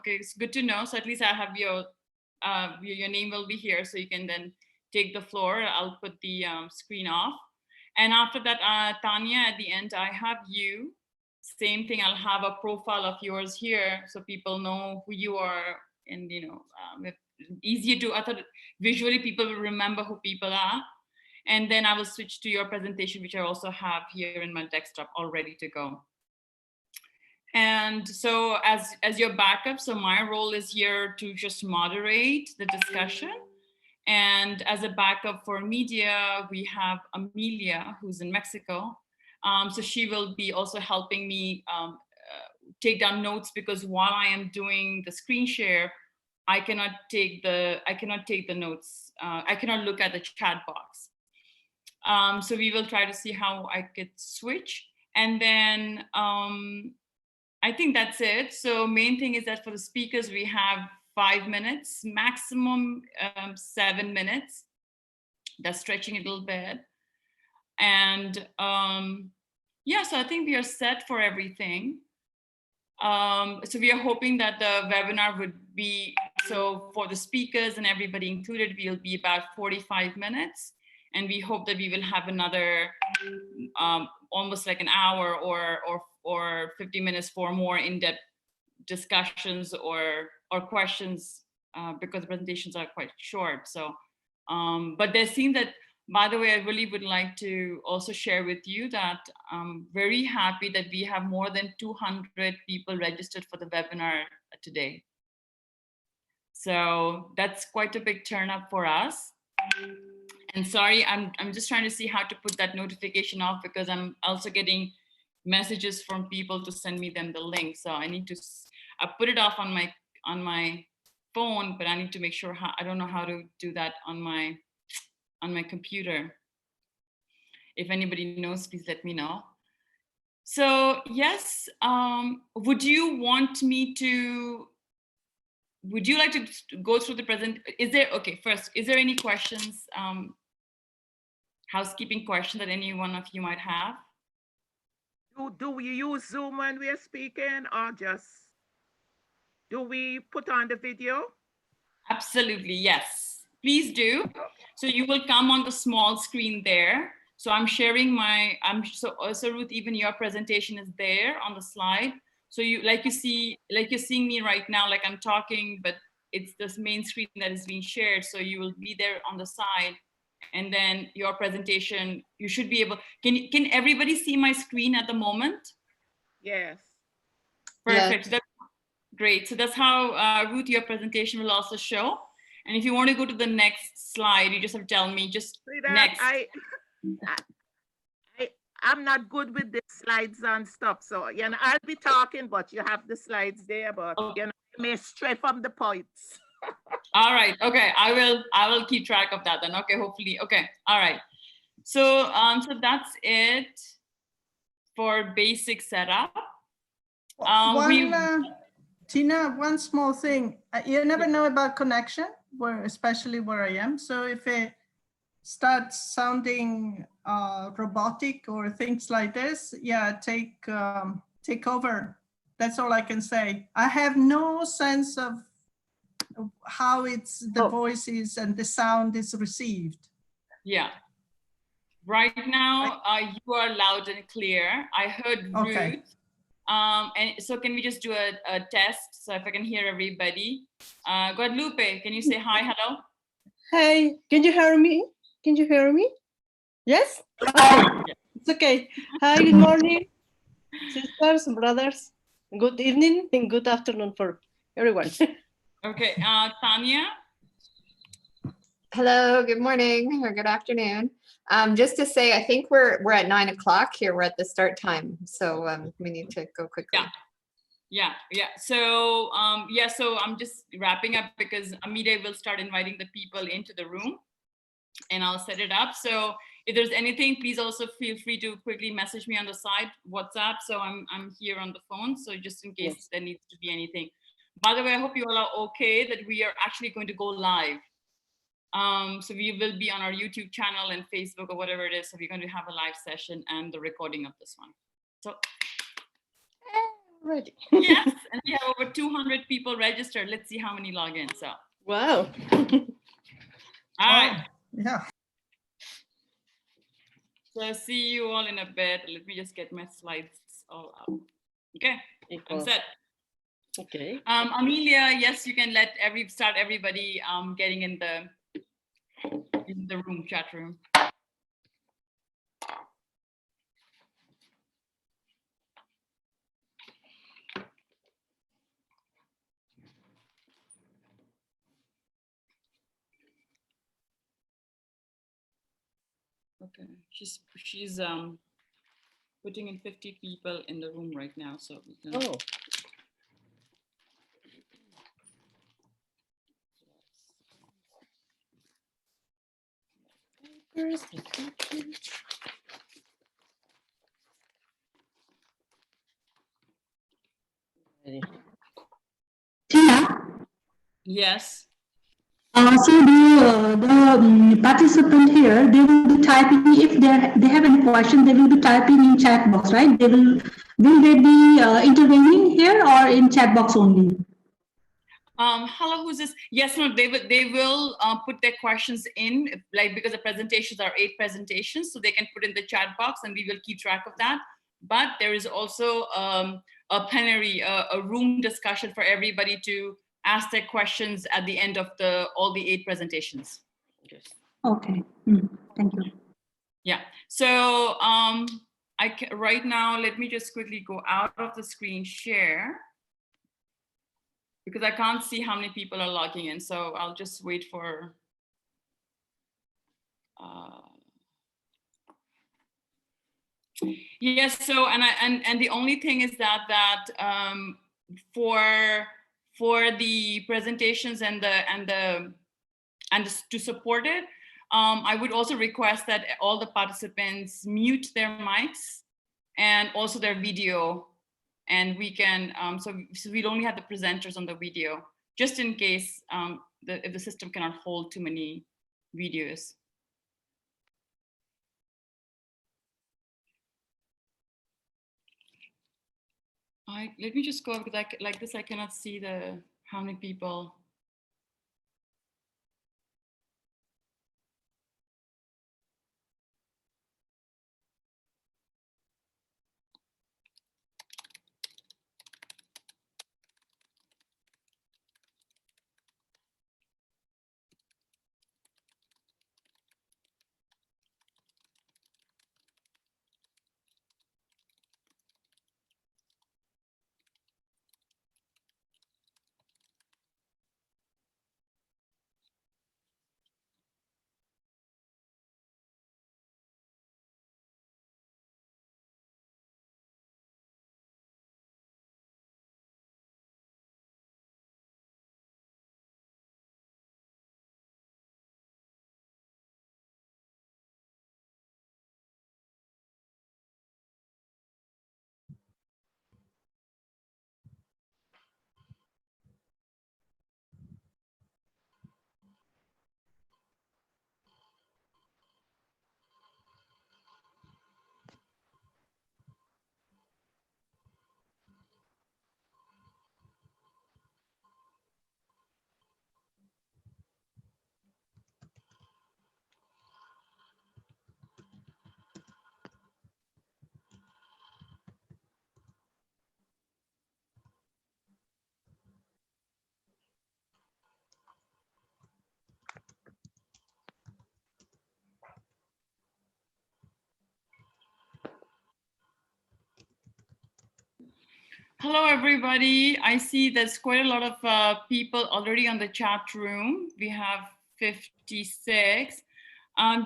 Okay, it's good to know. So at least I have your name will be here, so you can then take the floor. I'll put the screen off. And after that, Tanya, at the end, I have you. Same thing, I'll have a profile of yours here so people know who you are. And, it's easier to, I thought visually people will remember who people are. And then I will switch to your presentation, which I also have here in my desktop all ready to go. And so as your backup, so my role is here to just moderate the discussion. And as a backup for media, we have Amelia, who's in Mexico. So she will be also helping me take down notes, because while I am doing the screen share, I cannot take the notes. I cannot look at the chat box. So we will try to see how I could switch. And then I think that's it. So main thing is that for the speakers, we have 5 minutes, maximum 7 minutes. That's stretching it a little bit. And yeah, so I think we are set for everything. So we are hoping that the webinar would be, so for the speakers and everybody included, we'll be about 45 minutes. And we hope that we will have another almost like an hour or 50 minutes for more in-depth discussions or questions, because the presentations are quite short. So, but there seems that, by the way, I really would like to also share with you that I'm very happy that we have more than 200 people registered for the webinar today. So that's quite a big turn up for us. And sorry, I'm just trying to see how to put that notification off, because I'm also getting messages from people to send me them the link. So I need to, I put it off on my phone, but I need to make sure how, I don't know how to do that on my computer. If anybody knows, please let me know. So yes, would you like to go through the present? First, is there any questions, housekeeping question that any one of you might have? Do we use Zoom when we're speaking, or just, do we put on the video? Absolutely, yes. Please do. So you will come on the small screen there. So I'm sharing so Ruth, even your presentation is there on the slide. So you're seeing me right now, like I'm talking, but it's this main screen that is being shared. So you will be there on the side, and then your presentation, you should be able, can everybody see my screen at the moment? Yes. Perfect. Yes. That's great. So that's how, Ruth, your presentation will also show. And if you want to go to the next slide, you just have to tell me, just next. I'm not good with the slides and stuff. So, I'll be talking, but you have the slides there, but, I may stray from the points. All right. Okay. I will keep track of that then. Okay. Hopefully. Okay. All right. So, so that's it for basic setup. Tina, one small thing. You never know about connection, especially where I am. So if it starts sounding robotic or things like this, yeah, take over. That's all I can say. I have no sense of how the voice is and the sound is received. Yeah. Right now, you are loud and clear. I heard Ruth. Okay. And so can we just do a test? So if I can hear everybody. Guadalupe, can you say hi, hello? Hey, can you hear me? Can you hear me? Yes? Okay. It's okay. Hi, good morning, sisters and brothers. Good evening and good afternoon for everyone. Okay, Tanya? Hello, good morning or good afternoon. Just to say, I think we're at 9 o'clock here. We're at the start time, so we need to go quickly. Yeah. So so I'm just wrapping up because Amide will start inviting the people into the room, and I'll set it up. So if there's anything, please also feel free to quickly message me on the side, WhatsApp. So I'm here on the phone. So just in case there needs to be anything. By the way, I hope you all are okay that we are actually going to go live. So we will be on our YouTube channel and Facebook or whatever it is. So we're going to have a live session and the recording of this one. So already. Yes, and we have over 200 people registered. Let's see how many log in. So, Wow. all right. Yeah. So see you all in a bit. Let me just get my slides all up. Okay, I'm set. Okay. Amelia, yes, you can let everybody getting in the room, chat room. Okay, she's putting in 50 people in the room right now, so we can. Oh. Sheena, Yes. so the participant here, they will be typing, if they have any question, they will be typing in chat box, right? Will they be intervening here or in chat box only? Hello, who's this? Yes, no, they will put their questions in, like, because the presentations are 8 presentations, so they can put in the chat box and we will keep track of that. But there is also a plenary, a room discussion for everybody to ask their questions at the end of all the 8 presentations. Yes. Okay, thank you. Yeah, so right now, let me just quickly go out of the screen share, because I can't see how many people are logging in. So I'll just wait for, yes, so, and the only thing is that for the presentations and to support it, I would also request that all the participants mute their mics and also their video, and we can, so we'd only have the presenters on the video, just in case if the system cannot hold too many videos. Let me just go, because like this, I cannot see how many people. Hello, everybody. I see there's quite a lot of people already on the chat room. We have 56.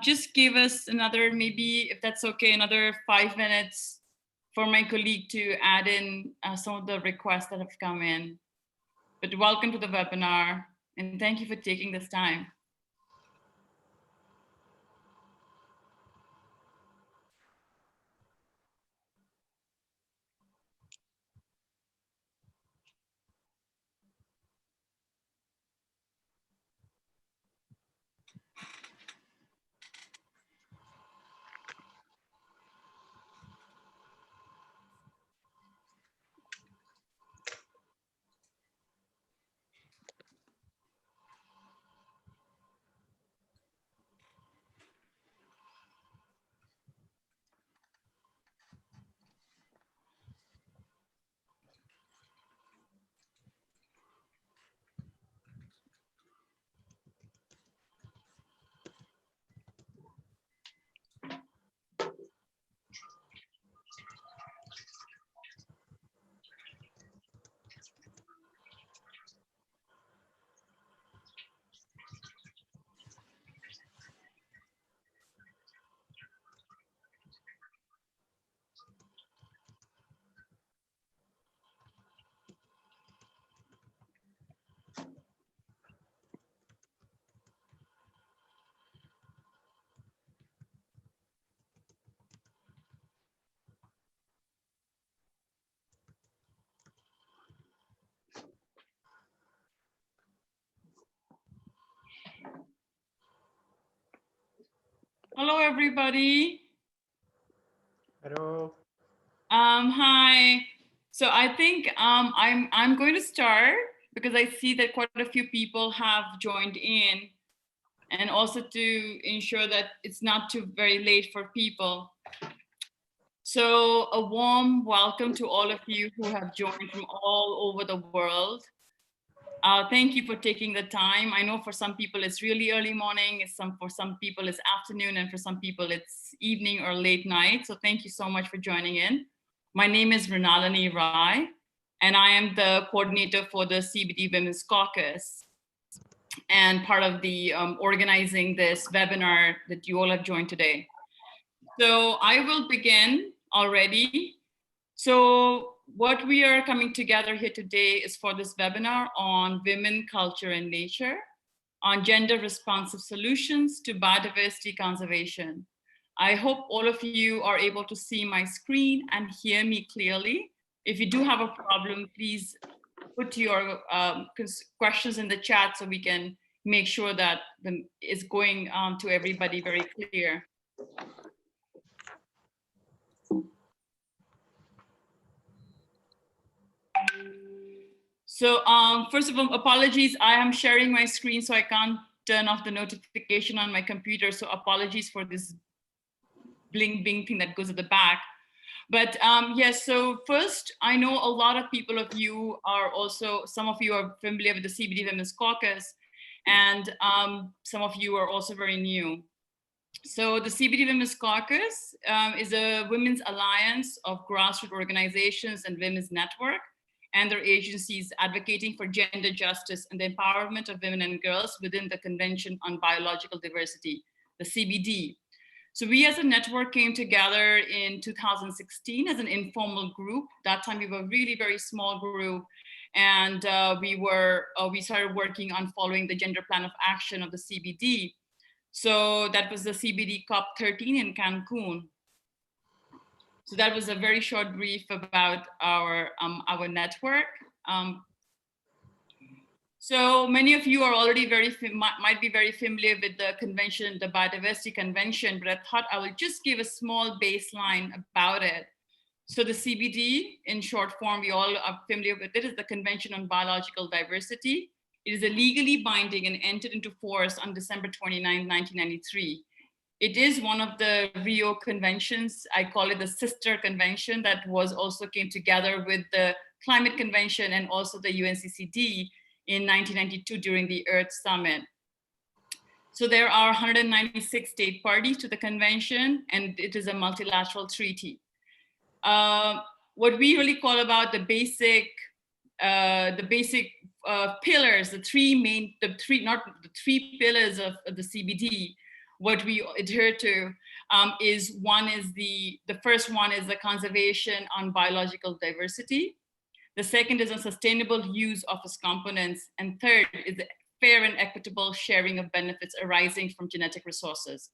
Just give us another, maybe, if that's okay, another 5 minutes for my colleague to add in some of the requests that have come in. But welcome to the webinar, and thank you for taking this time. Hello, everybody. Hello. Hi. So I think I'm going to start because I see that quite a few people have joined in, and also to ensure that it's not too very late for people. So a warm welcome to all of you who have joined from all over the world. Thank you for taking the time. I know for some people it's really early morning, for some people it's afternoon, and for some people it's evening or late night. So thank you so much for joining in. My name is Renalani Rai, and I am the coordinator for the CBD Women's Caucus and part of the organizing this webinar that you all have joined today. So I will begin already. So what we are coming together here today is for this webinar on women, culture, and nature, on gender responsive solutions to biodiversity conservation. I hope all of you are able to see my screen and hear me clearly. If you do have a problem, please put your questions in the chat so we can make sure that it's going to everybody very clear. So first of all, apologies. I am sharing my screen, so I can't turn off the notification on my computer. So apologies for this bling bling thing that goes at the back. But yes, so first, I know a lot of people of you are also, some of you are familiar with the CBD Women's Caucus, and some of you are also very new. So the CBD Women's Caucus is a women's alliance of grassroots organizations and women's network and their agencies advocating for gender justice and the empowerment of women and girls within the Convention on Biological Diversity, the CBD. So we as a network came together in 2016 as an informal group. That time we were a really very small group, and we started working on following the gender plan of action of the CBD. So that was the CBD COP13 in Cancun. So that was a very short brief about our network. So many of you are already might be very familiar with the convention, the Biodiversity Convention, but I thought I would just give a small baseline about it. So the CBD, in short form, we all are familiar with it, is the Convention on Biological Diversity. It is a legally binding and entered into force on December 29, 1993. It is one of the Rio conventions. I call it the sister convention that also came together with the Climate Convention and also the UNCCD in 1992 during the Earth Summit. So there are 196 state parties to the convention, and it is a multilateral treaty. What we really call about the basic pillars, the three pillars of the CBD, what we adhere to is the first one is the conservation on biological diversity. The second is a sustainable use of its components. And third is the fair and equitable sharing of benefits arising from genetic resources.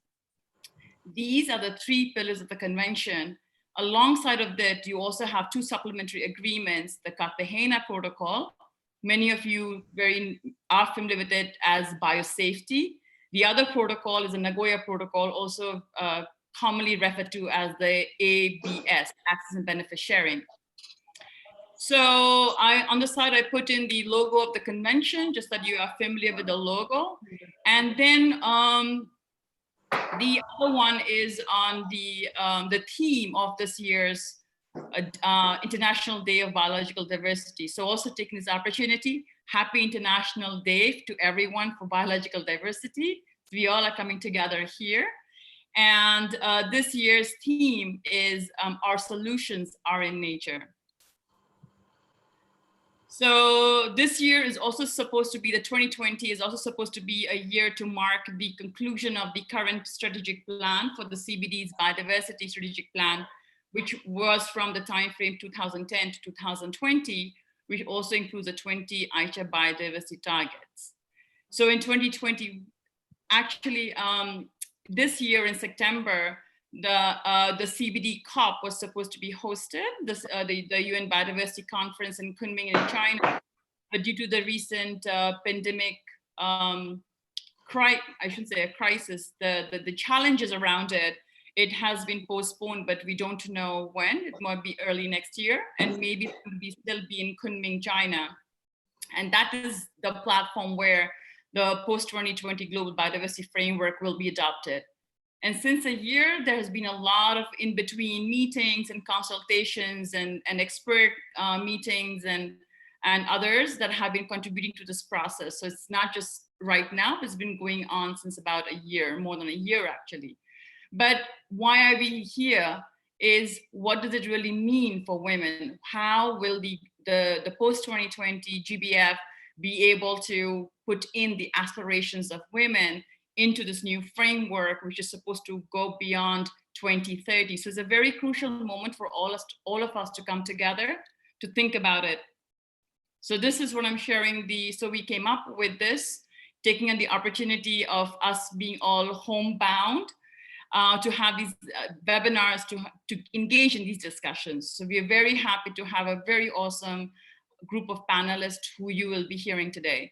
These are the three pillars of the convention. Alongside of that, you also have two supplementary agreements, the Cartagena Protocol. Many of you are familiar with it as biosafety. The other protocol is the Nagoya Protocol, also commonly referred to as the ABS, Access and Benefit Sharing. So on the side, I put in the logo of the convention, just that you are familiar with the logo. And then the other one is on the theme of this year's International Day of Biological Diversity. So also taking this opportunity, happy International Day to everyone for biological diversity. We all are coming together here. And this year's theme is Our Solutions Are in Nature. So this year is also supposed to be, the 2020 is also supposed to be a year to mark the conclusion of the current strategic plan for the CBD's biodiversity strategic plan, which was from the time frame 2010 to 2020, which also includes the 20 Aicha biodiversity targets. So in 2020, actually this year in September, the CBD COP was supposed to be hosted, the UN Biodiversity Conference in Kunming in China, but due to the recent pandemic I shouldn't say a crisis, the challenges around it, it has been postponed, but we don't know when. It might be early next year, and maybe it will still be in Kunming, China. And that is the platform where the post-2020 Global Biodiversity Framework will be adopted. And since a year, there has been a lot of in-between meetings and consultations and expert meetings and others that have been contributing to this process. So it's not just right now, it's been going on since about a year, more than a year actually. But why are we here is, what does it really mean for women? How will the post-2020 GBF be able to put in the aspirations of women into this new framework, which is supposed to go beyond 2030? So it's a very crucial moment for all of us to come together to think about it. So this is what I'm sharing. So we came up with this, taking on the opportunity of us being all homebound, to have these webinars to engage in these discussions. So we are very happy to have a very awesome group of panelists who you will be hearing today.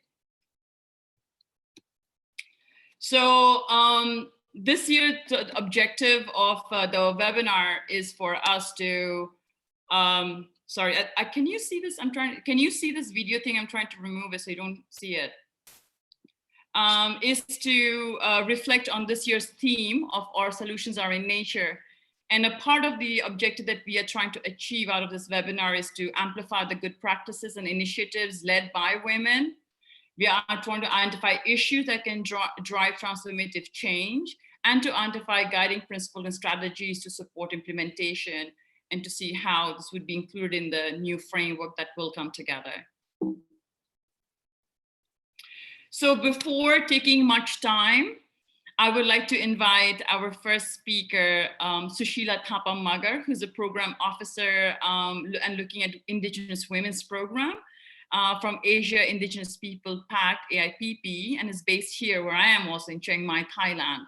So this year, the objective of the webinar is for us to, sorry, can you see this? Can you see this video thing? I'm trying to remove it so you don't see it. Is to reflect on this year's theme of Our Solutions Are in Nature. And a part of the objective that we are trying to achieve out of this webinar is to amplify the good practices and initiatives led by women. We are trying to identify issues that can drive transformative change, and to identify guiding principles and strategies to support implementation, and to see how this would be included in the new framework that will come together. So before taking much time, I would like to invite our first speaker, Sushila Thapamagar, who's a program officer and looking at Indigenous Women's Program from Asia Indigenous People Pact, AIPP, and is based here where I am, also in Chiang Mai, Thailand.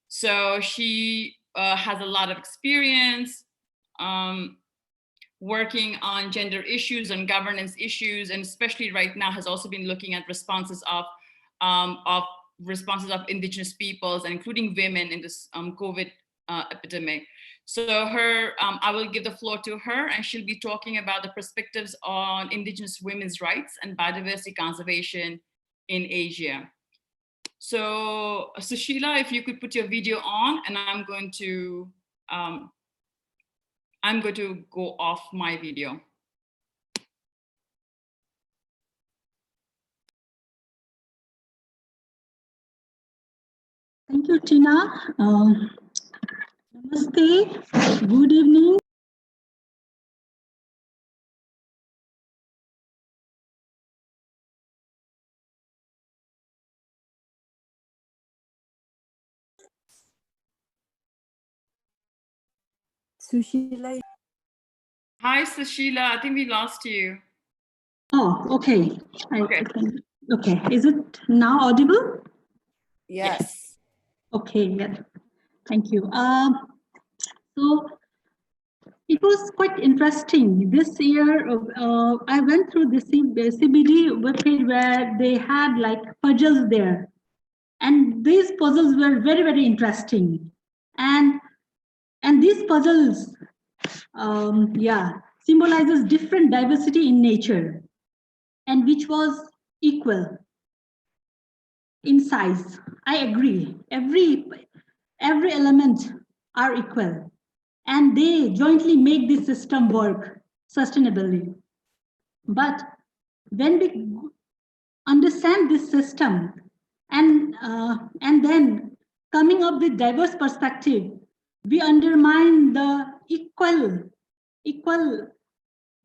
So she has a lot of experience working on gender issues and governance issues, and especially right now has also been looking at responses of Indigenous peoples, and including women in this COVID epidemic. So I will give the floor to her, and she'll be talking about the perspectives on Indigenous women's rights and biodiversity conservation in Asia. So Sushila, if you could put your video on, and I'm going to go off my video. Thank you, Tina. Namaste. Good evening. Sushila. Hi, Sushila. I think we lost you. Oh, okay. Okay. Okay. Is it now audible? Yes. Okay. Yeah. Thank you. So it was quite interesting. This year, I went through the CBD webpage where they had like puzzles there. And these puzzles were very, very interesting. And these puzzles, symbolizes different diversity in nature, and which was equal in size. I agree. Every element are equal, and they jointly make this system work sustainably. But when we understand this system and then coming up with diverse perspective, we undermine the equal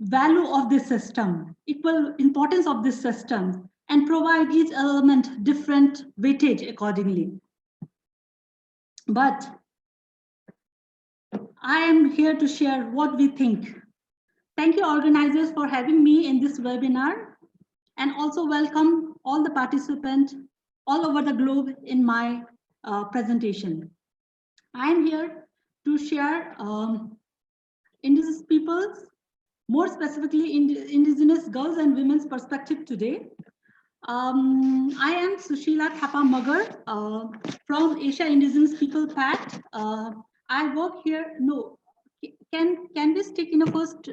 value of this system, equal importance of this system, and provide each element different weightage accordingly. But I am here to share what we think. Thank you, organizers, for having me in this webinar, and also welcome all the participants all over the globe in my presentation. I am here to share Indigenous peoples, more specifically Indigenous girls and women's perspective today. I am Sushila Thapa Magar from Asia Indigenous People Pact. I work here. No, can we stick in a first?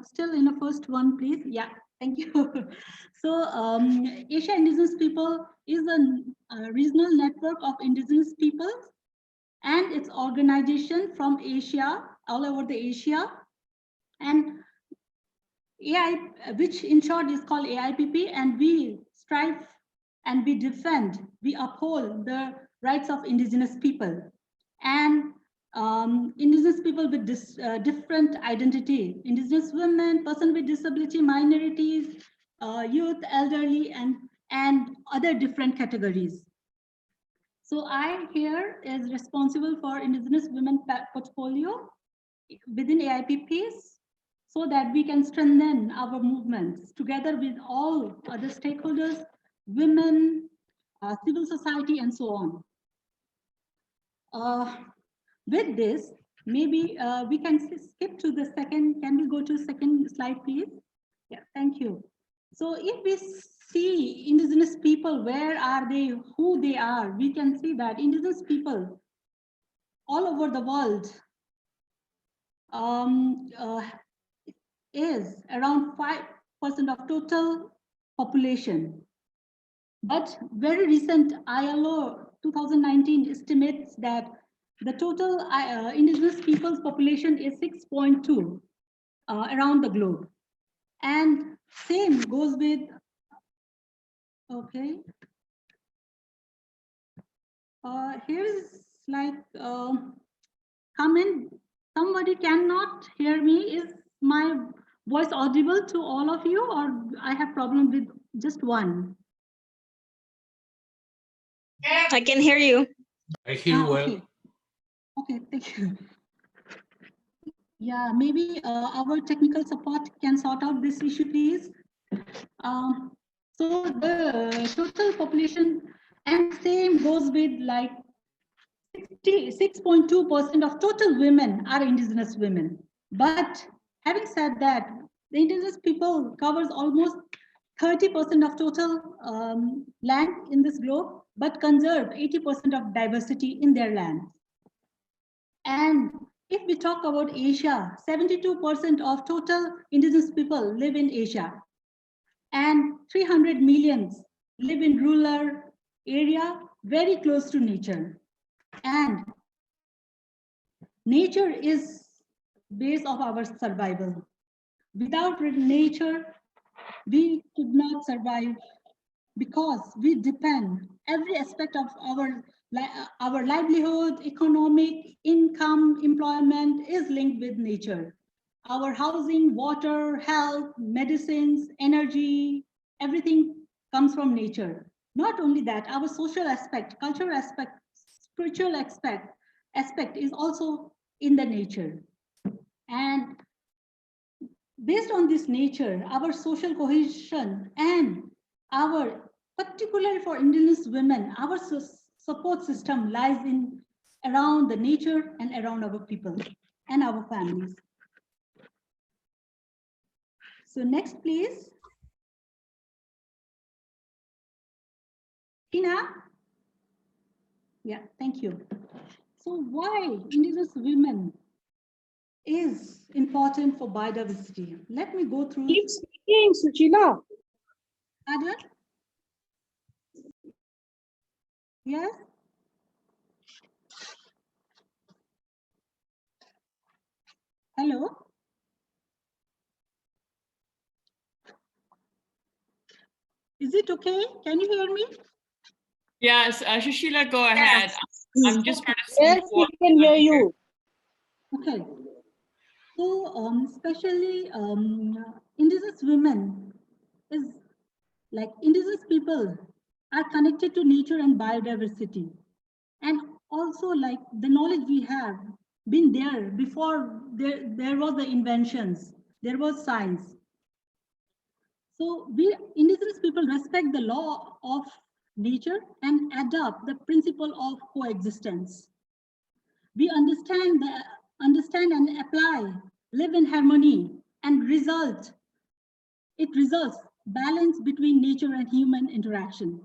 Still in a first one, please. Yeah, thank you. So Asia Indigenous People is a regional network of indigenous peoples and its organization from Asia, all over the Asia, and AI, which in short is called AIPP, and we strive and we defend, we uphold the rights of indigenous people and indigenous people with different identity, indigenous women, person with disability, minorities, youth, elderly, and other different categories. So I here is responsible for indigenous women portfolio within AIPPs, so that we can strengthen our movements together with all other stakeholders, women, civil society, and so on. With this, maybe we can skip to the second. Can we go to second slide, please? Yeah, thank you. So if we see indigenous people, where are they, who they are, we can see that indigenous people all over the world is around 5% of total population. But very recent ILO 2019 estimates that the total indigenous people's population is 6.2 around the globe. And same goes with, okay. Here's like comment. Somebody cannot hear me. Is my voice audible to all of you, or I have problem with just one? I can hear you. I hear you well. Okay. Okay, thank you. Yeah, maybe our technical support can sort out this issue, please. So the total population, and same goes with like 6.2% of total women are indigenous women. But having said that, the indigenous people covers almost 30% of total land in this globe, but conserve 80% of diversity in their land. And if we talk about Asia, 72% of total indigenous people live in Asia, and 300 million live in rural area very close to nature. And nature is base of our survival. Without nature, we could not survive, because we depend every aspect of our livelihood, economic, income, employment is linked with nature. Our housing, water, health, medicines, energy, everything comes from nature. Not only that, our social aspect, cultural aspect, spiritual aspect is also in the nature. And based on this nature, our social cohesion and our, particularly for indigenous women, our support system lies in around the nature and around our people and our families. So next, please. Sheena? Yeah, thank you. So why indigenous women is important for biodiversity? Let me go through. Keep speaking, Sushila. Ada? Yes? Hello? Is it okay? Can you hear me? Yes, Shushila, go ahead. I'm just going to Yes, we can hear you. Okay. So especially indigenous women is like indigenous people are connected to nature and biodiversity. And also like the knowledge we have been there before there was the inventions, there was science. So we indigenous people respect the law of nature and adopt the principle of coexistence. We understand and apply, live in harmony, and it results balance between nature and human interaction.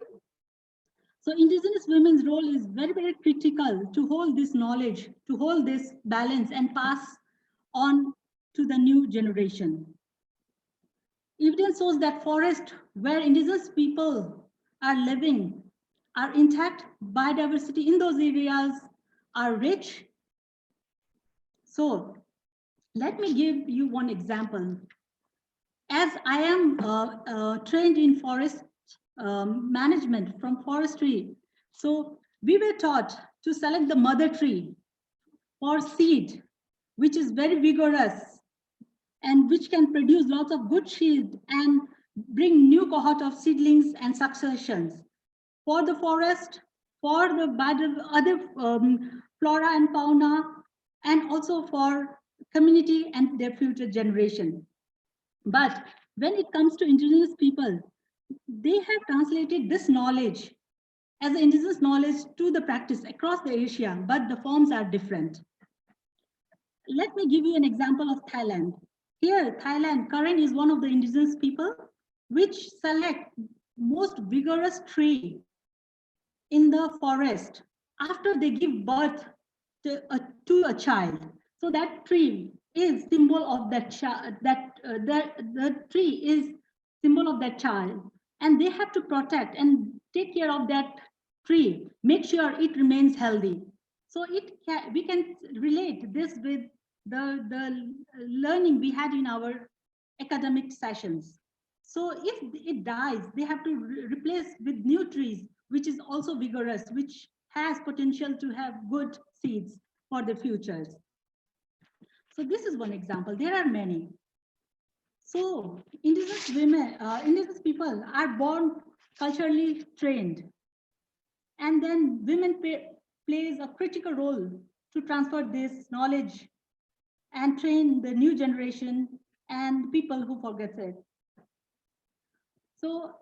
So Indigenous women's role is very, very critical to hold this knowledge, to hold this balance and pass on to the new generation. Evidence shows that forests where Indigenous people are living are intact, biodiversity in those areas are rich. So let me give you one example. As I am trained in forest management from forestry, so we were taught to select the mother tree for seed, which is very vigorous and which can produce lots of good seed and bring new cohort of seedlings and successions for the forest, for the other flora and fauna, and also for community and their future generation. But when it comes to Indigenous people, they have translated this knowledge as Indigenous knowledge to the practice across the Asia, but the forms are different. Let me give you an example of Thailand. Here, Thailand, Karen is one of the Indigenous people which select most vigorous tree in the forest after they give birth to a child. So that tree is symbol of that child. The tree is symbol of that child, and they have to protect and take care of that tree, make sure it remains healthy. So we can relate this with the learning we had in our academic sessions. So if it dies, they have to replace with new trees, which is also vigorous, which has potential to have good seeds for the futures. So this is one example. There are many. So Indigenous women, Indigenous people are born culturally trained, and then women plays a critical role to transfer this knowledge and train the new generation and people who forget it. So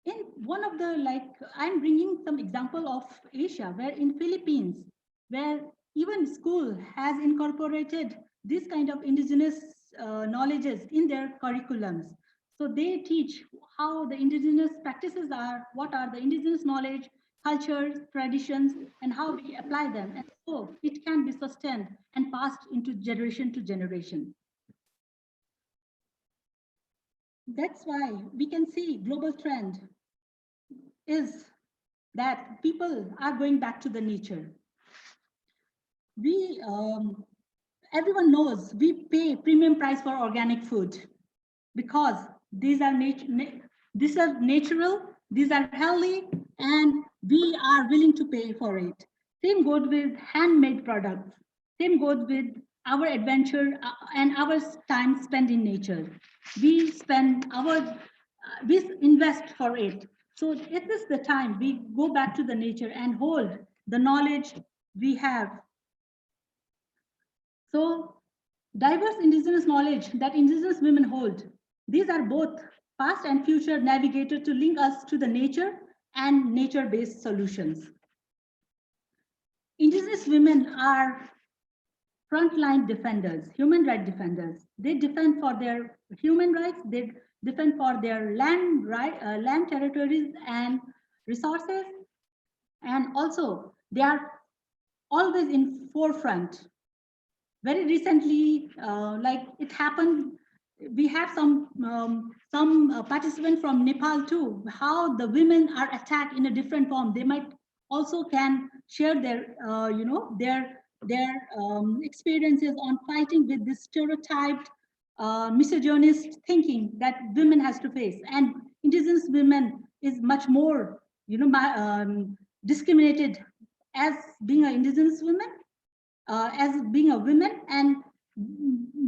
in one of the, I'm bringing some example of Asia, where in Philippines, where even school has incorporated this kind of Indigenous knowledges in their curriculums. So they teach how the Indigenous practices are, what are the Indigenous knowledge, cultures, traditions, and how we apply them. And so it can be sustained and passed into generation to generation. That's why we can see global trend is that people are going back to the nature. We, everyone knows we pay premium price for organic food because these are natural, these are healthy, and we are willing to pay for it. Same goes with handmade products. Same goes with our adventure and our time spent in nature. We spend we invest for it. So it is the time we go back to the nature and hold the knowledge we have. So diverse Indigenous knowledge that Indigenous women hold, these are both past and future navigator to link us to the nature and nature-based solutions. Indigenous women are frontline defenders, human rights defenders. They defend for their human rights, they defend for their land territories and resources, and also they are always in forefront. Very recently, like it happened, we have some participants from Nepal too, how the women are attacked in a different form. They might also can share their, their experiences on fighting with this stereotyped, misogynist thinking that women has to face. And Indigenous women is much more, discriminated as being an Indigenous woman, as being a woman and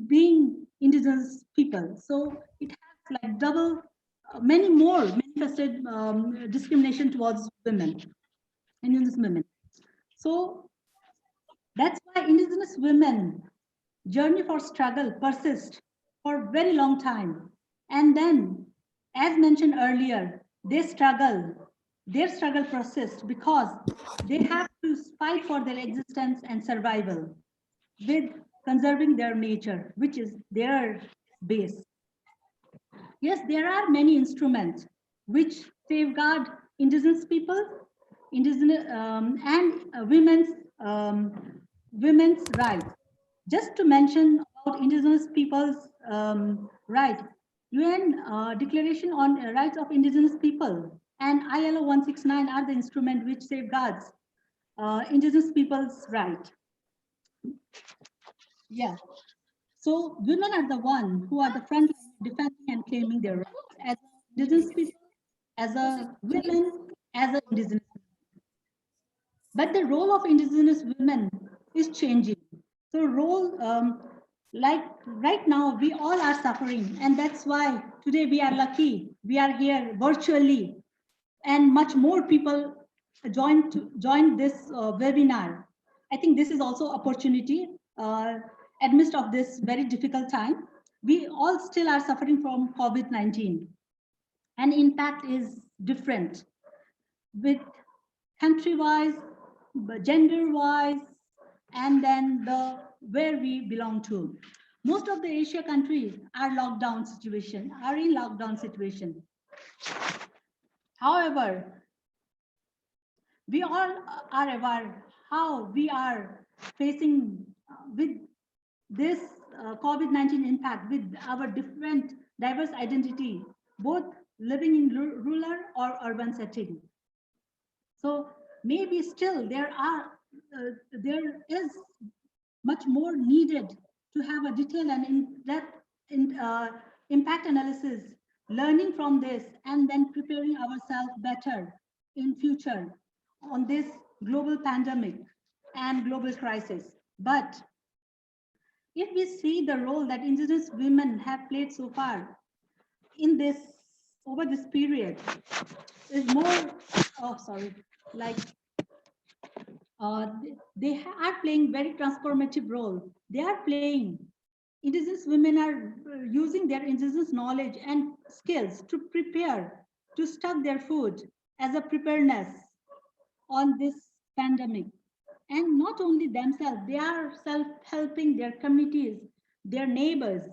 being Indigenous people. So it has like double, many more manifested discrimination towards women, Indigenous women. So that's why Indigenous women journey for struggle persists for a very long time. And then, as mentioned earlier, their struggle persists because they have to fight for their existence and survival with conserving their nature, which is their base. yes, there are many instruments which safeguard indigenous people, indigenous and women's rights. Just to mention about indigenous people's right, UN Declaration on Rights of Indigenous People and ILO 169 are the instrument which safeguards indigenous people's right. Yeah. So women are the one who are the front line defending and claiming their rights as indigenous people, as a women, as an indigenous. But the role of indigenous women is changing. So role, like right now, we all are suffering, and that's why today we are lucky. We are here virtually, and much more people joined this webinar. I think this is also opportunity amidst of this very difficult time. We all still are suffering from COVID-19, and impact is different with country-wise, gender-wise, and then the where we belong to. Most of the Asia countries are in lockdown situation. However, we all are aware how we are facing with this COVID-19 impact with our different diverse identity, both living in rural or urban setting. So maybe still there is much more needed to have a detailed and in-depth impact analysis, learning from this, and then preparing ourselves better in future on this global pandemic and global crisis. But if we see the role that indigenous women have played so far in this, over this period, is more, they are playing very transformative role. They are playing, indigenous women are using their indigenous knowledge and skills to prepare, to stock their food as a preparedness on this pandemic. And not only themselves, they are self-helping their communities, their neighbors,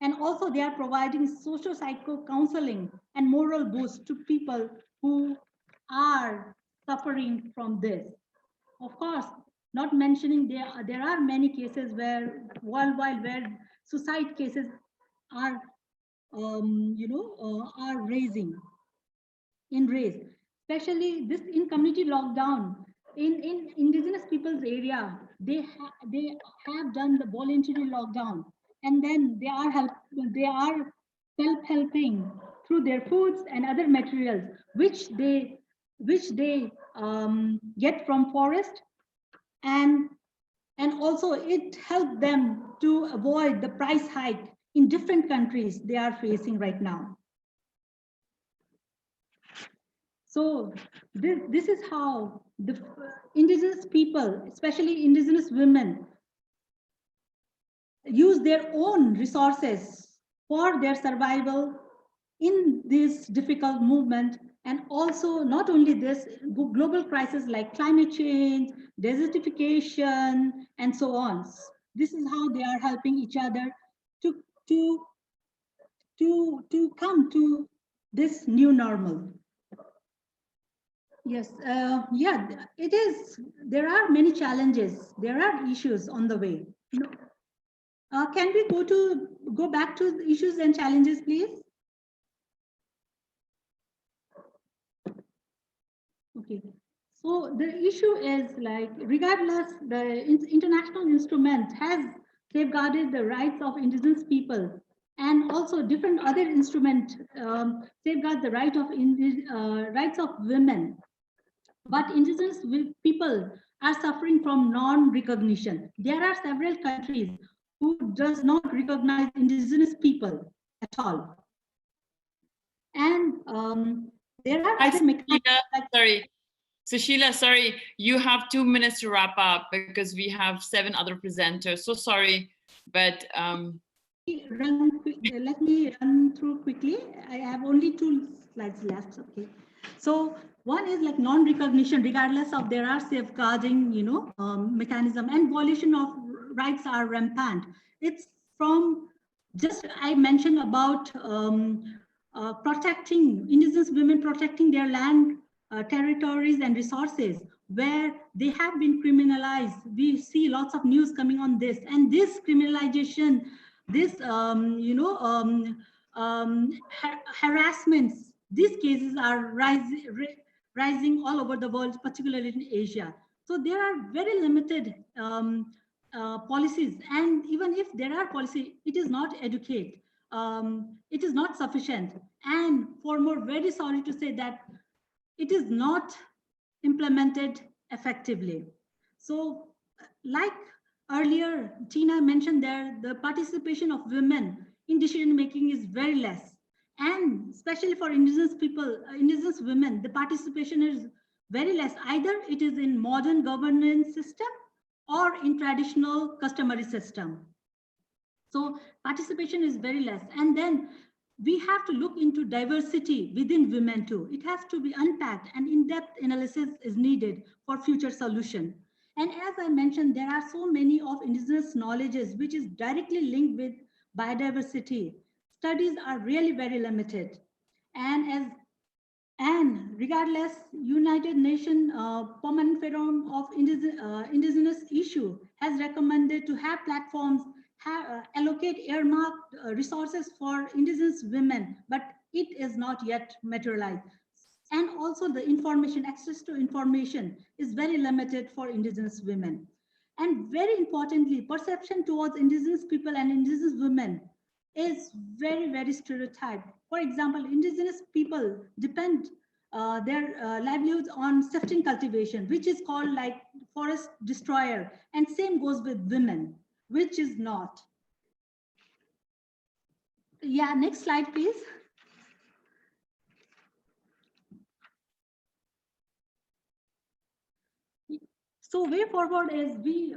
and also they are providing socio-psycho counseling and moral boost to people who are suffering from this. Of course, not mentioning there are many cases where worldwide where suicide cases are are raising, especially this in community lockdown in indigenous people's area. They have done the voluntary lockdown, and then they are self-helping through their foods and other materials which they get from forest, and also it helped them to avoid the price hike in different countries they are facing right now. So this is how the indigenous people, especially indigenous women, use their own resources for their survival in this difficult movement. And also not only this, global crisis like climate change, desertification, and so on. This is how they are helping each other to come to this new normal. Yes, yeah, it is. There are many challenges. There are issues on the way. Can we go back to the issues and challenges, please? Okay. So the issue is like, regardless, the international instrument has safeguarded the rights of indigenous people, and also different other instruments safeguard the rights of women. But indigenous people are suffering from non-recognition. There are several countries who does not recognize indigenous people at all. And there are other mechanisms. Sorry. So Sheila, sorry, you have 2 minutes to wrap up because we have 7 other presenters. So sorry, but let me run through quickly. I have only 2 slides left. Okay. So one is like non-recognition, regardless of there are safeguarding, mechanism, and violation of rights are rampant. It's from just I mentioned about protecting indigenous women, protecting their land, territories and resources where they have been criminalized. We see lots of news coming on this, and this criminalization, this harassments, these cases are rising all over the world, particularly in Asia. So there are very limited policies, and even if there are policies, it is not adequate. It is not sufficient, and for more, very sorry to say that it is not implemented effectively. So like earlier Tina mentioned, there the participation of women in decision making is very less, and especially for indigenous people, indigenous women, the participation is very less. Either it is in modern governance system or in traditional customary system. So participation is very less. And then we have to look into diversity within women too. It has to be unpacked, and in-depth analysis is needed for future solution. And as I mentioned, there are so many of indigenous knowledges which is directly linked with biodiversity. Studies are really very limited. And regardless, United Nations Permanent Forum of Indigenous Issue has recommended to have platforms allocate earmarked resources for indigenous women, but it is not yet materialized. And also the information, access to information is very limited for indigenous women. And very importantly, perception towards indigenous people and indigenous women is very, very stereotyped. For example, indigenous people depend their livelihoods on shifting cultivation, which is called like forest destroyer, and same goes with women, which is not. Yeah, next slide, please. So way forward is we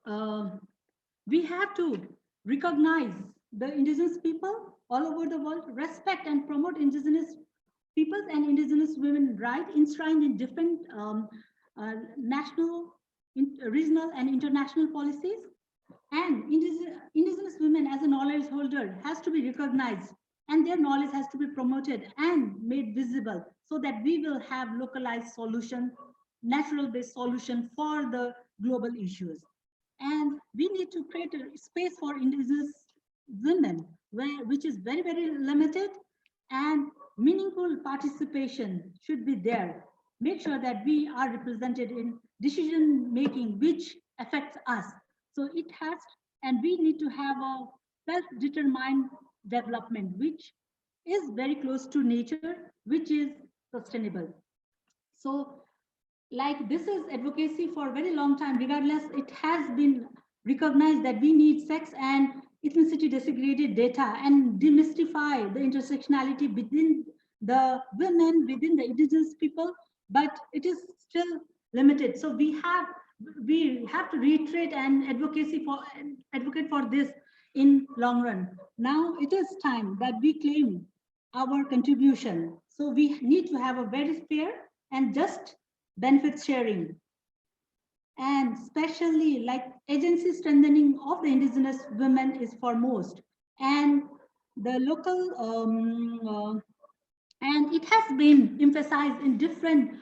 have to recognize the indigenous people all over the world, respect and promote indigenous peoples and indigenous women rights enshrined in different national, regional and international policies. And indigenous women as a knowledge holder has to be recognized, and their knowledge has to be promoted and made visible, so that we will have localized solution, natural based solution for the global issues. And we need to create a space for indigenous women which is very, very limited, and meaningful participation should be there. Make sure that we are represented in decision making which affects us. So it has, and we need to have a self-determined development, which is very close to nature, which is sustainable. So like this is advocacy for a very long time. Regardless, it has been recognized that we need sex and ethnicity desegregated data and demystify the intersectionality within the women, within the indigenous people, but it is still limited. So we have to reiterate and advocate for this in long run. Now it is time that we claim our contribution. So we need to have a very fair and just benefit sharing, and especially like agency strengthening of the indigenous women is foremost, and the local and it has been emphasized in different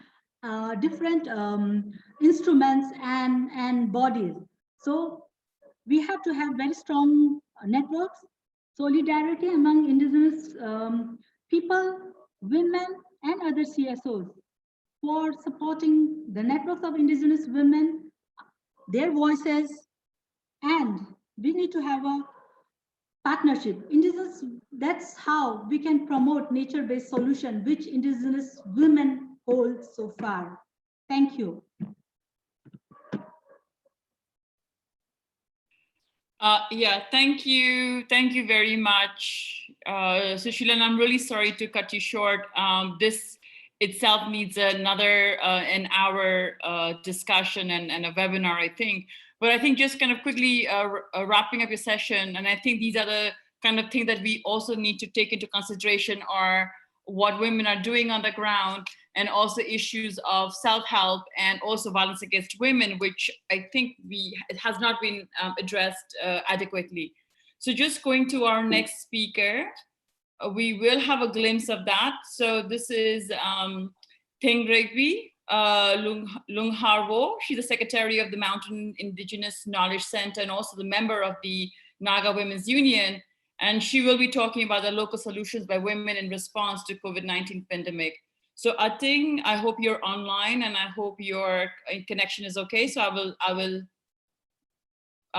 instruments and bodies. So we have to have very strong networks, solidarity among indigenous people, women and other CSOs for supporting the networks of indigenous women, their voices, and we need to have a partnership. Indigenous, that's how we can promote nature-based solution, which indigenous women hold so far. Thank you. Yeah, thank you very much, Sushila. And I'm really sorry to cut you short. This itself needs another an hour discussion and a webinar, I think. But I think just kind of quickly wrapping up your session, and I think these are the kind of things that we also need to take into consideration are what women are doing on the ground, and also issues of self-help and also violence against women, which I think it has not been addressed adequately. So just going to our next speaker, we will have a glimpse of that. So this is Thengregwi Lungharvo. She's the secretary of the Mountain Indigenous Knowledge Center and also the member of the Naga Women's Union. And she will be talking about the local solutions by women in response to COVID-19 pandemic. So Ating, I hope you're online and I hope your connection is okay. So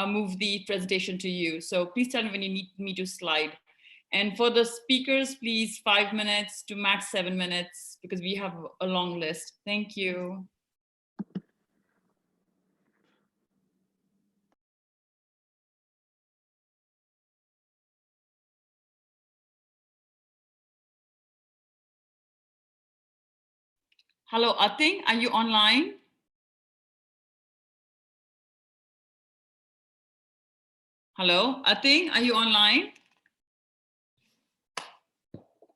I'll move the presentation to you. So please tell me when you need me to slide. And for the speakers, please 5 minutes to max 7 minutes because we have a long list. Thank you. Hello, Ating, are you online? Hello, Ating, are you online?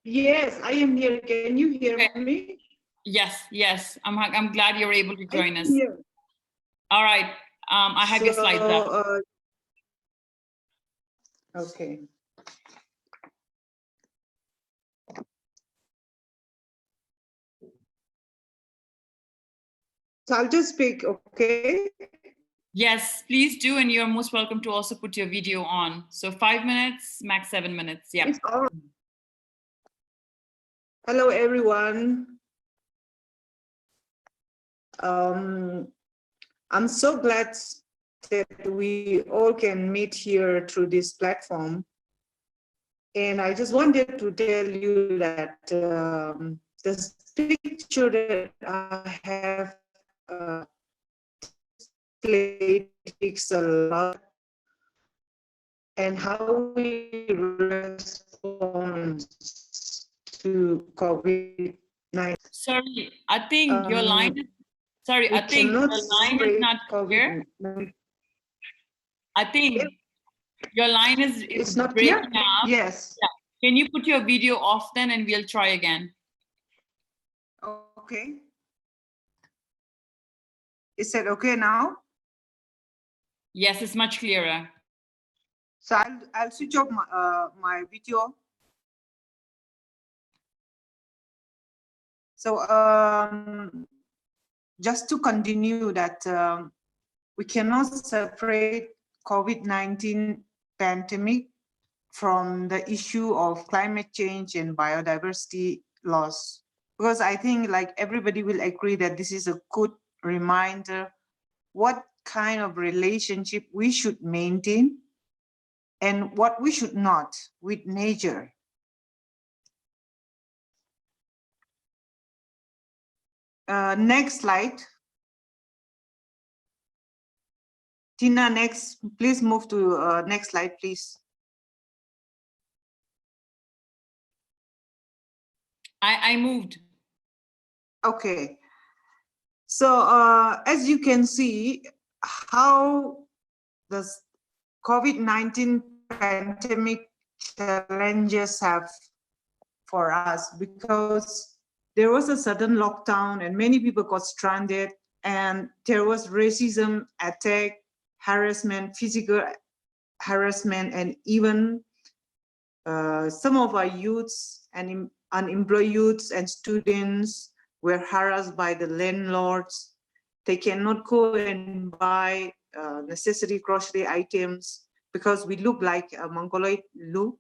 Yes, I am here. Can you hear me? Yes. I'm glad you're able to join us. Here. All right, I have your slides up. Okay. So I'll just speak, okay? Yes, please do, and you're most welcome to also put your video on. So 5 minutes, max 7 minutes, yeah. It's all right. Hello, everyone. I'm so glad that we all can meet here through this platform. And I just wanted to tell you that the picture that I have takes a lot, and how we respond to COVID-19. Sorry, I think your line is, sorry, I think your line is not clear. I think your line is It's not breaking clear? up. Yes. Yeah. Can you put your video off then and we'll try again? Okay. Is that okay now? Yes, it's much clearer. So I'll switch off my video. So just to continue that, we cannot separate COVID-19 pandemic from the issue of climate change and biodiversity loss, because I think like everybody will agree that this is a good reminder what kind of relationship we should maintain and what we should not with nature. Next slide. Tina, next, please move to next slide, please. I moved. Okay. So as you can see, how the COVID-19 pandemic challenges have for us, because there was a sudden lockdown and many people got stranded, and there was racism, attack, harassment, physical harassment, and even some of our youths and unemployed youths and students were harassed by the landlords. They cannot go and buy necessary grocery items because we look like a Mongoloid look.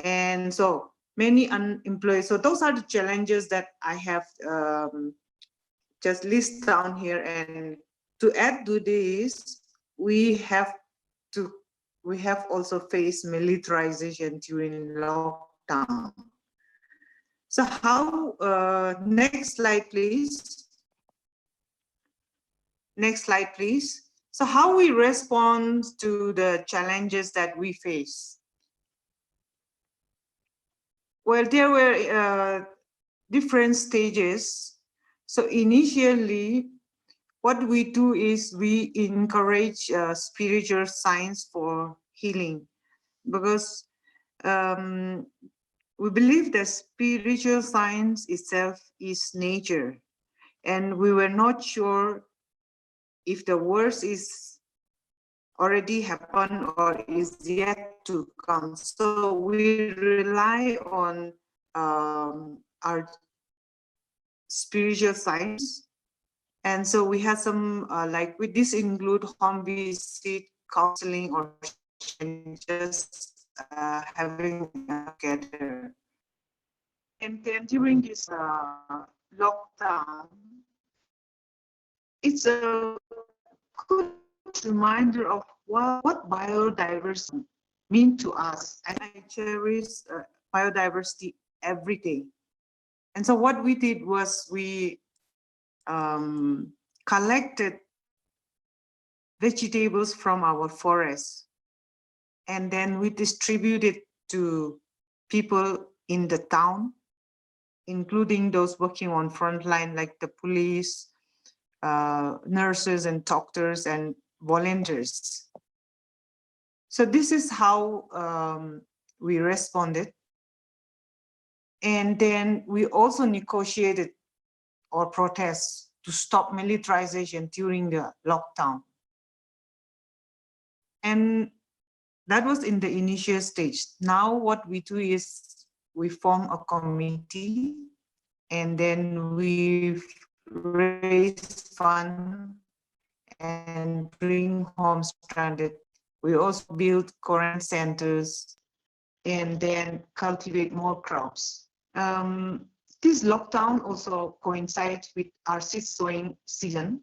And so many unemployed. So those are the challenges that I have just listed down here. And to add to this, we have also faced militarization during lockdown. So how, next slide, please. Next slide, please. So how we respond to the challenges that we face? Well, there were different stages. So initially, what we do is we encourage spiritual science for healing, because we believe that spiritual science itself is nature, and we were not sure if the worst is already happened or is yet to come. So we rely on our spiritual science. And so we had some, like with this include home visit, counseling, or just having together. And then during this lockdown, it's a good reminder of what biodiversity means to us. And I cherish biodiversity every day. And so what we did was we collected vegetables from our forests, and then we distributed to people in the town, including those working on frontline like the police, nurses and doctors and volunteers. So this is how we responded. And then we also negotiated or protest to stop militarization during the lockdown. And that was in the initial stage. Now what we do is we form a committee, and then we raise funds and bring home stranded. We also build quarantine centers and then cultivate more crops. This lockdown also coincides with our seed sowing season,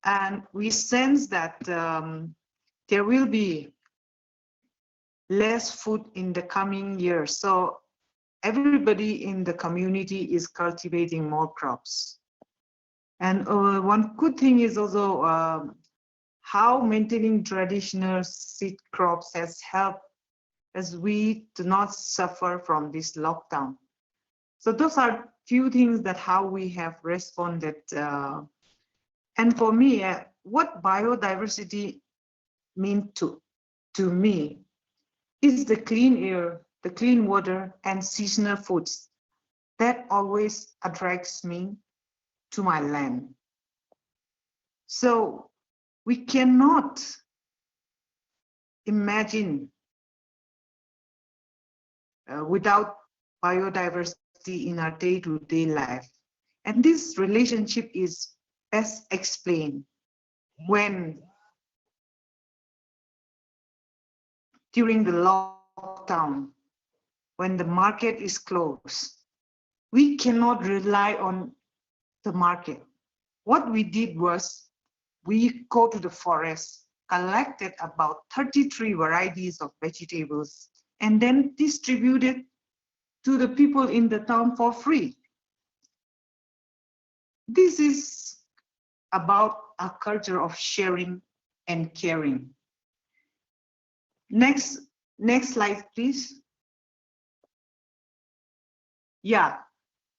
and we sense that there will be less food in the coming years. So everybody in the community is cultivating more crops. And one good thing is also how maintaining traditional seed crops has helped as we do not suffer from this lockdown. So those are few things that how we have responded. And for me, what biodiversity means to me is the clean air, the clean water, and seasonal foods. That always attracts me to my land. So we cannot imagine without biodiversity in our day-to-day life. And this relationship is best explained when during the lockdown, when the market is closed, we cannot rely on the market. What we did was we go to the forest, collected about 33 varieties of vegetables, and then distributed to the people in the town for free. This is about a culture of sharing and caring. Next slide, please. Yeah,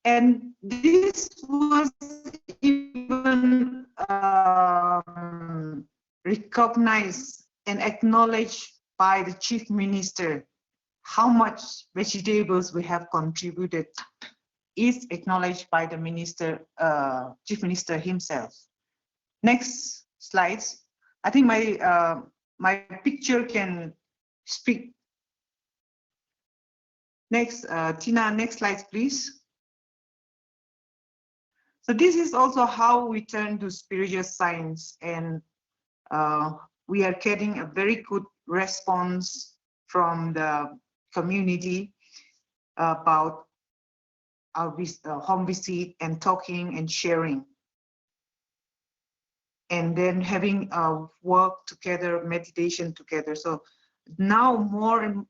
and this was even recognized and acknowledged by the Chief Minister. How much vegetables we have contributed is acknowledged by the minister, Chief Minister himself. Next slides. I think my picture can speak. Next, Tina, next slide, please. So this is also how we turn to spiritual science, and we are getting a very good response from the community about our home visit and talking and sharing. And then having work together, meditation together. So now more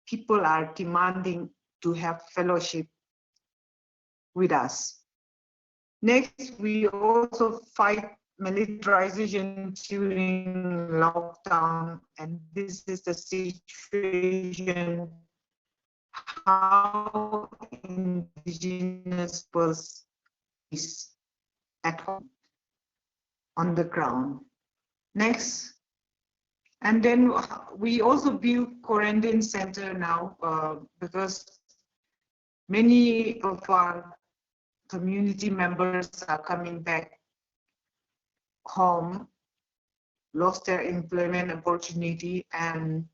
people are demanding to have fellowship with us. Next, we also fight militarization during lockdown, and this is the situation how indigenous peoples is at home on the ground. Next. And then we also build quarantine center now because many of our community members are coming back home lost their employment opportunity, and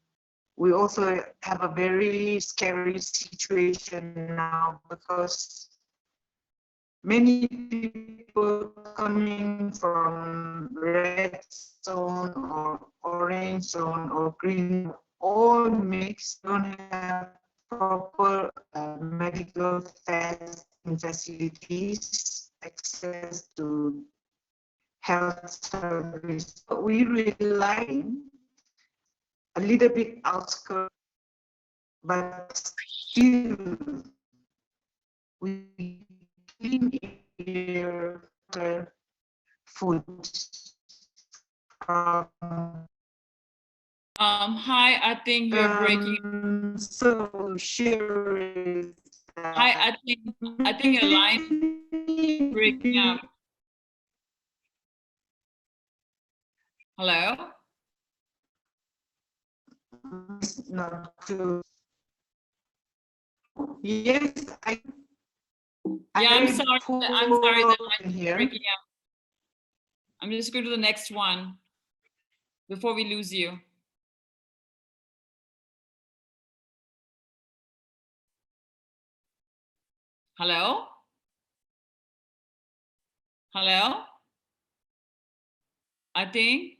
we also have a very scary situation now because many people coming from red zone or orange zone or green, all mixed, don't have proper medical facilities, access to health service. We rely a little bit outskirts, but still we clean air, water, food from Hi, I think you're breaking. so sure is Hi, I think your line is breaking up. Hello? not true. Yes, Yeah, I'm sorry. I'm sorry the line is here. breaking up. I'm just going to the next one before we lose you. Hello? Hello? I think,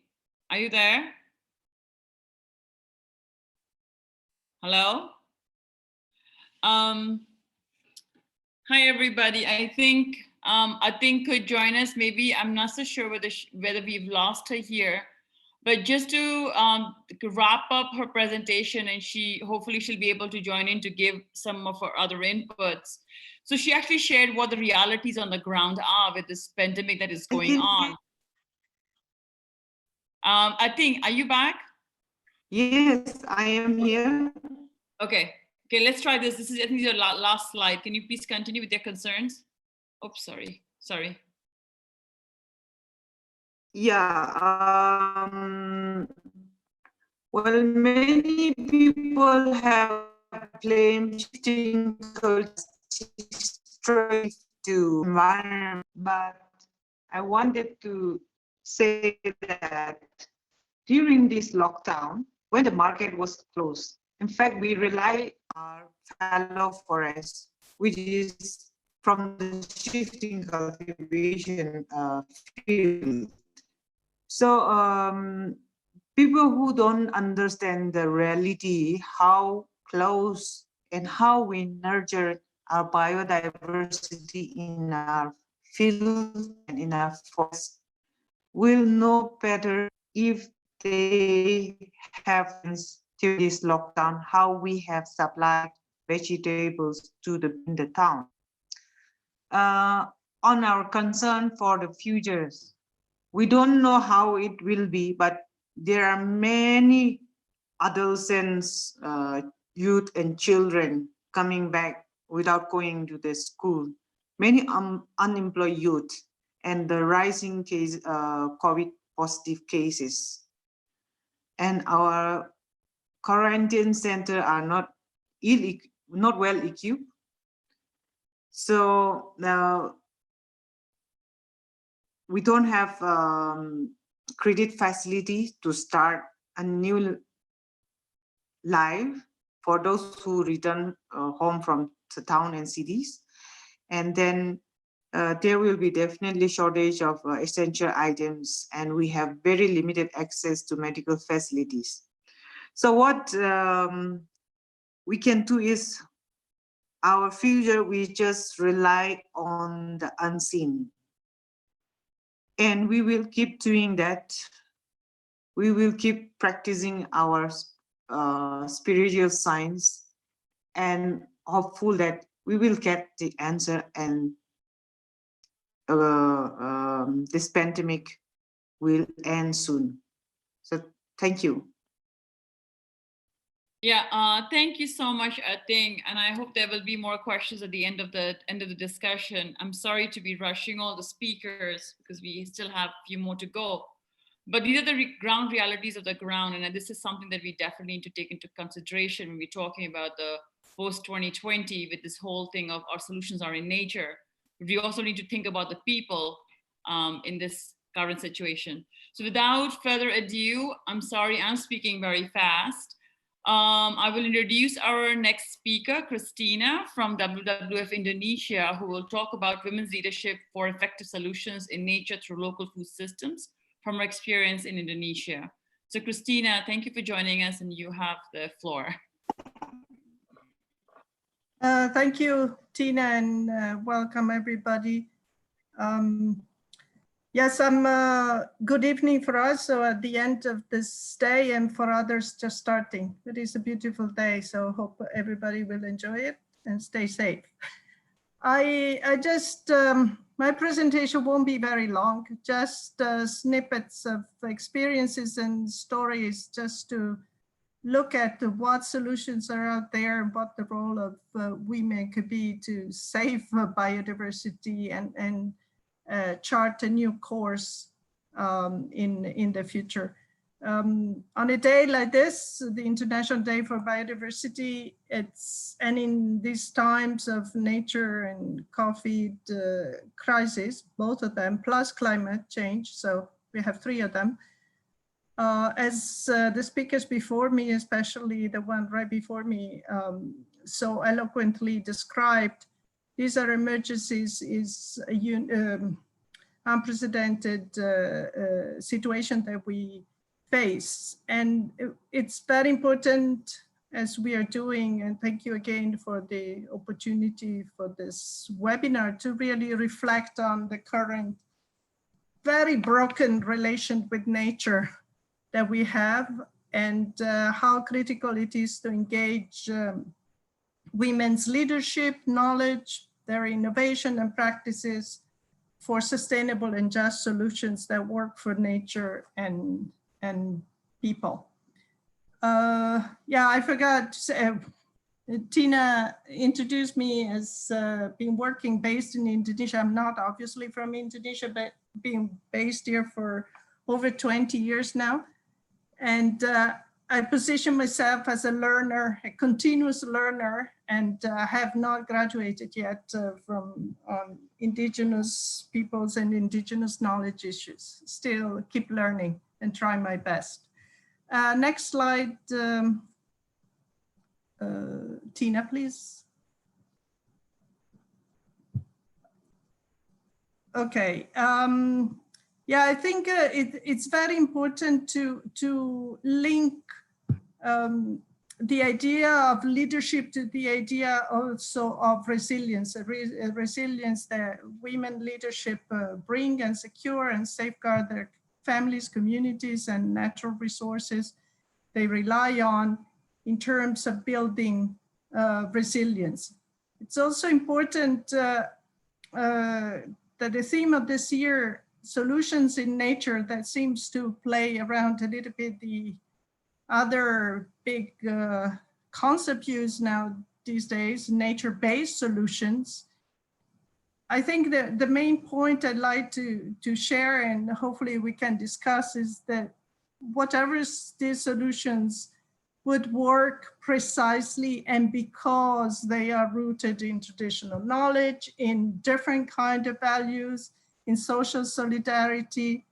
are you there? Hello? Hi, everybody. I think could join us. Maybe I'm not so sure whether we've lost her here, but just to wrap up her presentation, and hopefully she'll be able to join in to give some of her other inputs. So she actually shared what the realities on the ground are with this pandemic that is going on. I think, are you back? Yes, I am here. Okay, let's try this. This is, I think, your last slide. Can you please continue with your concerns? Oops, sorry. Yeah, well, many people have blamed shifting culture to environment, but I wanted to say that during this lockdown, when the market was closed, in fact, we rely on our fallow forest, which is from the shifting cultivation field. So people who don't understand the reality, how close and how we nurture our biodiversity in our field and in our forest will know better if they have during this lockdown how we have supplied vegetables to in the town. On our concern for the futures, we don't know how it will be, but there are many adolescents, youth and children coming back without going to the school, many unemployed youth, and the rising case, COVID positive cases. And our quarantine center are not well equipped. So now we don't have credit facility to start a new life for those who return home from the town and cities. And then there will be definitely shortage of essential items, and we have very limited access to medical facilities. So what we can do is our future, we just rely on the unseen. And we will keep doing that. We will keep practicing our spiritual science and hopeful that we will get the answer, and this pandemic will end soon. So thank you. Yeah, thank you so much, Ating, and I hope there will be more questions at the end of the discussion. I'm sorry to be rushing all the speakers because we still have a few more to go. But these are the ground realities of the ground, and this is something that we definitely need to take into consideration when we're talking about the post-2020 with this whole thing of our solutions are in nature. We also need to think about the people in this current situation. So without further ado, I'm sorry, I'm speaking very fast. I will introduce our next speaker, Christina from WWF Indonesia, who will talk about women's leadership for effective solutions in nature through local food systems from her experience in Indonesia. So Christina, thank you for joining us, and you have the floor. Thank you, Tina, and welcome everybody. Yes, good evening for us. So at the end of this day, and for others just starting. It is a beautiful day, so hope everybody will enjoy it and stay safe. I just, my presentation won't be very long, just snippets of experiences and stories just to look at what solutions are out there and what the role of women could be to save biodiversity and chart a new course in the future. On a day like this, the International Day for Biodiversity, and in these times of nature and COVID crisis, both of them, plus climate change, so we have three of them. As the speakers before me, especially the one right before me, so eloquently described, these are emergencies, is a unprecedented situation that we face. And it's very important, as we are doing, and thank you again for the opportunity for this webinar, to really reflect on the current very broken relation with nature that we have, and how critical it is to engage women's leadership, knowledge, their innovation and practices for sustainable and just solutions that work for nature and people. Yeah, I forgot to say, Tina introduced me as being working based in Indonesia. I'm not obviously from Indonesia, but being based here for over 20 years now. And I position myself as a learner, a continuous learner, and have not graduated yet from Indigenous peoples and Indigenous knowledge issues. Still keep learning and try my best. Next slide, Tina, please. Okay. Yeah, I think it's very important to link the idea of leadership to the idea also of resilience, resilience that women leadership bring and secure and safeguard their families, communities, and natural resources they rely on in terms of building resilience. It's also important that the theme of this year, solutions in nature, that seems to play around a little bit the other big concept used now these days, nature-based solutions. I think that the main point I'd like to share, and hopefully we can discuss, is that whatever these solutions would work precisely and because they are rooted in traditional knowledge, in different kind of values, in social solidarity.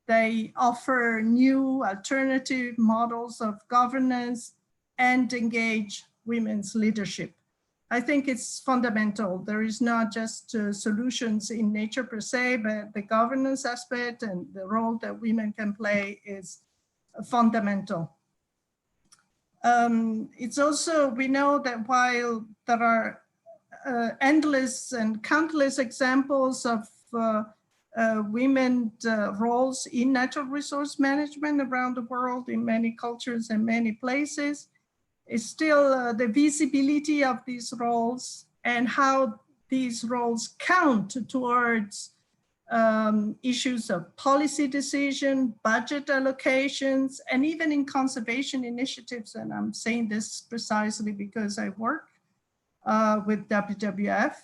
They offer new alternative models of governance and engage women's leadership. I think it's fundamental. There is not just solutions in nature per se, but the governance aspect and the role that women can play is fundamental. It's also, we know that while there are endless and countless examples of women's roles in natural resource management around the world, in many cultures and many places, it's still the visibility of these roles and how these roles count towards issues of policy decision, budget allocations, and even in conservation initiatives. And I'm saying this precisely because I work with WWF,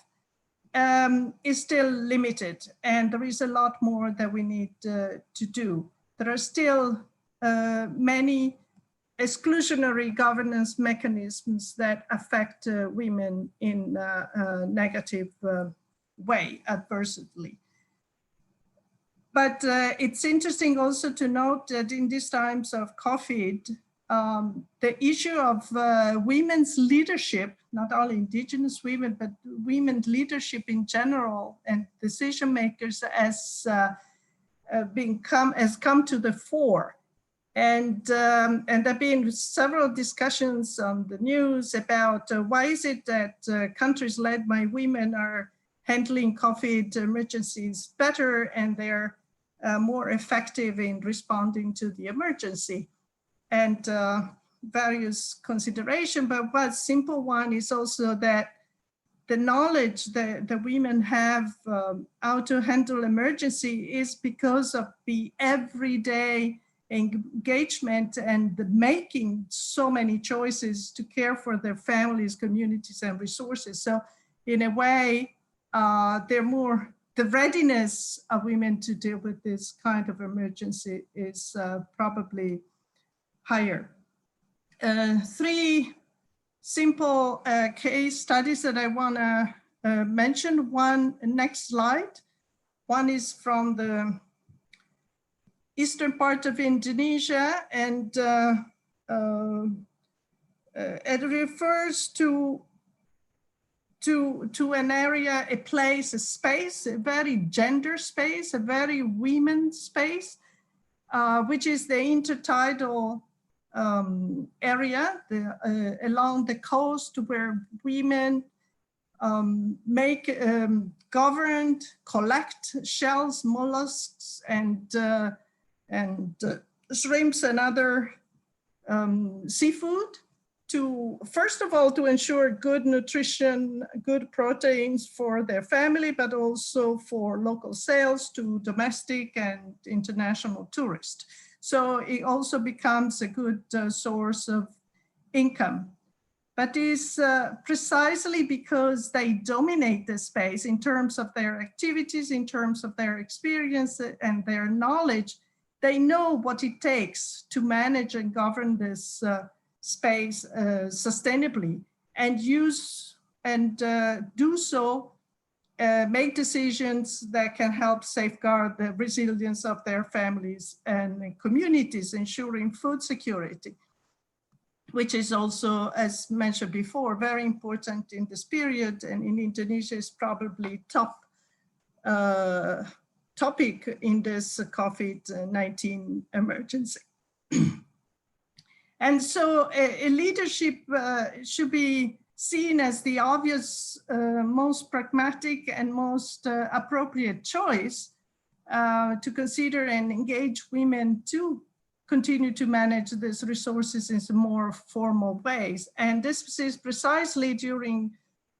is still limited. And there is a lot more that we need to do. There are still many exclusionary governance mechanisms that affect women in a negative way, adversely. But it's interesting also to note that in these times of COVID, the issue of women's leadership, not only Indigenous women, but women's leadership in general and decision makers has come to the fore. And there have been several discussions on the news about why is it that countries led by women are handling COVID emergencies better and they're more effective in responding to the emergency. And various considerations, but one simple one is also that the knowledge that the women have how to handle emergency is because of the everyday engagement and the making so many choices to care for their families, communities, and resources. So in a way, the readiness of women to deal with this kind of emergency is probably higher. 3 simple case studies that I want to mention. One, next slide. One is from the eastern part of Indonesia, and it refers to an area, a place, a space, a very gender space, a very women space, which is the intertidal area along the coast where women governed, collect shells, mollusks, and shrimps and other seafood to, first of all, to ensure good nutrition, good proteins for their family, but also for local sales to domestic and international tourists. So it also becomes a good source of income. But it's precisely because they dominate the space in terms of their activities, in terms of their experience and their knowledge, they know what it takes to manage and govern this space sustainably and use and do so, make decisions that can help safeguard the resilience of their families and communities, ensuring food security, which is also, as mentioned before, very important in this period, and in Indonesia is probably top topic in this COVID-19 emergency. And so a leadership should be seen as the obvious, most pragmatic and most appropriate choice to consider and engage women to continue to manage these resources in some more formal ways. And this is precisely during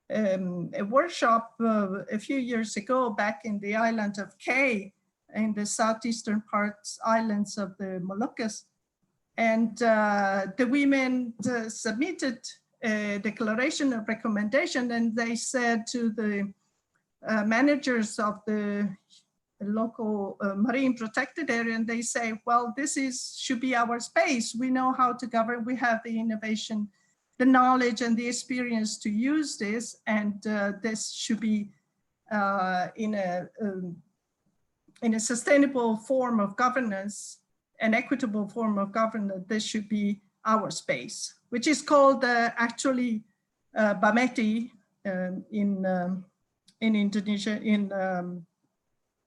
a workshop a few years ago back in the island of K, in the southeastern islands of the Moluccas. And the women submitted a declaration of recommendation, and they said to the managers of the local marine protected area, and they say, well, should be our space. We know how to govern. We have the innovation, the knowledge and the experience to use this, and this should be in a sustainable form of governance, an equitable form of governance. This should be our space, which is called actually Bameti in Indonesia, in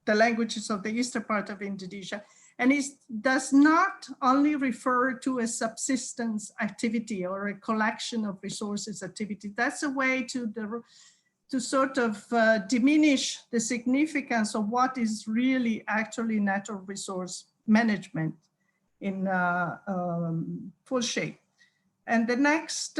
the languages of the eastern part of Indonesia. And it does not only refer to a subsistence activity or a collection of resources activity. That's a way to sort of diminish the significance of what is really actually natural resource management in full shape. And the next,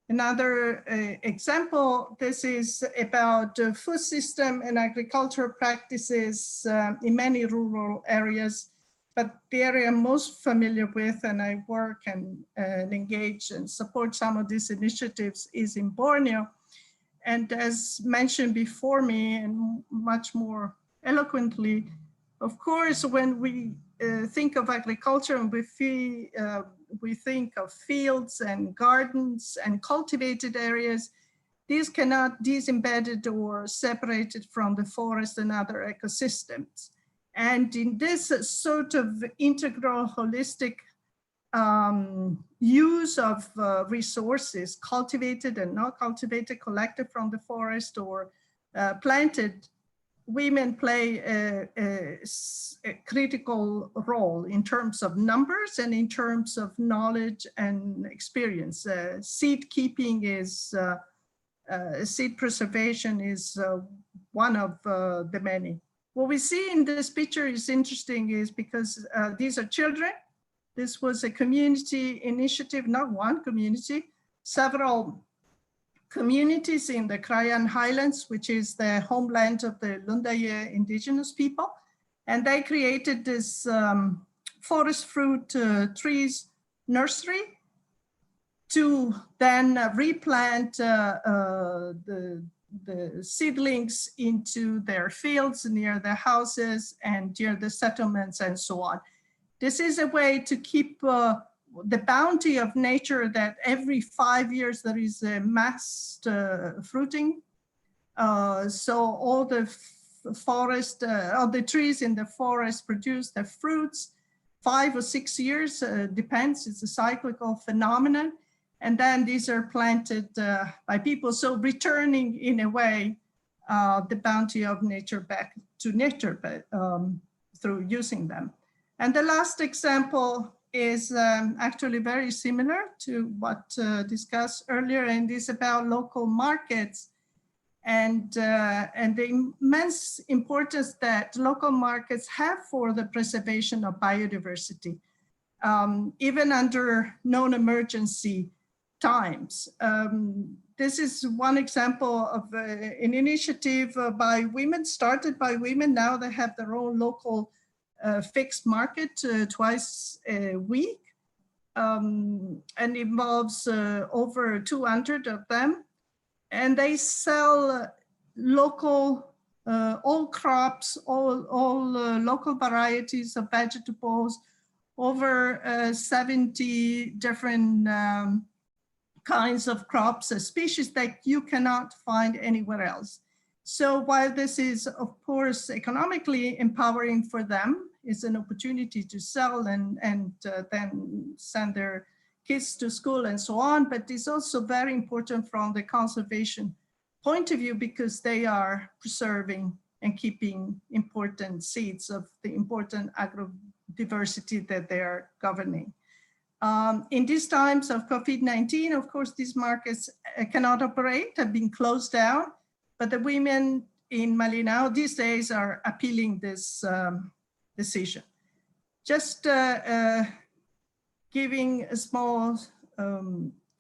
another example, this is about food system and agricultural practices in many rural areas, but the area I'm most familiar with, and I work and engage and support some of these initiatives, is in Borneo. And as mentioned before me, and much more eloquently, of course, when we think of agriculture and we think of fields and gardens and cultivated areas, these cannot disembedded or separated from the forest and other ecosystems. And in this sort of integral, holistic use of resources, cultivated and not cultivated, collected from the forest or planted, women play a critical role in terms of numbers and in terms of knowledge and experience. Seed keeping is, seed preservation is one of the many. What we see in this picture is interesting is because these are children. This was a community initiative, not one community, several communities in the Krayan Highlands, which is the homeland of the Lundaye Indigenous people. And they created this forest fruit trees nursery to then replant the seedlings into their fields near their houses and near the settlements and so on. This is a way to keep the bounty of nature that every 5 years there is a mass fruiting. So all the forest, all the trees in the forest produce their fruits 5 or 6 years, depends, it's a cyclical phenomenon. And then these are planted by people. So returning in a way, the bounty of nature back to nature but, through using them. And the last example is actually very similar to what discussed earlier, and is about local markets and the immense importance that local markets have for the preservation of biodiversity, even under non-emergency times. This is one example of an initiative by women, started by women. Now they have their own local fixed market twice a week, and involves over 200 of them. And they sell local, all crops, all local varieties of vegetables, over 70 different kinds of crops, species that you cannot find anywhere else. So while this is, of course, economically empowering for them, it's an opportunity to sell and then send their kids to school and so on, but it's also very important from the conservation point of view because they are preserving and keeping important seeds of the important agrodiversity that they are governing. In these times of COVID-19, of course, these markets cannot operate, have been closed down, but the women in Malinao these days are appealing this decision. Just giving a small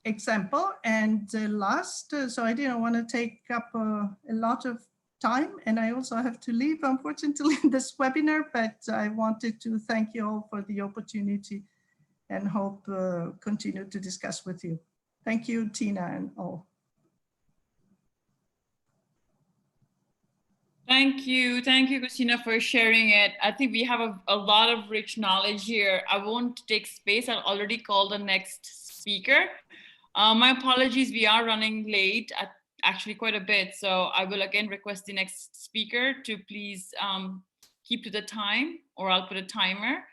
example and last, so I didn't want to take up a lot of time, and I also have to leave, unfortunately, this webinar, but I wanted to thank you all for the opportunity and hope continue to discuss with you. Thank you, Tina, and all. Thank you, Christina, for sharing it. I think we have a lot of rich knowledge here. I won't take space. I'll already call the next speaker. My apologies, we are running late, actually quite a bit. So I will again request the next speaker to please keep to the time, or I'll put a timer.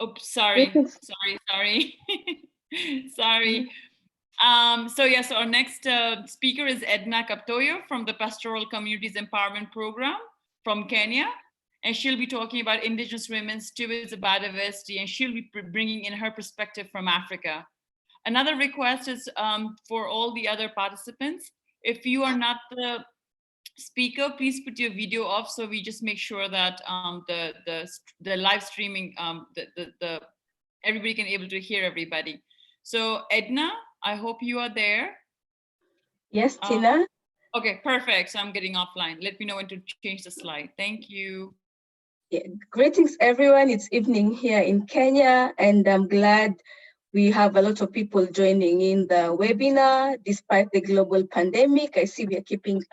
Oops, sorry. Sorry. So yes, our next speaker is Edna Kaptoyo from the Pastoral Communities Empowerment Program from Kenya. And she'll be talking about Indigenous women stewards of biodiversity, and she'll be bringing in her perspective from Africa. Another request is for all the other participants, if you are not the speaker, please put your video off so we just make sure that the live streaming, everybody can able to hear everybody. So Edna, I hope you are there. Yes, Tina. Okay, perfect. So I'm getting offline. Let me know when to change the slide. Thank you. Yeah. Greetings, everyone. It's evening here in Kenya, and I'm glad we have a lot of people joining in the webinar despite the global pandemic. I see we are keeping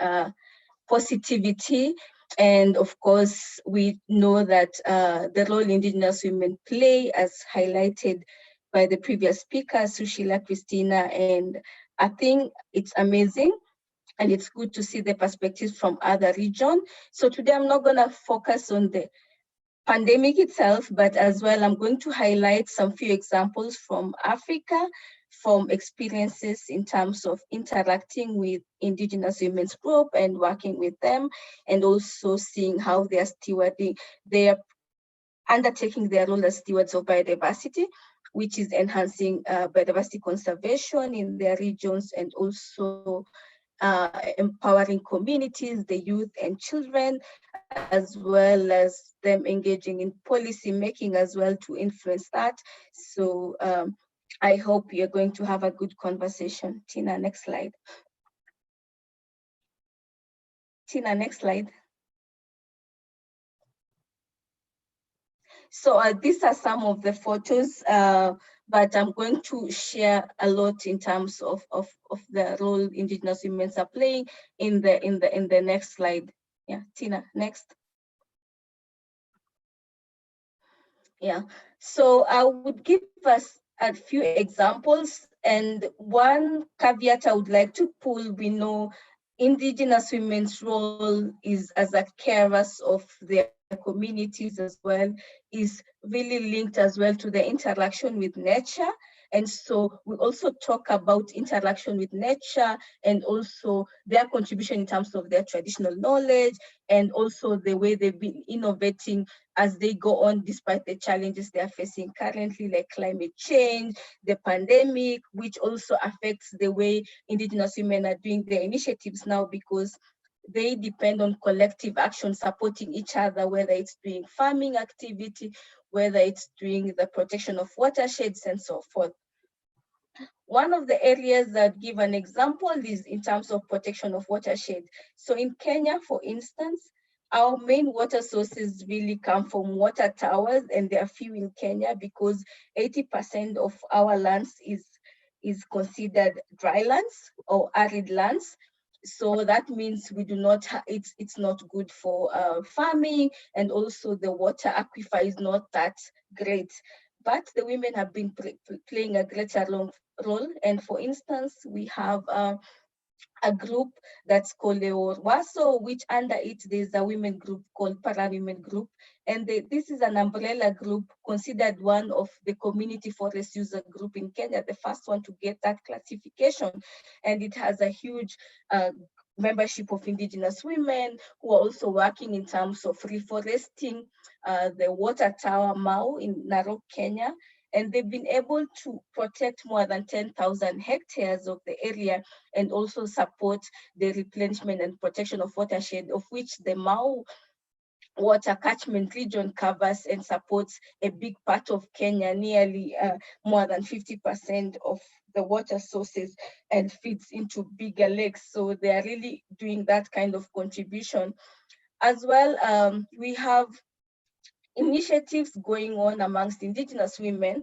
positivity. And of course, we know that the role Indigenous women play, as highlighted by the previous speaker, Sushila, Christina, and I think it's amazing. And it's good to see the perspectives from other regions. So today I'm not gonna focus on the pandemic itself, but as well, I'm going to highlight some few examples from Africa, from experiences in terms of interacting with Indigenous women's group and working with them, and also seeing how they are stewarding, they are undertaking their role as stewards of biodiversity, which is enhancing biodiversity conservation in their regions, and also empowering communities, the youth and children, as well as them engaging in policy making as well to influence that. So I hope you're going to have a good conversation. Tina, next slide. Tina, next slide. So these are some of the photos, but I'm going to share a lot in terms of the role Indigenous women are playing in the next slide. Yeah, Tina, next. Yeah, so I would give us a few examples, and one caveat I would like to pull, we know Indigenous women's role is as a carers of their communities as well, is really linked as well to the interaction with nature. And so we also talk about interaction with nature and also their contribution in terms of their traditional knowledge and also the way they've been innovating as they go on despite the challenges they are facing currently, like climate change, the pandemic, which also affects the way Indigenous women are doing their initiatives now because they depend on collective action, supporting each other, whether it's doing farming activity, whether it's doing the protection of watersheds and so forth. One of the areas that give an example is in terms of protection of watershed. So in Kenya, for instance, our main water sources really come from water towers, and there are few in Kenya because 80% of our lands is considered dry lands or arid lands. So that means we do not, it's not good for farming, and also the water aquifer is not that great. But the women have been playing a greater role. And for instance, we have a group that's called the Orwaso, which under it there's a women group called Para Women Group. And this is an umbrella group considered one of the community forest user group in Kenya, the first one to get that classification. And it has a huge membership of Indigenous women who are also working in terms of reforesting the water tower Mau in Narok, Kenya. And they've been able to protect more than 10,000 hectares of the area and also support the replenishment and protection of watershed, of which the Mau water catchment region covers and supports a big part of Kenya, nearly more than 50% of the water sources, and feeds into bigger lakes. So they are really doing that kind of contribution. As well, we have initiatives going on amongst Indigenous women,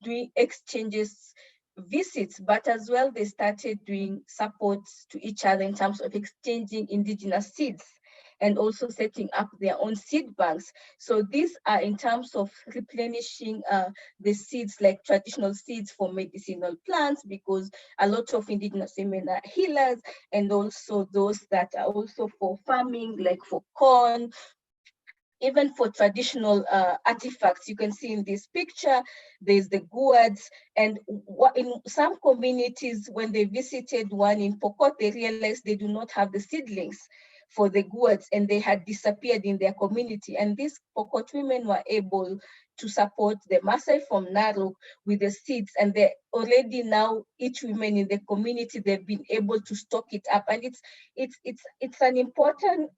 doing exchanges, visits, but as well they started doing supports to each other in terms of exchanging Indigenous seeds and also setting up their own seed banks. So these are in terms of replenishing the seeds, like traditional seeds for medicinal plants, because a lot of Indigenous women are healers, and also those that are also for farming, like for corn, even for traditional artifacts. You can see in this picture, there's the gourds. And in some communities, when they visited one in Pokot, they realized they do not have the seedlings for the gourds, and they had disappeared in their community. And these Pokot women were able to support the Maasai from Narok with the seeds, and they already now, each woman in the community, they've been able to stock it up. And it's an important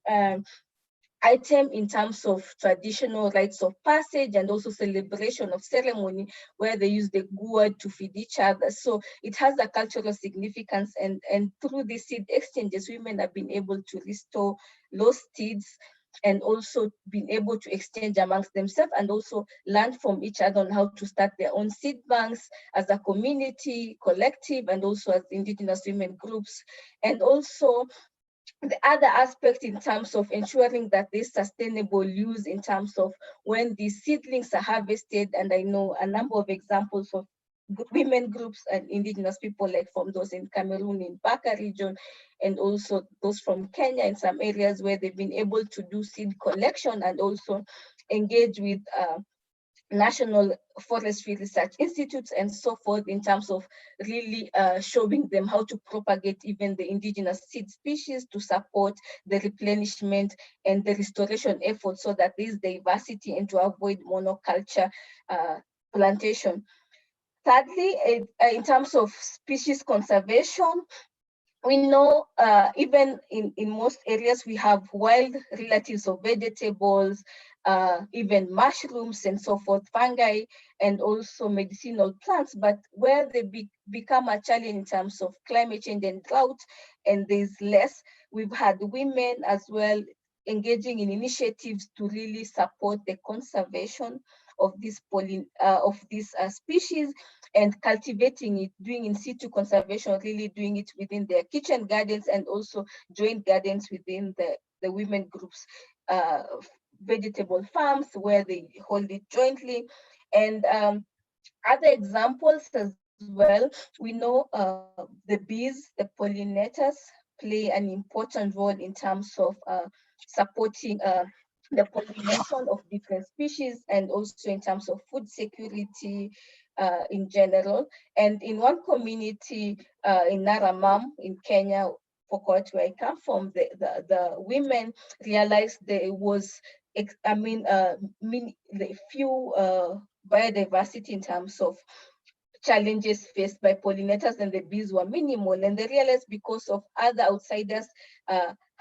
item in terms of traditional rites of passage and also celebration of ceremony, where they use the gourd to feed each other. So it has a cultural significance, and through these seed exchanges, women have been able to restore lost seeds and also being able to exchange amongst themselves and also learn from each other on how to start their own seed banks as a community, collective, and also as Indigenous women groups. And also the other aspect in terms of ensuring that there's sustainable use in terms of when these seedlings are harvested, and I know a number of examples of women groups and Indigenous people, like from those in Cameroon, in Baka region, and also those from Kenya in some areas where they've been able to do seed collection and also engage with national forestry research institutes and so forth in terms of really showing them how to propagate even the indigenous seed species to support the replenishment and the restoration efforts so that there is diversity and to avoid monoculture plantation. Thirdly, in terms of species conservation, we know even in most areas we have wild relatives of vegetables, even mushrooms and so forth, fungi, and also medicinal plants, but where they become a challenge in terms of climate change and drought, and there's less, we've had women as well engaging in initiatives to really support the conservation of this species and cultivating it, doing in situ conservation, really doing it within their kitchen gardens and also joint gardens within the women groups, vegetable farms where they hold it jointly. And other examples as well, we know the bees, the pollinators, play an important role in terms of supporting the pollination of different species and also in terms of food security in general. And in one community in Naramam in Kenya, Pokot, where I come from, the women realized there was, the few biodiversity in terms of challenges faced by pollinators, and the bees were minimal. And they realized because of other outsiders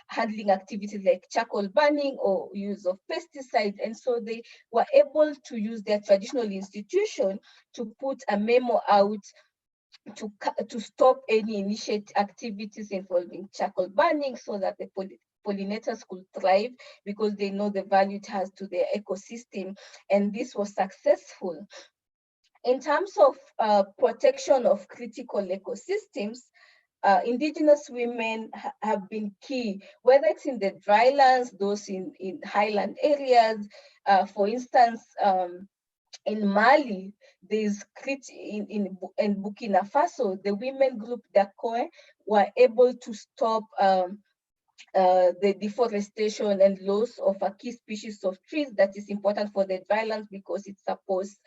handling activities like charcoal burning or use of pesticides. And so they were able to use their traditional institution to put a memo out to stop any activities involving charcoal burning so that the pollinators could thrive because they know the value it has to their ecosystem. And this was successful. In terms of protection of critical ecosystems, Indigenous women have been key, whether it's in the drylands, those in highland areas. For instance, in Mali, there's in Burkina Faso, the women group Dakoe were able to stop the deforestation and loss of a key species of trees that is important for the drylands because it supports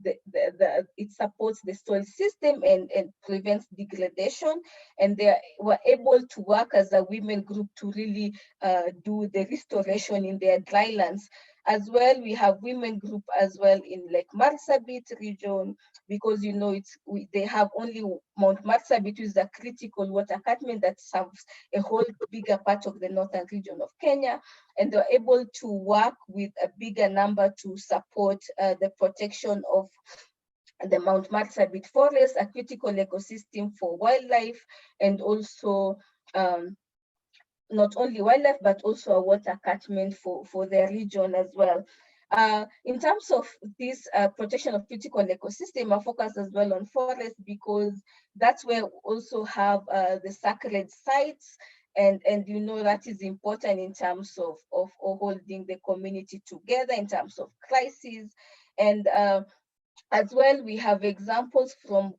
it supports the soil system and prevents degradation. And they were able to work as a women group to really do the restoration in their drylands. As well, we have women group as well in like Marsabit region, because you know they have only Mount Marsabit, which is a critical water catchment that serves a whole bigger part of the northern region of Kenya, and they're able to work with a bigger number to support the protection of the Mount Marsabit forest, a critical ecosystem for wildlife, and also not only wildlife, but also a water catchment for their region as well. In terms of this protection of critical ecosystem, I focus as well on forest because that's where we also have the sacred sites, and you know that is important in terms of holding the community together in terms of crises. And as well, we have examples from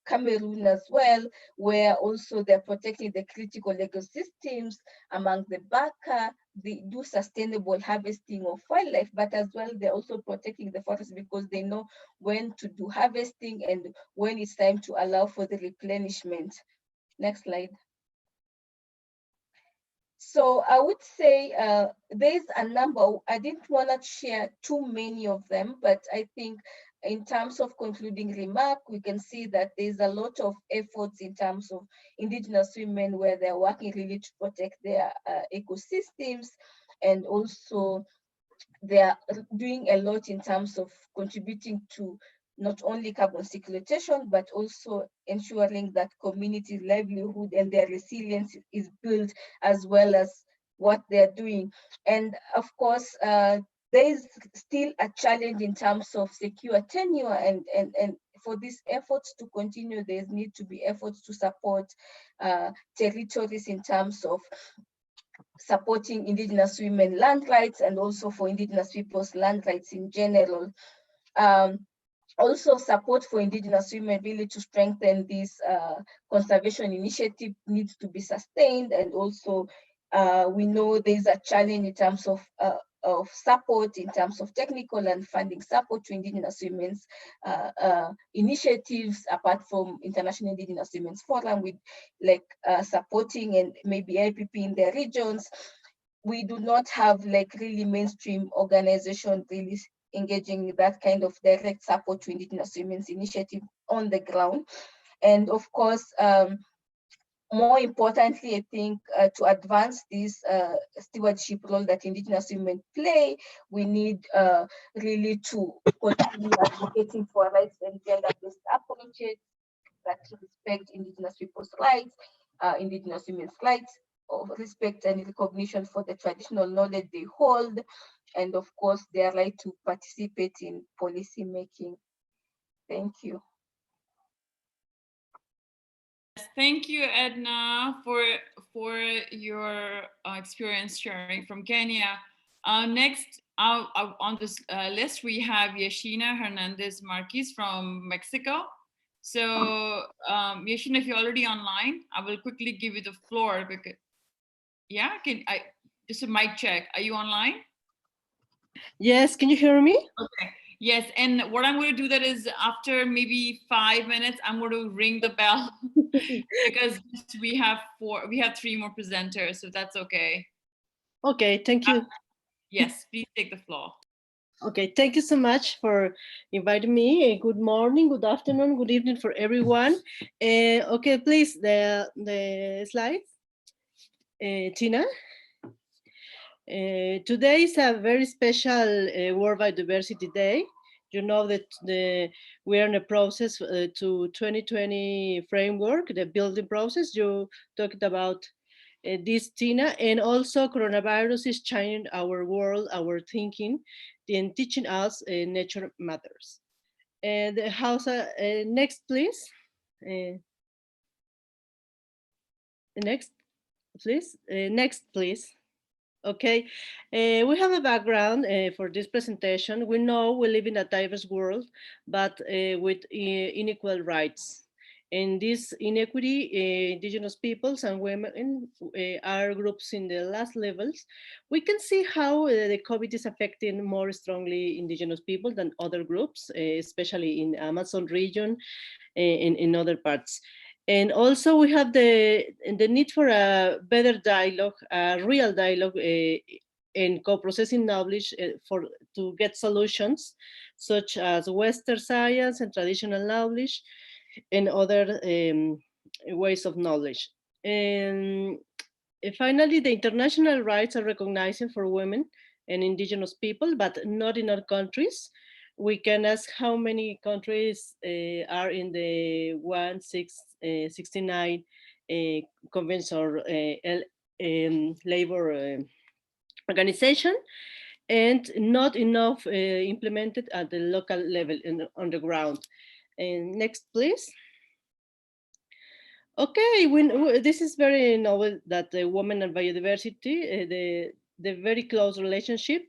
Cameroon as well, where also they're protecting the critical ecosystems among the Baka. They do sustainable harvesting of wildlife, but as well, they're also protecting the forest because they know when to do harvesting and when it's time to allow for the replenishment. Next slide. So I would say there's a number, I didn't want to share too many of them, but I think in terms of concluding remark, we can see that there's a lot of efforts in terms of Indigenous women where they're working really to protect their ecosystems, and also they're doing a lot in terms of contributing to not only carbon sequestration, but also ensuring that community livelihood and their resilience is built, as well as what they're doing. And of course, there is still a challenge in terms of secure tenure, and for these efforts to continue, there need to be efforts to support territories in terms of supporting Indigenous women land rights, and also for Indigenous people's land rights in general. Also, support for Indigenous women really to strengthen this conservation initiative needs to be sustained. And also, we know there's a challenge in terms of support, in terms of technical and funding support to Indigenous women's initiatives, apart from International Indigenous Women's Forum, with like supporting and maybe IPP in their regions. We do not have like really mainstream organization really engaging that kind of direct support to Indigenous women's initiative on the ground. And of course, more importantly, I think to advance this stewardship role that Indigenous women play, we need really to continue advocating for rights and gender-based approaches that respect Indigenous people's rights, Indigenous women's rights, of respect and recognition for the traditional knowledge they hold, and of course their right to participate in policy making. Thank you. Thank you, Edna, for your experience sharing from Kenya. Next on this list, we have Sheena Hernandez Marquis from Mexico. So Sheena, if you're already online, I will quickly give you the floor because, yeah, just a mic check. Are you online? Yes, can you hear me? Okay. Yes, and what I'm going to do that is after maybe 5 minutes, I'm going to ring the bell because we have 3 more presenters, so that's okay. Okay, thank you. Yes, please take the floor. Okay, thank you so much for inviting me. Good morning, good afternoon, good evening for everyone. Okay, please, the slides. Tina. Today is a very special World Biodiversity Day. You know that we are in a process to 2020 framework, the building process. You talked about this, Tina, and also coronavirus is changing our world, our thinking, and teaching us nature matters. And next, please. Next, please. Next, please. Okay, we have a background for this presentation. We know we live in a diverse world, but with unequal rights. And this inequity, Indigenous peoples and women are groups in the last levels. We can see how the COVID is affecting more strongly Indigenous people than other groups, especially in Amazon region and in other parts. And also we have the need for a better dialogue, a real dialogue and co-processing knowledge to get solutions, such as Western science and traditional knowledge and other ways of knowledge. And finally, the international rights are recognizing for women and Indigenous people, but not in our countries. We can ask how many countries are in the 169 Convention or Labor Organization, and not enough implemented at the local level and on the ground. And next, please. Okay, this is very novel that the women and biodiversity, the very close relationship.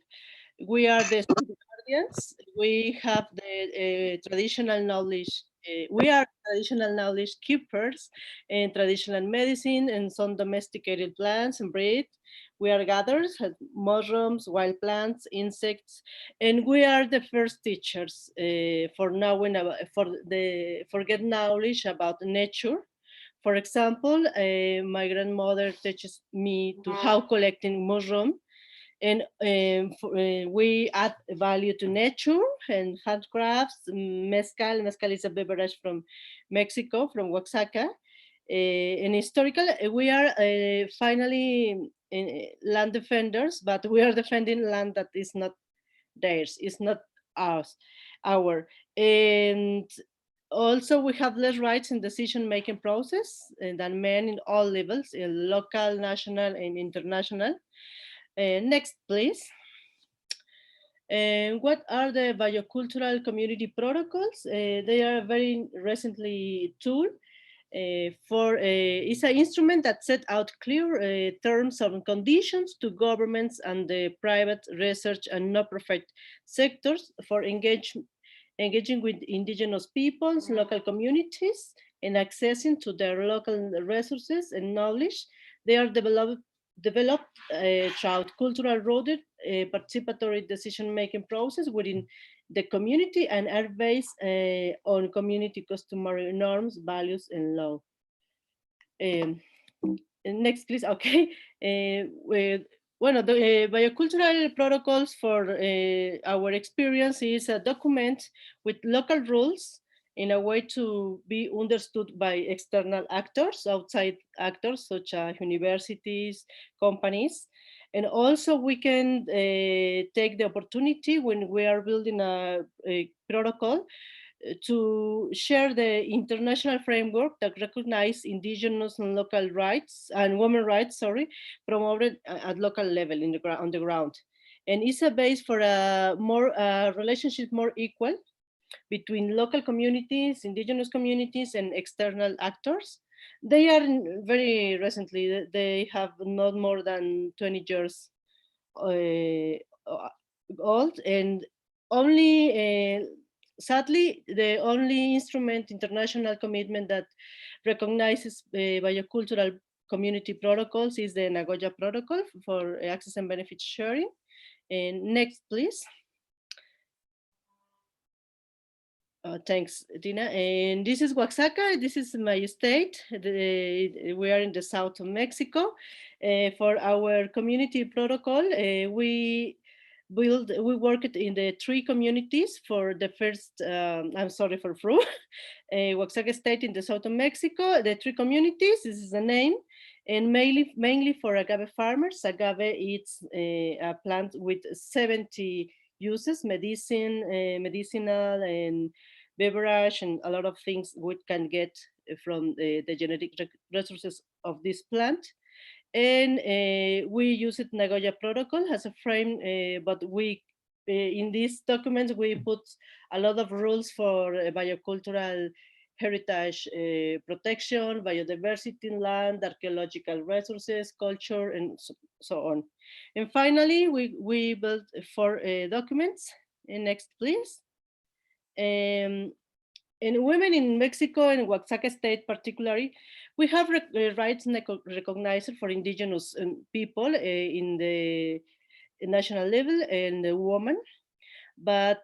We are the guardians. We have the traditional knowledge. We are traditional knowledge keepers in traditional medicine and some domesticated plants and breed. We are gatherers, mushrooms, wild plants, insects, and we are the first teachers for knowing about, for get knowledge about nature. For example, my grandmother teaches me to how collecting mushroom, and we add value to nature and handcrafts. Mezcal is a beverage from Mexico, from Oaxaca. And historical, we are finally land defenders, but we are defending land that is not theirs, it's not ours, our. And Also, we have less rights in decision-making process than men in all levels, local, national, and international. Next, please. What are the biocultural community protocols? They are very recently tool it's an instrument that set out clear terms and conditions to governments and the private research and non-profit sectors for engaging with indigenous peoples, local communities, and accessing to their local resources and knowledge. They are developed throughout cultural-rooted participatory decision-making process within the community and are based on community customary norms, values, and law. Next, please. Okay. The biocultural protocols for our experience is a document with local rules in a way to be understood by external actors, outside actors such as universities, companies. And also we can take the opportunity when we are building a protocol to share the international framework that recognize indigenous and local rights and women rights, promoted at local level on the ground. And it's a base for a more relationship more equal between local communities, indigenous communities, and external actors. They are very recently, they have not more than 20 years old, and only, sadly, the only international commitment that recognizes biocultural community protocols is the Nagoya Protocol for access and benefit sharing. And next, please. Thanks, Tina. And this is Oaxaca. This is my state. We are in the south of Mexico. For our community protocol, we worked in the 3 communities. For the first, I'm sorry for Fru, Oaxaca state in the south of Mexico. The 3 communities, this is the name, and mainly for agave farmers. Agave is a plant with 70 uses, medicinal and beverage, and a lot of things we can get from the genetic resources of this plant. And we use it Nagoya Protocol as a frame, but we in these documents we put a lot of rules for biocultural heritage protection, biodiversity in land, archaeological resources, culture, and so on. And finally, we built 4 documents. And next, please. And women in Mexico and Oaxaca state particularly, we have rights recognized for indigenous people in the national level and the woman. But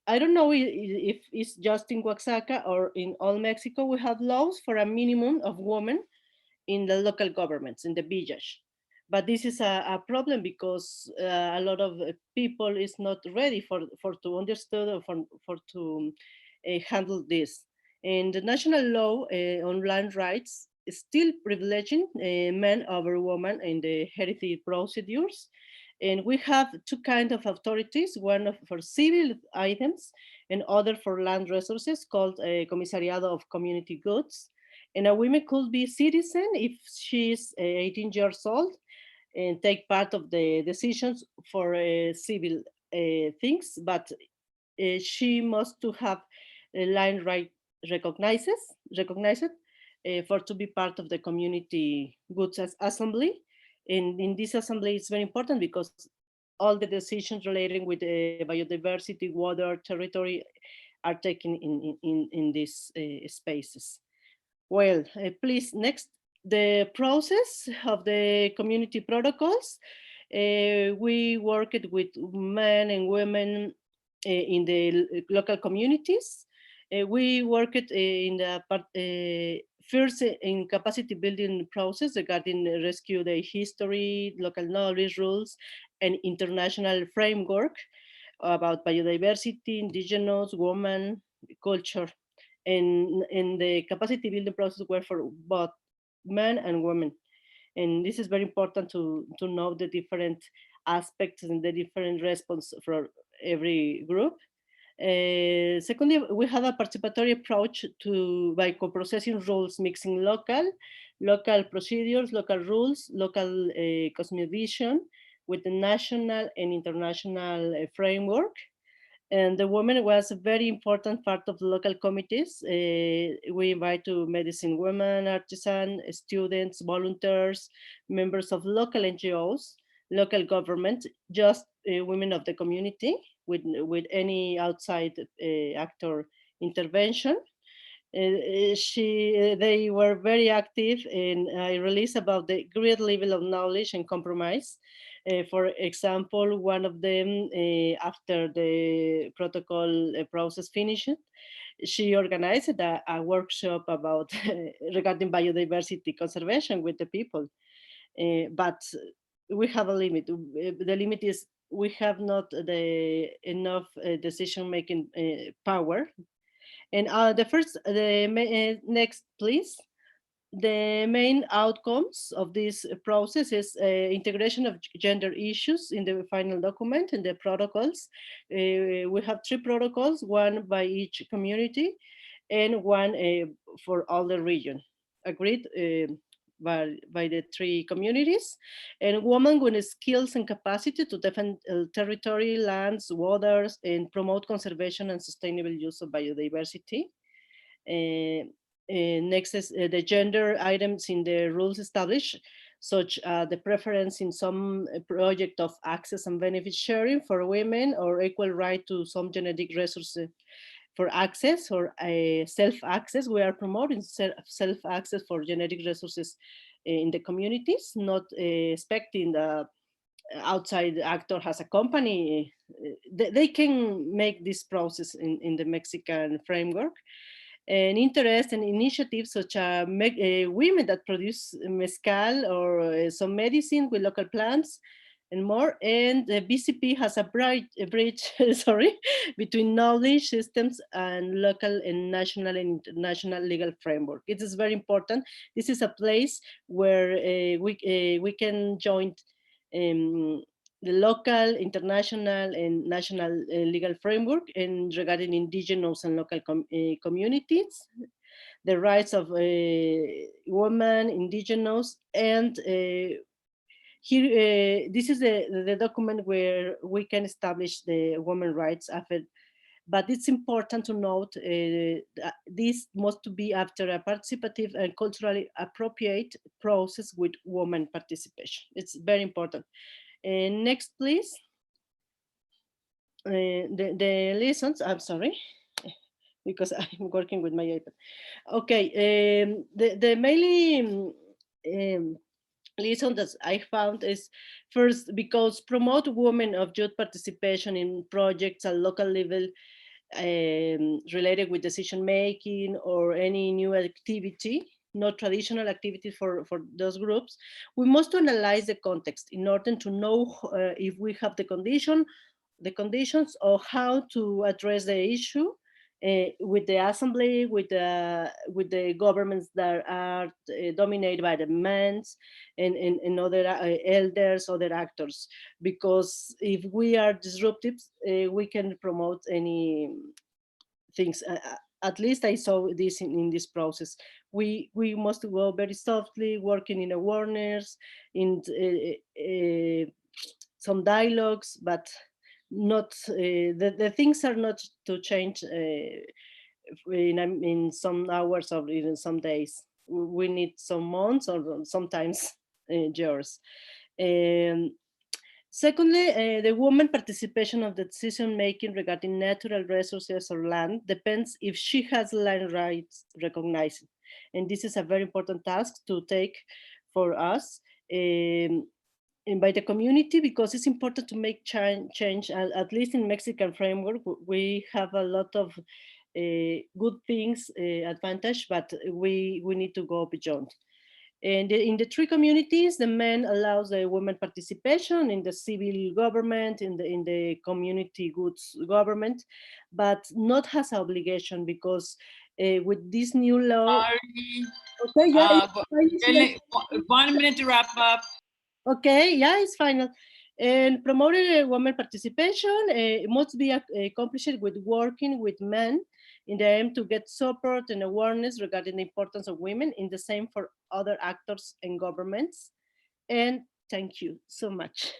I don't know if it's just in Oaxaca or in all Mexico, we have laws for a minimum of women in the local governments, in the village. But this is a problem because a lot of people is not ready for to understand or for to handle this. And the national law on land rights is still privileging men over women in the heritage procedures. And we have 2 kinds of authorities, one for civil items and other for land resources, called a Commissariado of Community Goods. And a woman could be citizen if she's 18 years old and take part of the decisions for civil things, but she must to have a land right recognized for to be part of the community goods assembly. And in this assembly, it's very important because all the decisions relating with biodiversity, water, territory are taken in these spaces. Well, please, next. The process of the community protocols. We worked with men and women in the local communities. We worked in the first in capacity building process regarding rescue the history, local knowledge, rules, and international framework about biodiversity, indigenous, women, culture. And the capacity building process were for both men and women. And this is very important to know the different aspects and the different response for every group. Secondly, we have a participatory approach by co-processing rules, mixing local procedures, local rules, local cosmovision with the national and international framework. And the women was a very important part of the local committees. We invite to medicine women, artisans, students, volunteers, members of local NGOs, local government, just women of the community with any outside actor intervention. They were very active, and I released about the great level of knowledge and compromise. For example, one of them, after the protocol process finished, she organized a workshop about regarding biodiversity conservation with the people. But we have a limit. The limit is we have not the enough decision-making power. And next, please. The main outcomes of this process is integration of gender issues in the final document and the protocols. We have 3 protocols, one by each community and one for all the region, agreed by the 3 communities. And women with skills and capacity to defend territory, lands, waters, and promote conservation and sustainable use of biodiversity. Next is the gender items in the rules established, such the preference in some project of access and benefit sharing for women, or equal right to some genetic resources for access or self-access. We are promoting self-access for genetic resources in the communities, not expecting the outside actor has a company. They can make this process in the Mexican framework. And interest and initiatives such as women that produce mezcal or some medicine with local plants and more. And the BCP has a bridge sorry, between knowledge systems and local and national and international legal framework. It is very important. This is a place where we can join the local, international, and national legal framework and regarding indigenous and local communities, the rights of women, indigenous, and here, this is the document where we can establish the women's rights after. But it's important to note that this must be after a participative and culturally appropriate process with women participation. It's very important. Next, please. The lessons, I'm sorry, because I'm working with my iPad. Okay, the mainly lesson that I found is first, because promote women of youth participation in projects at local level related with decision making or any new activity, not traditional activity for those groups, we must analyze the context in order to know if we have the conditions or how to address the issue with the assembly, with the governments that are dominated by the men and other elders, other actors. Because if we are disruptive, we can promote any things. At least I saw this in this process. We must go very softly, working in awareness, in some dialogues, but not the things are not to change in some hours or even some days. We need some months or sometimes years. Secondly, the woman participation of the decision making regarding natural resources or land depends if she has land rights recognized. And this is a very important task to take for us and by the community, because it's important to make change, at least in Mexican framework. We have a lot of good things, advantage, but we need to go beyond. And in the 3 communities, the men allows the women participation in the civil government, in the community goods government, but not has an obligation, because with this new law. Sorry. Okay, yeah, 1 minute to wrap up. Okay, yeah, it's final. And promoting women participation must be accomplished with working with men in the aim to get support and awareness regarding the importance of women, in the same for other actors and governments. And thank you so much.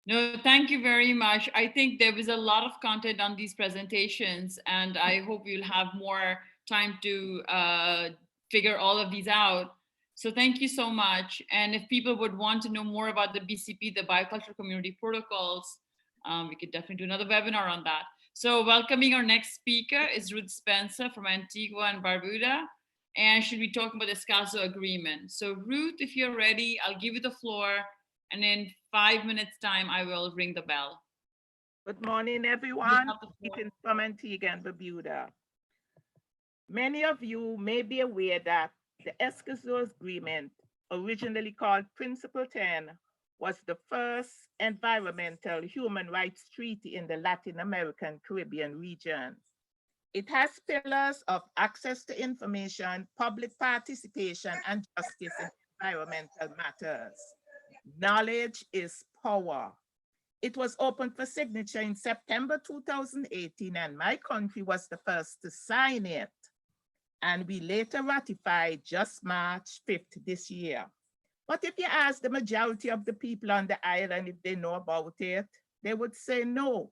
No, thank you very much. I think there was a lot of content on these presentations, and I hope you'll have more time to figure all of these out. So thank you so much. And if people would want to know more about the BCP, the Biocultural Community Protocols, we could definitely do another webinar on that. So welcoming our next speaker is Ruth Spencer from Antigua and Barbuda, and she'll be talking about the Escazú Agreement. So Ruth, if you're ready, I'll give you the floor, and in 5 minutes time, I will ring the bell. Good morning, everyone. Greetings from Antigua and Barbuda. Many of you may be aware that the Escazú Agreement, originally called Principle 10, was the first environmental human rights treaty in the Latin American Caribbean region. It has pillars of access to information, public participation, and justice in environmental matters. Knowledge is power. It was opened for signature in September 2018, and my country was the first to sign it. And we later ratified just March 5th this year. But if you ask the majority of the people on the island if they know about it, they would say no.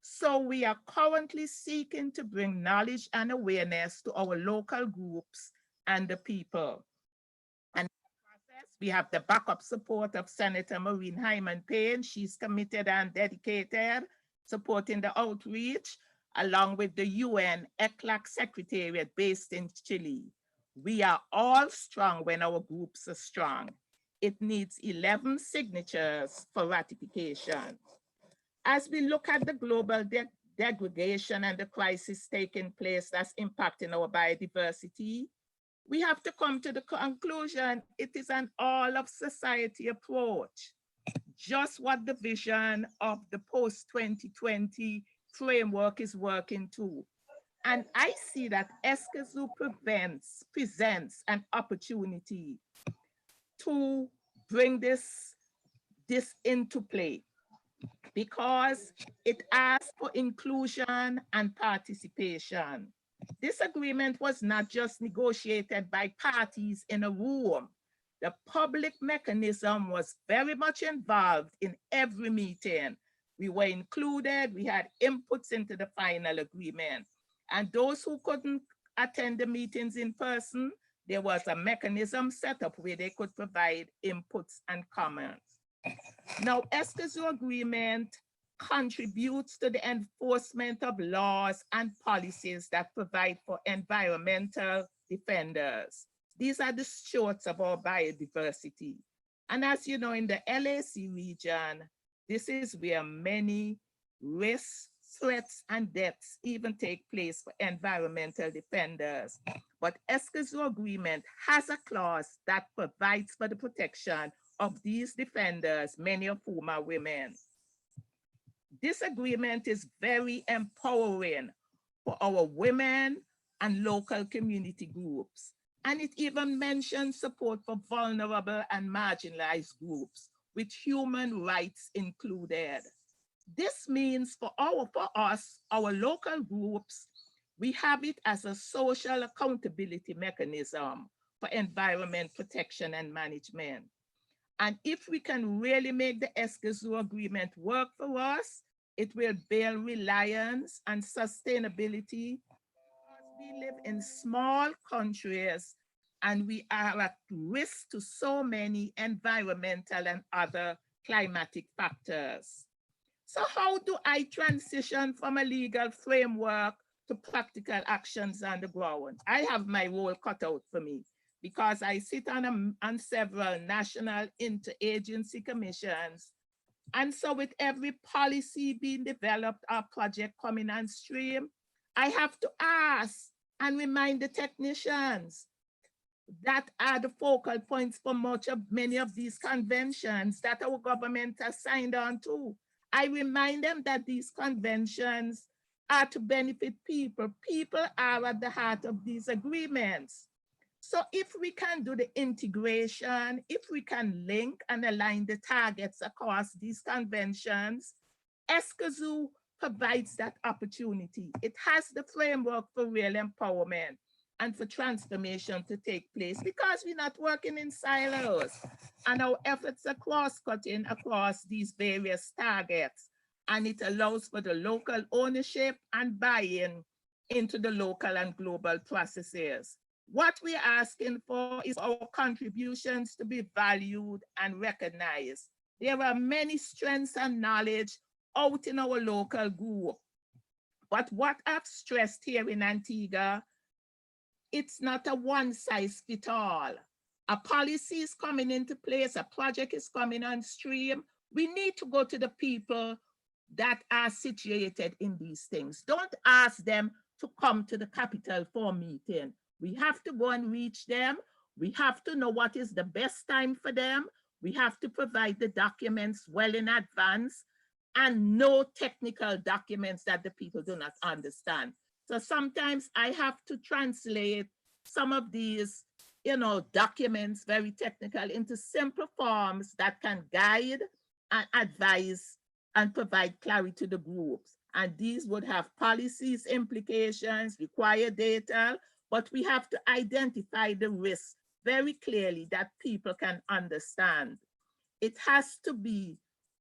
So we are currently seeking to bring knowledge and awareness to our local groups and the people. And in the process, we have the backup support of Senator Maureen Hyman Payne. She's committed and dedicated, supporting the outreach, along with the UN ECLAC Secretariat based in Chile. We are all strong when our groups are strong. It needs 11 signatures for ratification. As we look at the global degradation and the crisis taking place that's impacting our biodiversity, we have to come to the conclusion it is an all of society approach, just what the vision of the post-2020 framework is working to. And I see that Escazú presents an opportunity to bring this into play, because it asks for inclusion and participation. This agreement was not just negotiated by parties in a room. The public mechanism was very much involved in every meeting. We were included, we had inputs into the final agreement. And those who couldn't attend the meetings in person, there was a mechanism set up where they could provide inputs and comments. Now, Escazú Agreement contributes to the enforcement of laws and policies that provide for environmental defenders. These are the stewards of our biodiversity. And as you know, in the LAC region, this is where many risks, threats, and deaths even take place for environmental defenders. But Escazú Agreement has a clause that provides for the protection of these defenders, many of whom are women. This agreement is very empowering for our women and local community groups. And it even mentions support for vulnerable and marginalized groups, with human rights included. This means for us, our local groups, we have it as a social accountability mechanism for environment protection and management. And if we can really make the Escazú Agreement work for us, it will build reliance and sustainability, because we live in small countries and we are at risk to so many environmental and other climatic factors. So how do I transition from a legal framework to practical actions on the ground? I have my role cut out for me, because I sit on several national interagency commissions. And so with every policy being developed or project coming on stream, I have to ask and remind the technicians that are the focal points for many of these conventions that our government has signed on to. I remind them that these conventions are to benefit people. People are at the heart of these agreements. So if we can do the integration, if we can link and align the targets across these conventions, ESCAZU provides that opportunity. It has the framework for real empowerment and for transformation to take place because we're not working in silos and our efforts are cross-cutting across these various targets. And it allows for the local ownership and buy-in into the local and global processes. What we're asking for is our contributions to be valued and recognized. There are many strengths and knowledge out in our local group. But what I've stressed here in Antigua, it's not a one size fits all. A policy is coming into place, a project is coming on stream. We need to go to the people that are situated in these things. Don't ask them to come to the Capitol for a meeting. We have to go and reach them. We have to know what is the best time for them. We have to provide the documents well in advance and no technical documents that the people do not understand. So sometimes I have to translate some of these, documents, very technical, into simple forms that can guide and advise and provide clarity to the groups. And these would have policies, implications, require data, but we have to identify the risks very clearly that people can understand. It has to be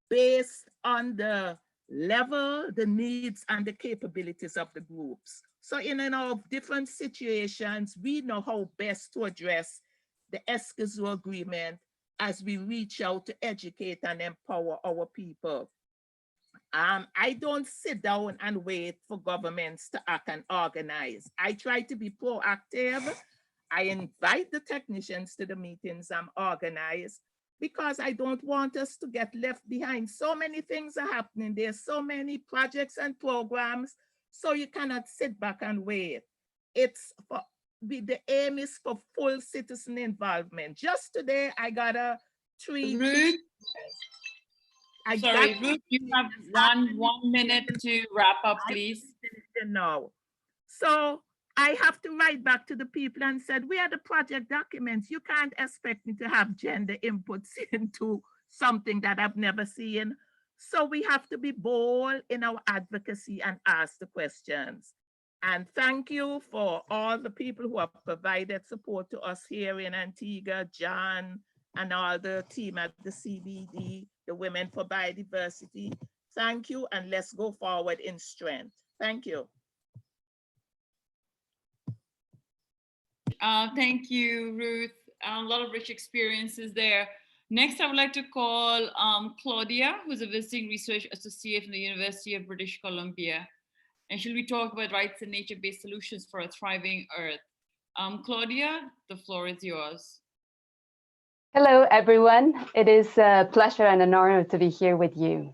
based on the level, the needs, and the capabilities of the groups. So in different situations, we know how best to address the ESCAZU agreement as we reach out to educate and empower our people. I don't sit down and wait for governments to act and organize. I try to be proactive. I invite the technicians to the meetings I'm organized because I don't want us to get left behind. So many things are happening. There's so many projects and programs, so you cannot sit back and wait. The aim is for full citizen involvement. Just today, I got a Ruth, Ruth, you have one minute to wrap up, please. No. So I have to write back to the people and said, we are the project documents. You can't expect me to have gender inputs into something that I've never seen. So we have to be bold in our advocacy and ask the questions. And thank you for all the people who have provided support to us here in Antigua, John, and all the team at the CBD, the Women for Biodiversity. Thank you, and let's go forward in strength. Thank you. Thank you, Ruth. A lot of rich experiences there. Next, I would like to call Claudia, who's a visiting research associate from the University of British Columbia. And she'll be talking about rights and nature-based solutions for a thriving Earth. Claudia, the floor is yours. Hello, everyone. It is a pleasure and an honor to be here with you.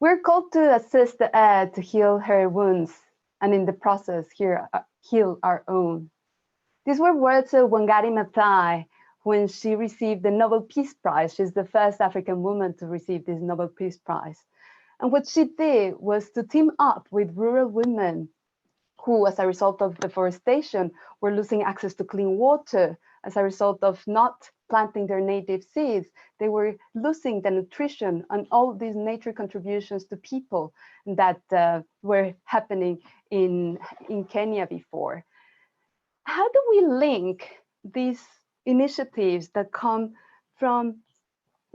We're called to assist the Earth to heal her wounds and in the process heal our own. These were words of Wangari Maathai when she received the Nobel Peace Prize. She's the first African woman to receive this Nobel Peace Prize. And what she did was to team up with rural women who, as a result of deforestation, were losing access to clean water. As a result of not planting their native seeds, they were losing the nutrition and all these nature contributions to people that were happening in Kenya before. How do we link these initiatives that come from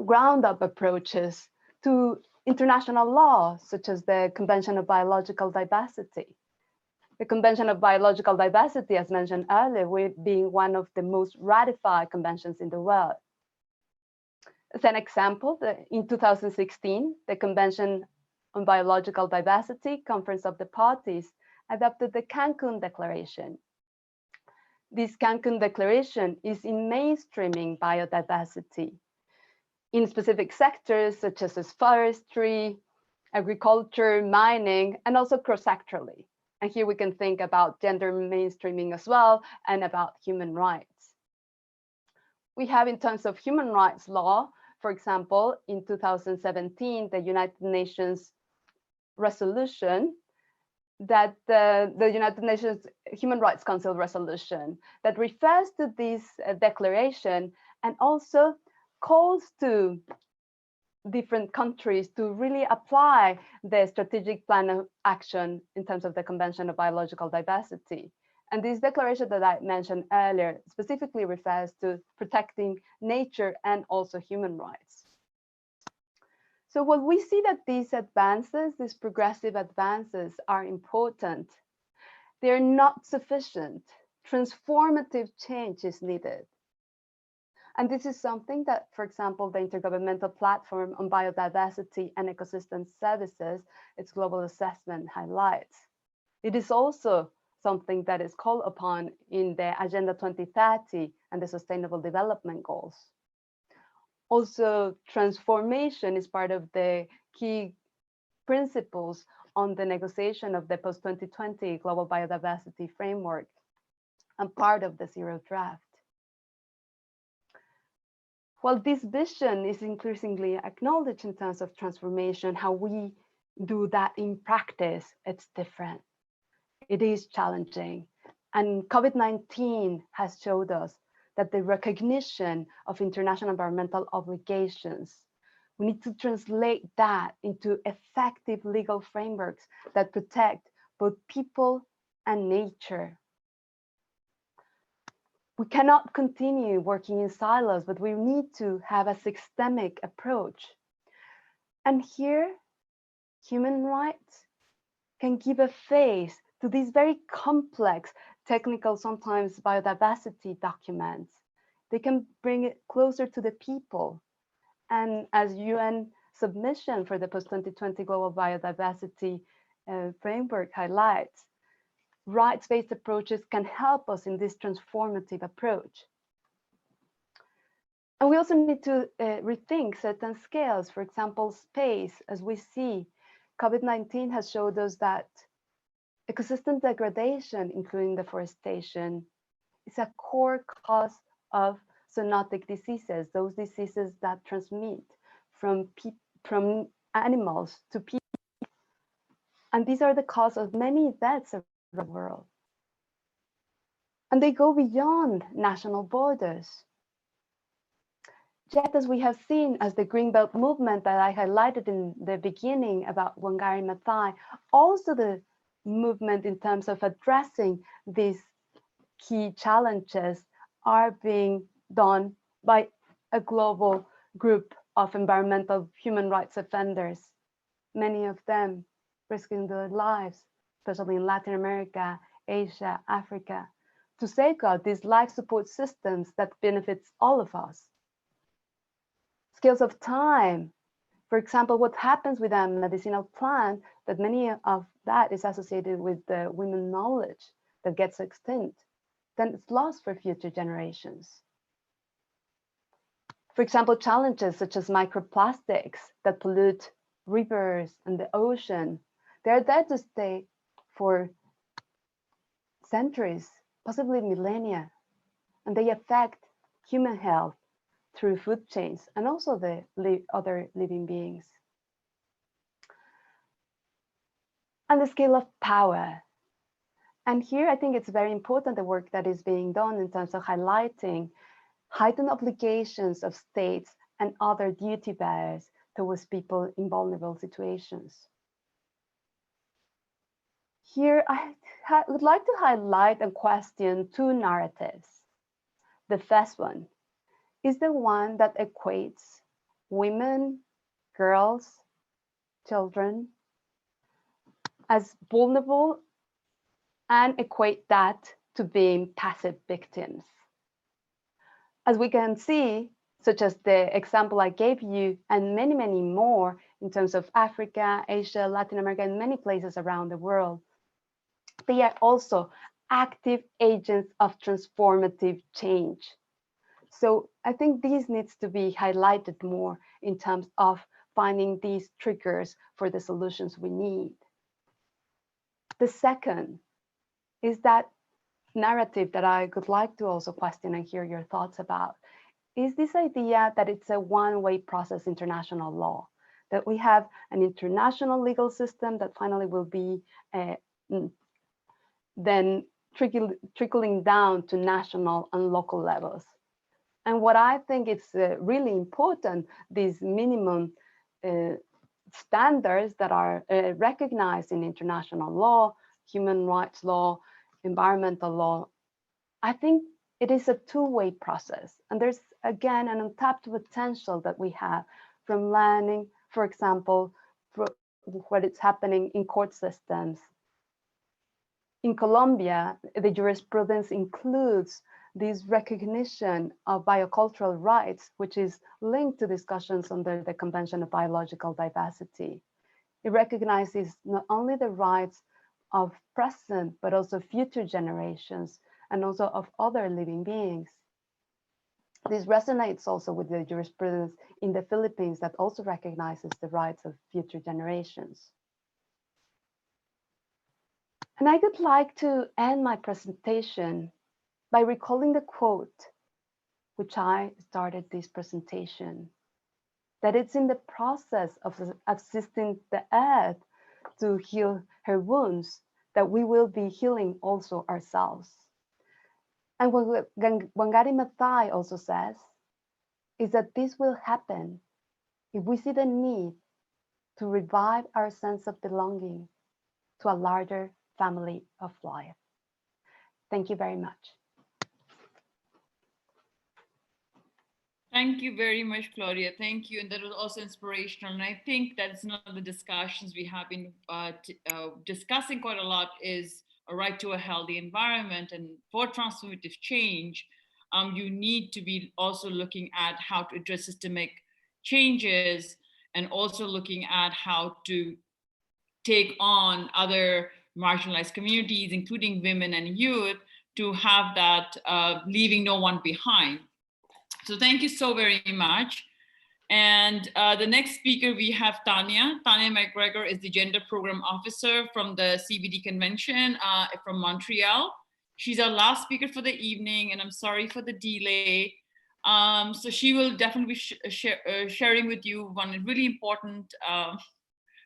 ground-up approaches to international law, such as the Convention of Biological Diversity? The Convention of Biological Diversity, as mentioned earlier, being one of the most ratified conventions in the world. As an example, in 2016, the Convention on Biological Diversity, Conference of the Parties, adopted the Cancun Declaration. This Cancun Declaration is in mainstreaming biodiversity in specific sectors such as forestry, agriculture, mining, and also cross-sectorally. And here we can think about gender mainstreaming as well and about human rights. We have, in terms of human rights law, for example, in 2017, the United Nations resolution that the United Nations Human Rights Council resolution that refers to this declaration and also calls to different countries to really apply the strategic plan of action in terms of the Convention of Biological Diversity. And this declaration that I mentioned earlier specifically refers to protecting nature and also human rights. So while we see that these advances, these progressive advances are important, they're not sufficient. Transformative change is needed. And this is something that, for example, the Intergovernmental Platform on Biodiversity and Ecosystem Services, its global assessment highlights. It is also something that is called upon in the Agenda 2030 and the Sustainable Development Goals. Also, transformation is part of the key principles on the negotiation of the post-2020 Global Biodiversity Framework and part of the Zero Draft. While this vision is increasingly acknowledged in terms of transformation, how we do that in practice, it's different. It is challenging. And COVID-19 has showed us that the recognition of international environmental obligations, we need to translate that into effective legal frameworks that protect both people and nature. We cannot continue working in silos, but we need to have a systemic approach. And here, human rights can give a face to these very complex, technical, sometimes biodiversity documents. They can bring it closer to the people. And as UN submission for the post-2020 Global Biodiversity Framework highlights, rights-based approaches can help us in this transformative approach. And we also need to rethink certain scales, for example, space. As we see, COVID-19 has showed us that ecosystem degradation, including deforestation, is a core cause of zoonotic diseases, those diseases that transmit from animals to people. And these are the cause of many deaths around the world. And they go beyond national borders. Just as we have seen as the Greenbelt movement that I highlighted in the beginning about Wangari Maathai, also the movement in terms of addressing these key challenges are being done by a global group of environmental human rights offenders, many of them risking their lives, especially in Latin America, Asia, Africa, to safeguard these life support systems that benefits all of us. Scales of time, for example, what happens with a medicinal plant, that many of that is associated with the women knowledge that gets extinct, then it's lost for future generations. For example, challenges such as microplastics that pollute rivers and the ocean, they're there to stay for centuries, possibly millennia, and they affect human health through food chains and also the other living beings. And the scale of power. And here I think it's very important the work that is being done in terms of highlighting heightened obligations of states and other duty bearers towards people in vulnerable situations. Here I would like to highlight and question two narratives. The first one is the one that equates women, girls, children as vulnerable and equate that to being passive victims. As we can see, such as the example I gave you, and many, many more in terms of Africa, Asia, Latin America, and many places around the world, they are also active agents of transformative change. So I think this needs to be highlighted more in terms of finding these triggers for the solutions we need. The second is that narrative that I would like to also question and hear your thoughts about, is this idea that it's a one-way process, international law, that we have an international legal system that finally will be then trickling down to national and local levels. And what I think is really important, these minimum standards that are recognized in international law, human rights law, environmental law, I think it is a two-way process. And there's, again, an untapped potential that we have from learning, for example, what is happening in court systems. In Colombia, the jurisprudence includes this recognition of biocultural rights, which is linked to discussions under the Convention of Biological Diversity. It recognizes not only the rights of present, but also future generations, and also of other living beings. This resonates also with the jurisprudence in the Philippines that also recognizes the rights of future generations. And I would like to end my presentation by recalling the quote, which I started this presentation, that it's in the process of assisting the earth to heal her wounds that we will be healing also ourselves. And what Wangari Maathai also says is that this will happen if we see the need to revive our sense of belonging to a larger family of life. Thank you very much. Thank you very much, Claudia. Thank you. And that was also inspirational. And I think that's one of the discussions we have been discussing quite a lot is a right to a healthy environment. And for transformative change, you need to be also looking at how to address systemic changes and also looking at how to take on other marginalized communities, including women and youth, to have that leaving no one behind. So thank you so very much. And the next speaker, we have Tanya. Tanya McGregor is the Gender Program Officer from the CBD Convention from Montreal. She's our last speaker for the evening, and I'm sorry for the delay. So she will definitely be sharing with you one really important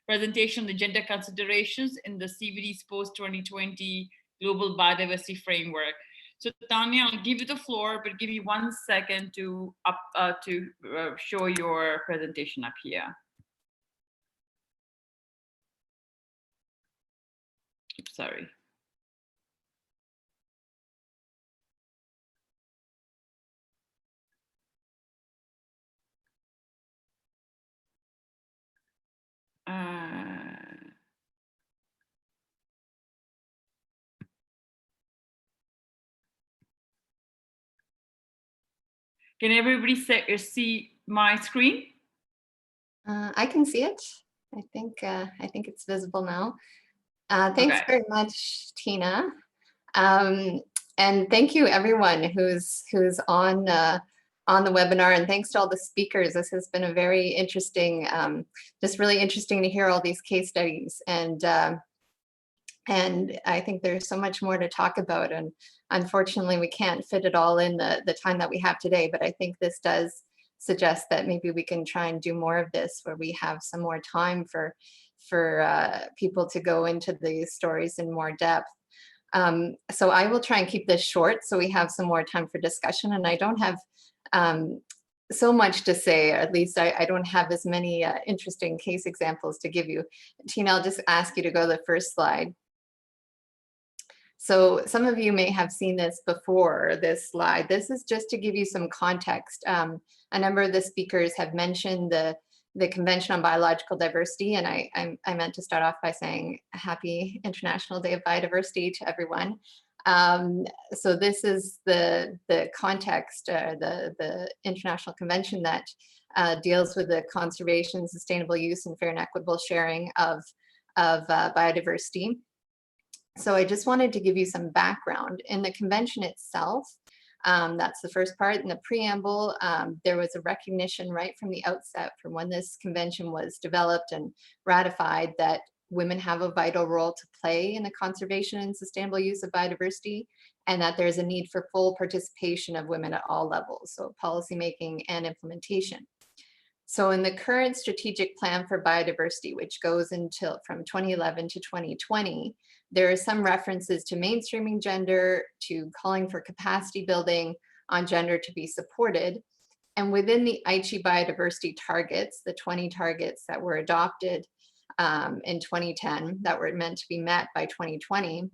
presentation, the gender considerations in the CBD's post-2020 Global Biodiversity Framework. So Tanya, I'll give you the floor, but give me 1 second to show your presentation up here. Oops, sorry. Can everybody see my screen? I can see it. I think it's visible now. Thanks very much, Tina. And thank you everyone who's on the webinar, and thanks to all the speakers. This has been a very interesting, just really interesting to hear all these case studies. And I think there's so much more to talk about, and unfortunately we can't fit it all in the time that we have today, but I think this does suggest that maybe we can try and do more of this where we have some more time for people to go into these stories in more depth. So I will try and keep this short so we have some more time for discussion, and I don't have so much to say, at least I don't have as many interesting case examples to give you. Tina, I'll just ask you to go to the first slide. So some of you may have seen this before, this slide. This is just to give you some context. A number of the speakers have mentioned the Convention on Biological Diversity, and I meant to start off by saying Happy International Day of Biodiversity to everyone. So this is the context, the international convention that deals with the conservation, sustainable use, and fair and equitable sharing of biodiversity. So I just wanted to give you some background. In the convention itself, that's the first part. In the preamble, there was a recognition right from the outset, from when this convention was developed and ratified, that women have a vital role to play in the conservation and sustainable use of biodiversity, and that there's a need for full participation of women at all levels, so policymaking and implementation. So in the current strategic plan for biodiversity, which goes until from 2011 to 2020, there are some references to mainstreaming gender, to calling for capacity building on gender to be supported. And within the Aichi biodiversity targets, the 20 targets that were adopted in 2010 that were meant to be met by 2020,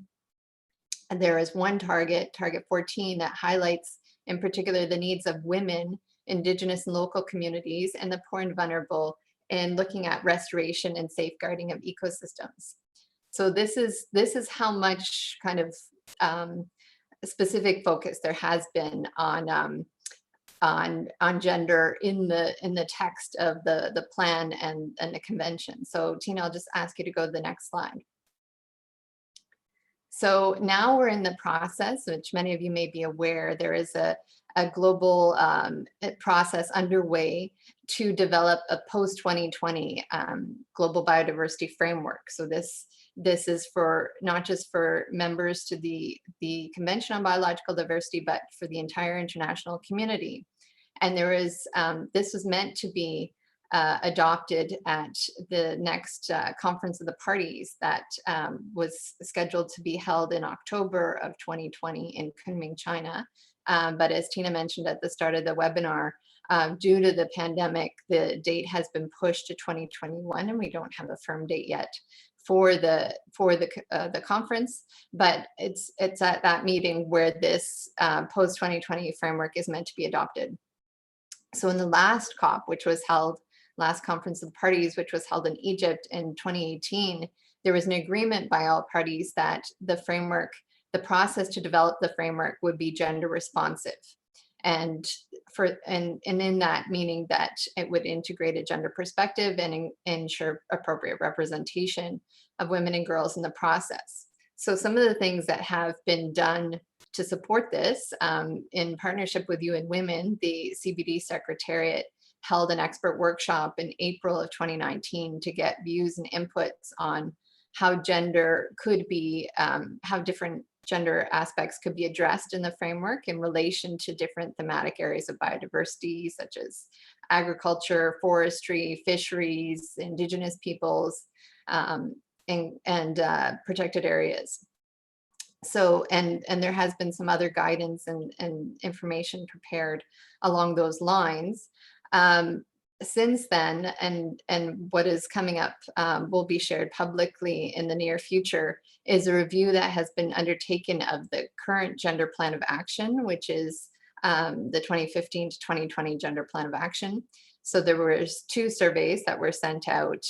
and there is one target, target 14, that highlights in particular the needs of women, Indigenous and local communities, and the poor and vulnerable, in looking at restoration and safeguarding of ecosystems. So this is how much kind of specific focus there has been on gender in the text of the plan and the convention. So Tina, I'll just ask you to go to the next slide. So now we're in the process, which many of you may be aware, there is a global process underway to develop a post-2020 global biodiversity framework. So this is for not just for members to the Convention on Biological Diversity, but for the entire international community. And there is, this was meant to be adopted at the next Conference of the Parties that was scheduled to be held in October of 2020 in Kunming, China. But as Tina mentioned at the start of the webinar, due to the pandemic, the date has been pushed to 2021, and we don't have a firm date yet for the conference. But it's at that meeting where this post 2020 framework is meant to be adopted. So in the last COP, which was held, last Conference of the Parties, which was held in Egypt in 2018, there was an agreement by all parties that the framework, the process to develop the framework would be gender responsive. And in that meaning that it would integrate a gender perspective and ensure appropriate representation of women and girls in the process. So some of the things that have been done to support this, in partnership with UN Women, the CBD Secretariat held an expert workshop in April of 2019 to get views and inputs on how gender could be, how different gender aspects could be addressed in the framework in relation to different thematic areas of biodiversity, such as agriculture, forestry, fisheries, indigenous peoples, and protected areas. So, and there has been some other guidance and information prepared along those lines. Since then, and what is coming up will be shared publicly in the near future, is a review that has been undertaken of the current gender plan of action, which is the 2015 to 2020 gender plan of action. So there was 2 surveys that were sent out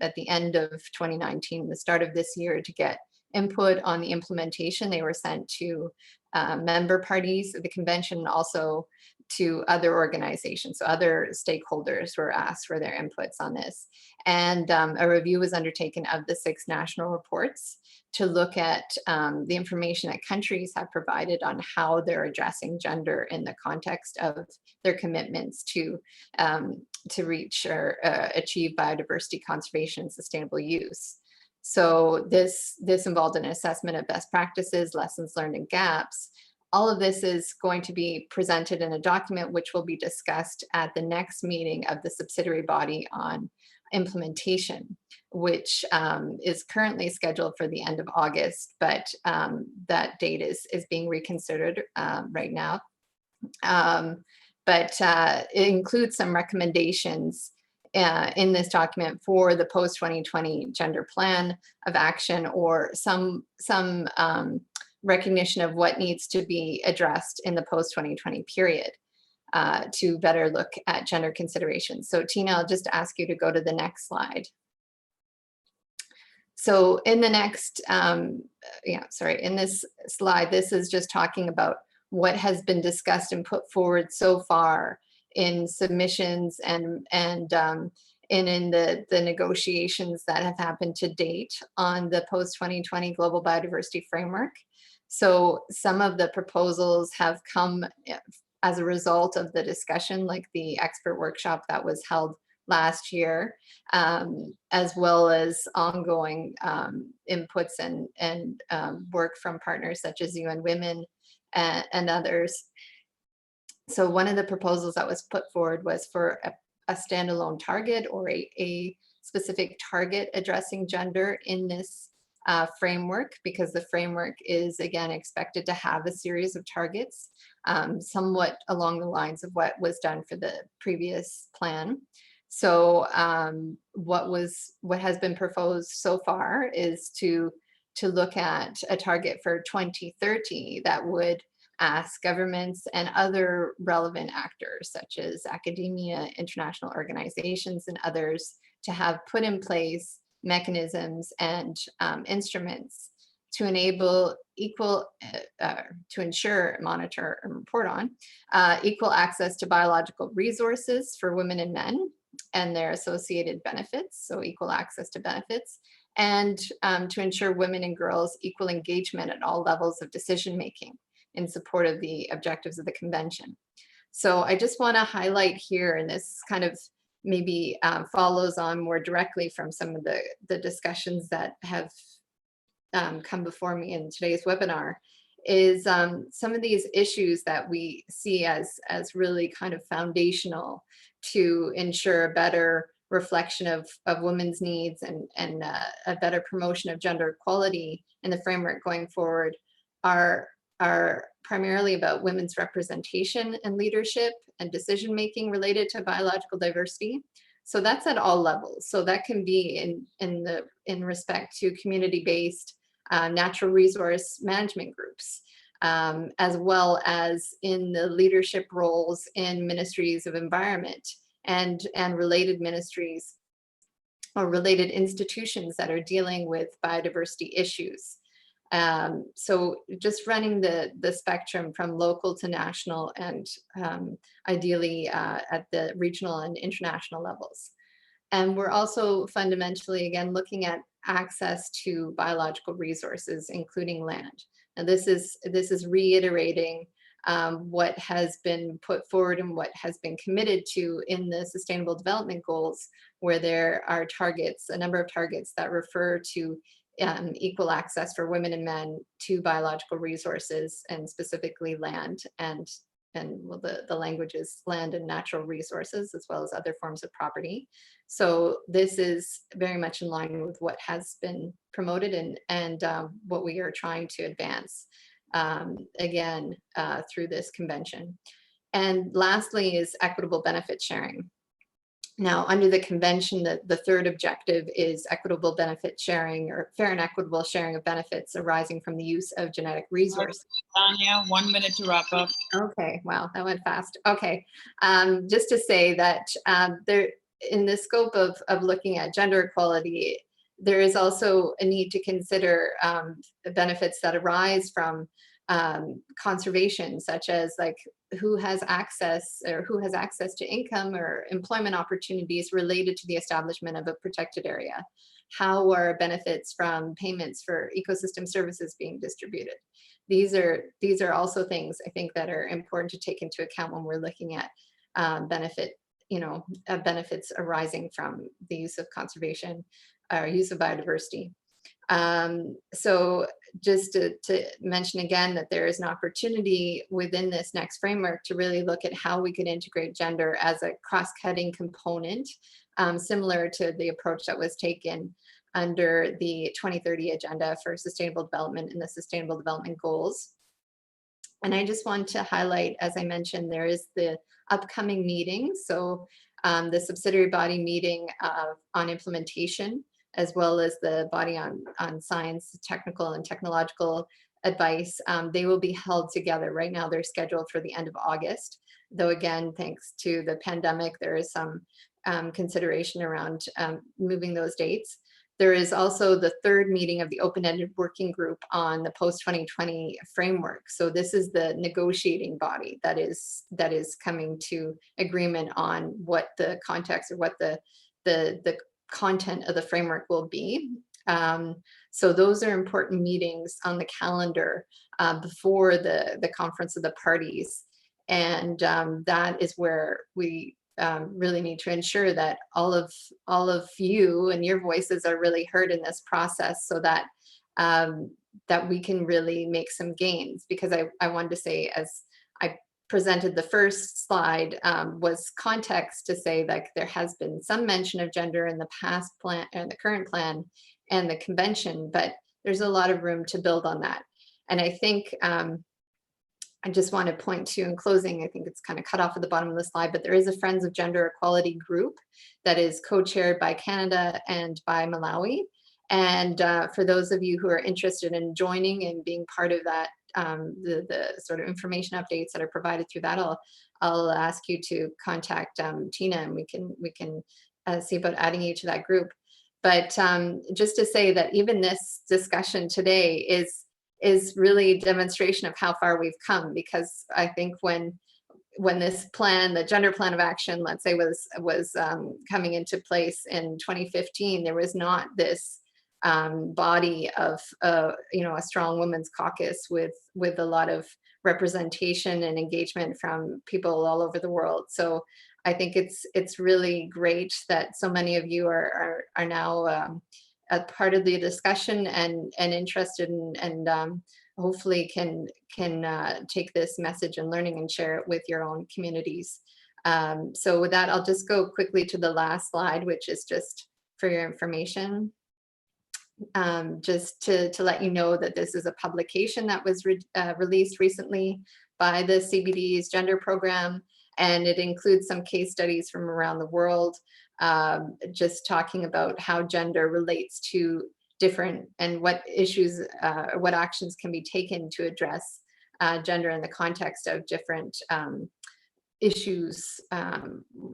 at the end of 2019, the start of this year, to get input on the implementation. They were sent to member parties of the convention, also to other organizations. So other stakeholders were asked for their inputs on this. And a review was undertaken of the 6 national reports to look at the information that countries have provided on how they're addressing gender in the context of their commitments to reach or achieve biodiversity conservation and sustainable use. So this involved an assessment of best practices, lessons learned, and gaps. All of this is going to be presented in a document which will be discussed at the next meeting of the subsidiary body on implementation, which is currently scheduled for the end of August, but that date is being reconsidered right now. But it includes some recommendations in this document for the post-2020 gender plan of action, or some recognition of what needs to be addressed in the post-2020 period to better look at gender considerations. So Tina, I'll just ask you to go to the next slide. So in the next, in this slide, this is just talking about what has been discussed and put forward so far in submissions and in the negotiations that have happened to date on the post-2020 Global Biodiversity Framework. So some of the proposals have come as a result of the discussion, like the expert workshop that was held last year, as well as ongoing inputs and work from partners such as UN Women and others. So one of the proposals that was put forward was for standalone target or a specific target addressing gender in this framework, because the framework is again expected to have a series of targets, somewhat along the lines of what was done for the previous plan. So what has been proposed so far is to look at a target for 2030 that would ask governments and other relevant actors such as academia, international organizations, and others to have put in place mechanisms and instruments to enable to ensure, monitor, and report on equal access to biological resources for women and men and their associated benefits, so equal access to benefits, and to ensure women and girls equal engagement at all levels of decision making in support of the objectives of the convention. So I just want to highlight here, and this kind of maybe follows on more directly from some of the discussions that have come before me in today's webinar, is some of these issues that we see as really kind of foundational to ensure a better reflection of women's needs and a better promotion of gender equality in the framework going forward are primarily about women's representation and leadership and decision-making related to biological diversity. So that's at all levels. So that can be in respect to community-based natural resource management groups, as well as in the leadership roles in ministries of environment and related ministries or related institutions that are dealing with biodiversity issues. So just running the spectrum from local to national and ideally at the regional and international levels. And we're also fundamentally, again, looking at access to biological resources, including land. And this is reiterating what has been put forward and what has been committed to in the Sustainable Development Goals, where there are targets, a number of targets that refer to equal access for women and men to biological resources, and specifically land and well, the language is land and natural resources, as well as other forms of property. So this is very much in line with what has been promoted and what we are trying to advance again through this convention. And lastly is equitable benefit sharing. Now, under the convention, the third objective is equitable benefit sharing, or fair and equitable sharing of benefits arising from the use of genetic resources. Tanya, 1 minute to wrap up. Okay, wow, that went fast. Okay, just to say that there, in the scope of looking at gender equality, there is also a need to consider the benefits that arise from conservation, such as like who has access to income or employment opportunities related to the establishment of a protected area. How are benefits from payments for ecosystem services being distributed? These are also things I think that are important to take into account when we're looking at benefits arising from the use of conservation or use of biodiversity. So just to mention again that there is an opportunity within this next framework to really look at how we could integrate gender as a cross-cutting component, similar to the approach that was taken under the 2030 Agenda for Sustainable Development and the Sustainable Development Goals. And I just want to highlight, as I mentioned, there is the upcoming meeting. So the subsidiary body meeting on implementation, as well as the body on science, technical and technological advice, they will be held together. Right now they're scheduled for the end of August, though again, thanks to the pandemic, there is some consideration around moving those dates. There is also the third meeting of the open-ended working group on the post-2020 framework. So this is the negotiating body that is coming to agreement on what the context or what the content of the framework will be. So those are important meetings on the calendar before the Conference of the Parties. And that is where we really need to ensure that all of you and your voices are really heard in this process, so that that we can really make some gains. Because I wanted to say, as presented the first slide was context to say that there has been some mention of gender in the past plan and the current plan and the convention, but there's a lot of room to build on that. And I think I just want to point to, in closing, I think it's kind of cut off at the bottom of the slide, but there is a Friends of Gender Equality group that is co-chaired by Canada and by Malawi. And for those of you who are interested in joining and being part of that, the sort of information updates that are provided through that, I'll ask you to contact Sheena, and we can see about adding you to that group. But just to say that even this discussion today is really a demonstration of how far we've come, because I think when this plan, the gender plan of action, let's say, was coming into place in 2015, there was not this body of a strong women's caucus with a lot of representation and engagement from people all over the world. So I think it's really great that so many of you are now a part of the discussion and interested and hopefully can take this message and learning and share it with your own communities. So with that, I'll just go quickly to the last slide, which is just for your information. Just to let you know that this is a publication that was released recently by the CBD's gender program, and it includes some case studies from around the world, just talking about how gender relates to different and what issues, what actions can be taken to address gender in the context of different issues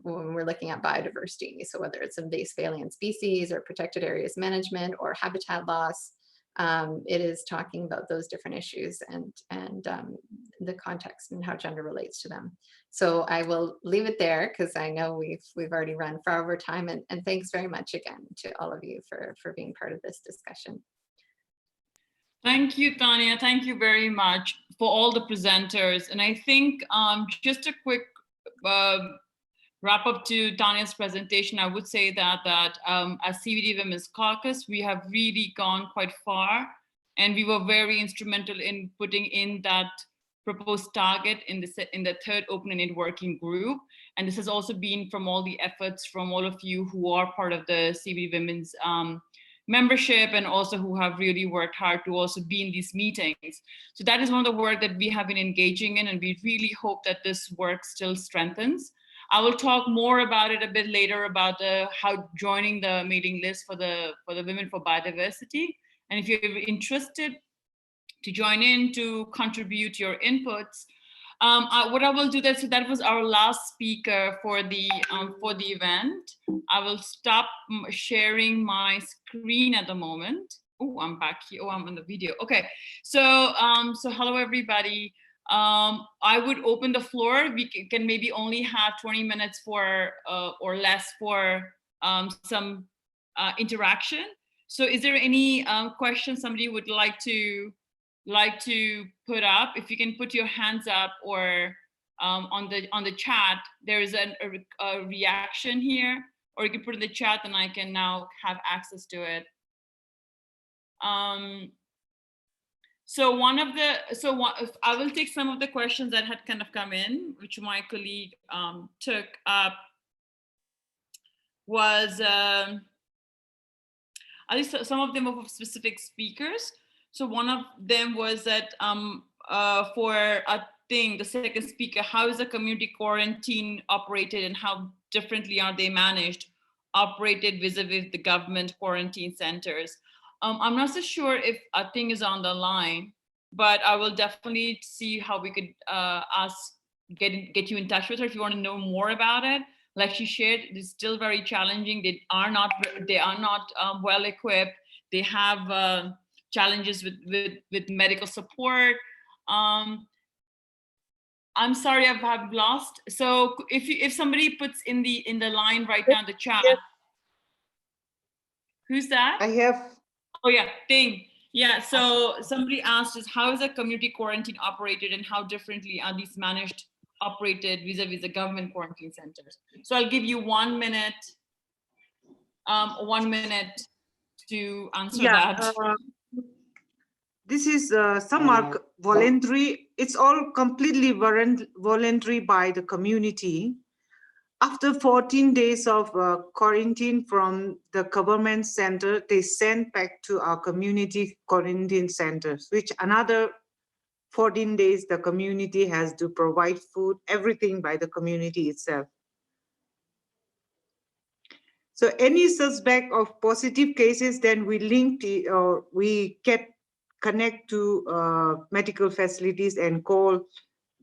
when we're looking at biodiversity. So whether it's invasive alien species or protected areas management or habitat loss, it is talking about those different issues and the context and how gender relates to them. So I will leave it there because I know we've already run far over time, and thanks very much again to all of you for being part of this discussion. Thank you, Tanya. Thank you very much for all the presenters. And I think just a quick wrap up to Tanya's presentation, I would say that as CBD Women's Caucus, we have really gone quite far, and we were very instrumental in putting in that proposed target in the third open-ended working group. And this has also been from all the efforts from all of you who are part of the CBD Women's membership, and also who have really worked hard to also be in these meetings. So that is one of the work that we have been engaging in, and we really hope that this work still strengthens. I will talk more about it a bit later about how joining the mailing list for the Women for Biodiversity. And if you're interested to join in, to contribute your inputs, what I will do that, so that was our last speaker for the event. I will stop sharing my screen at the moment. Oh, I'm back here. Oh, I'm on the video. Okay, so hello everybody. I would open the floor. We can maybe only have 20 minutes for or less for some interaction. So is there any questions somebody would like to put up? If you can put your hands up, or on the chat, there is a reaction here, or you can put in the chat and I can now have access to it. So I will take some of the questions that had kind of come in, which my colleague took up. Was at least some of them of specific speakers. So one of them was that for a thing, the second speaker, how is the community quarantine operated and how differently are they managed, operated vis-a-vis the government quarantine centers? I'm not so sure if a thing is on the line, but I will definitely see how we could get you in touch with her if you want to know more about it. Like she shared, it's still very challenging. They are not well equipped. They have challenges with medical support. I'm sorry, I've lost. So if somebody puts in the line right now in the chat, who's that? I have. Oh yeah, Ting. Yeah. So somebody asked us, how is a community quarantine operated, and how differently are these managed, operated vis-a-vis the government quarantine centers? So I'll give you 1 minute. 1 minute to answer that. this is some are voluntary. It's all completely voluntary by the community. After 14 days of quarantine from the government center, they sent back to our community quarantine centers, which another 14 days the community has to provide food, everything by the community itself. So any suspect of positive cases, then we link or we connect to medical facilities and call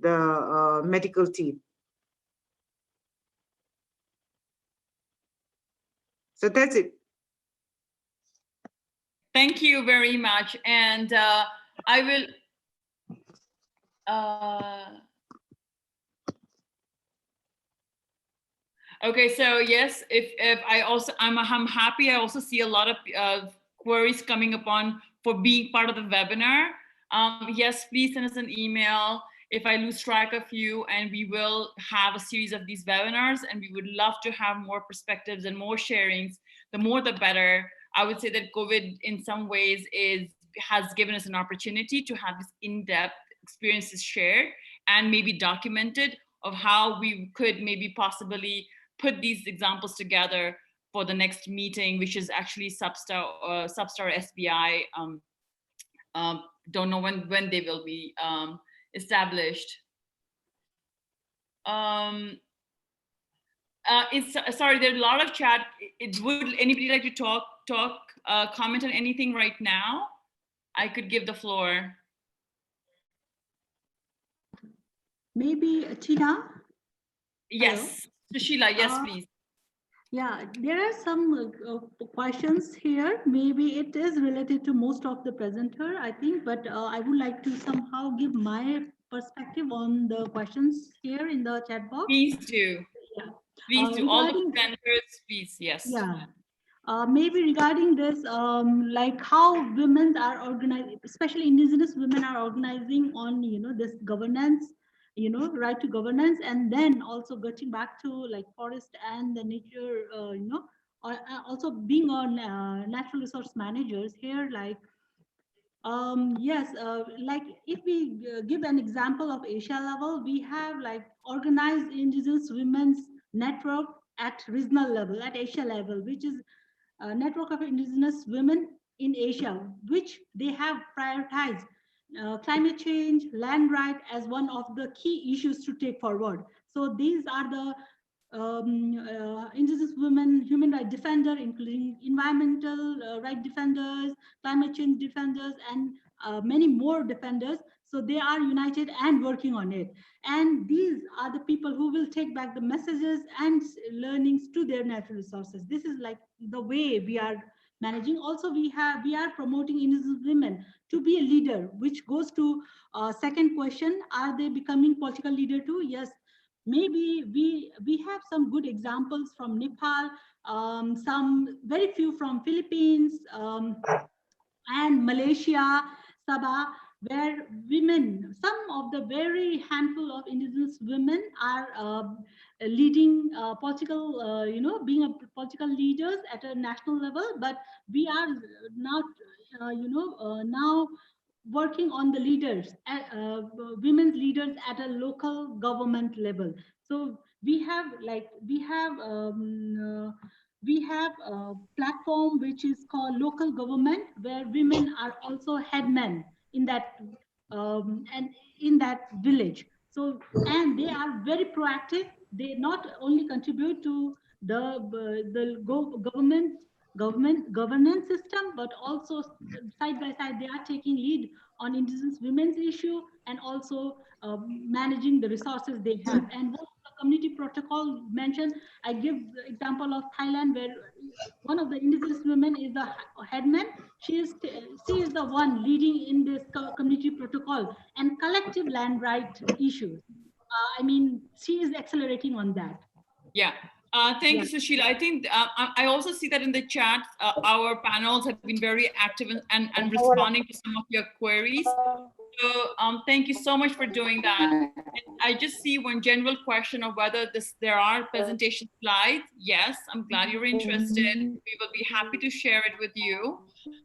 the medical team. So that's it. Thank you very much. And I will, okay, so yes, if I also, I'm happy. I also see a lot of queries coming upon for being part of the webinar. Yes, please send us an email if I lose track of you, and we will have a series of these webinars, and we would love to have more perspectives and more sharings. The more, the better. I would say that COVID in some ways has given us an opportunity to have this in-depth experiences shared and maybe documented of how we could maybe possibly put these examples together for the next meeting, which is actually Substar SBI. Don't know when they will be established. Sorry, there's a lot of chat. Would anybody like to comment on anything right now? I could give the floor. Maybe Tina? Yes, Sushila, yes, please. Yeah, there are some questions here. Maybe it is related to most of the presenter, I think, but I would like to somehow give my perspective on the questions here in the chat box. Please do. Yeah. Please do. All the presenters, please, yes. Yeah. Maybe regarding this, like how women are organized, especially indigenous women are organizing on, this governance, right to governance, and then also getting back to like forest and the nature, also being on natural resource managers here, like, yes, like if we give an example of Asia level, we have like organized indigenous women's network at regional level, at Asia level, which is a network of indigenous women in Asia, which they have prioritized climate change, land right as one of the key issues to take forward. So these are the indigenous women human rights defender, including environmental right defenders, climate change defenders, and many more defenders. So they are united and working on it. And these are the people who will take back the messages and learnings to their natural resources. This is like the way we are managing. Also, we are promoting indigenous women to be a leader, which goes to second question: are they becoming political leader too? Yes. Maybe we have some good examples from Nepal, some very few from Philippines, and Malaysia, Sabah, where women, some of the very handful of indigenous women are leading political, being a political leaders at a national level. But we are not, now working on the leaders, women's leaders at a local government level. So we have a platform which is called local government, where women are also headmen in that and in that village. So, and they are very proactive. They not only contribute to the governance system, but also side by side, they are taking lead on indigenous women's issue and also managing the resources they have. And what the community protocol mentioned, I give the example of Thailand, where one of the indigenous women is the headman. She is the one leading in this community protocol and collective land right issues. I mean, she is accelerating on that. Yeah. Thank you, Sushila. I think I also see that in the chat, our panels have been very active and responding to some of your queries. So thank you so much for doing that. And I just see one general question of whether there are presentation slides. Yes, I'm glad you're interested. We will be happy to share it with you.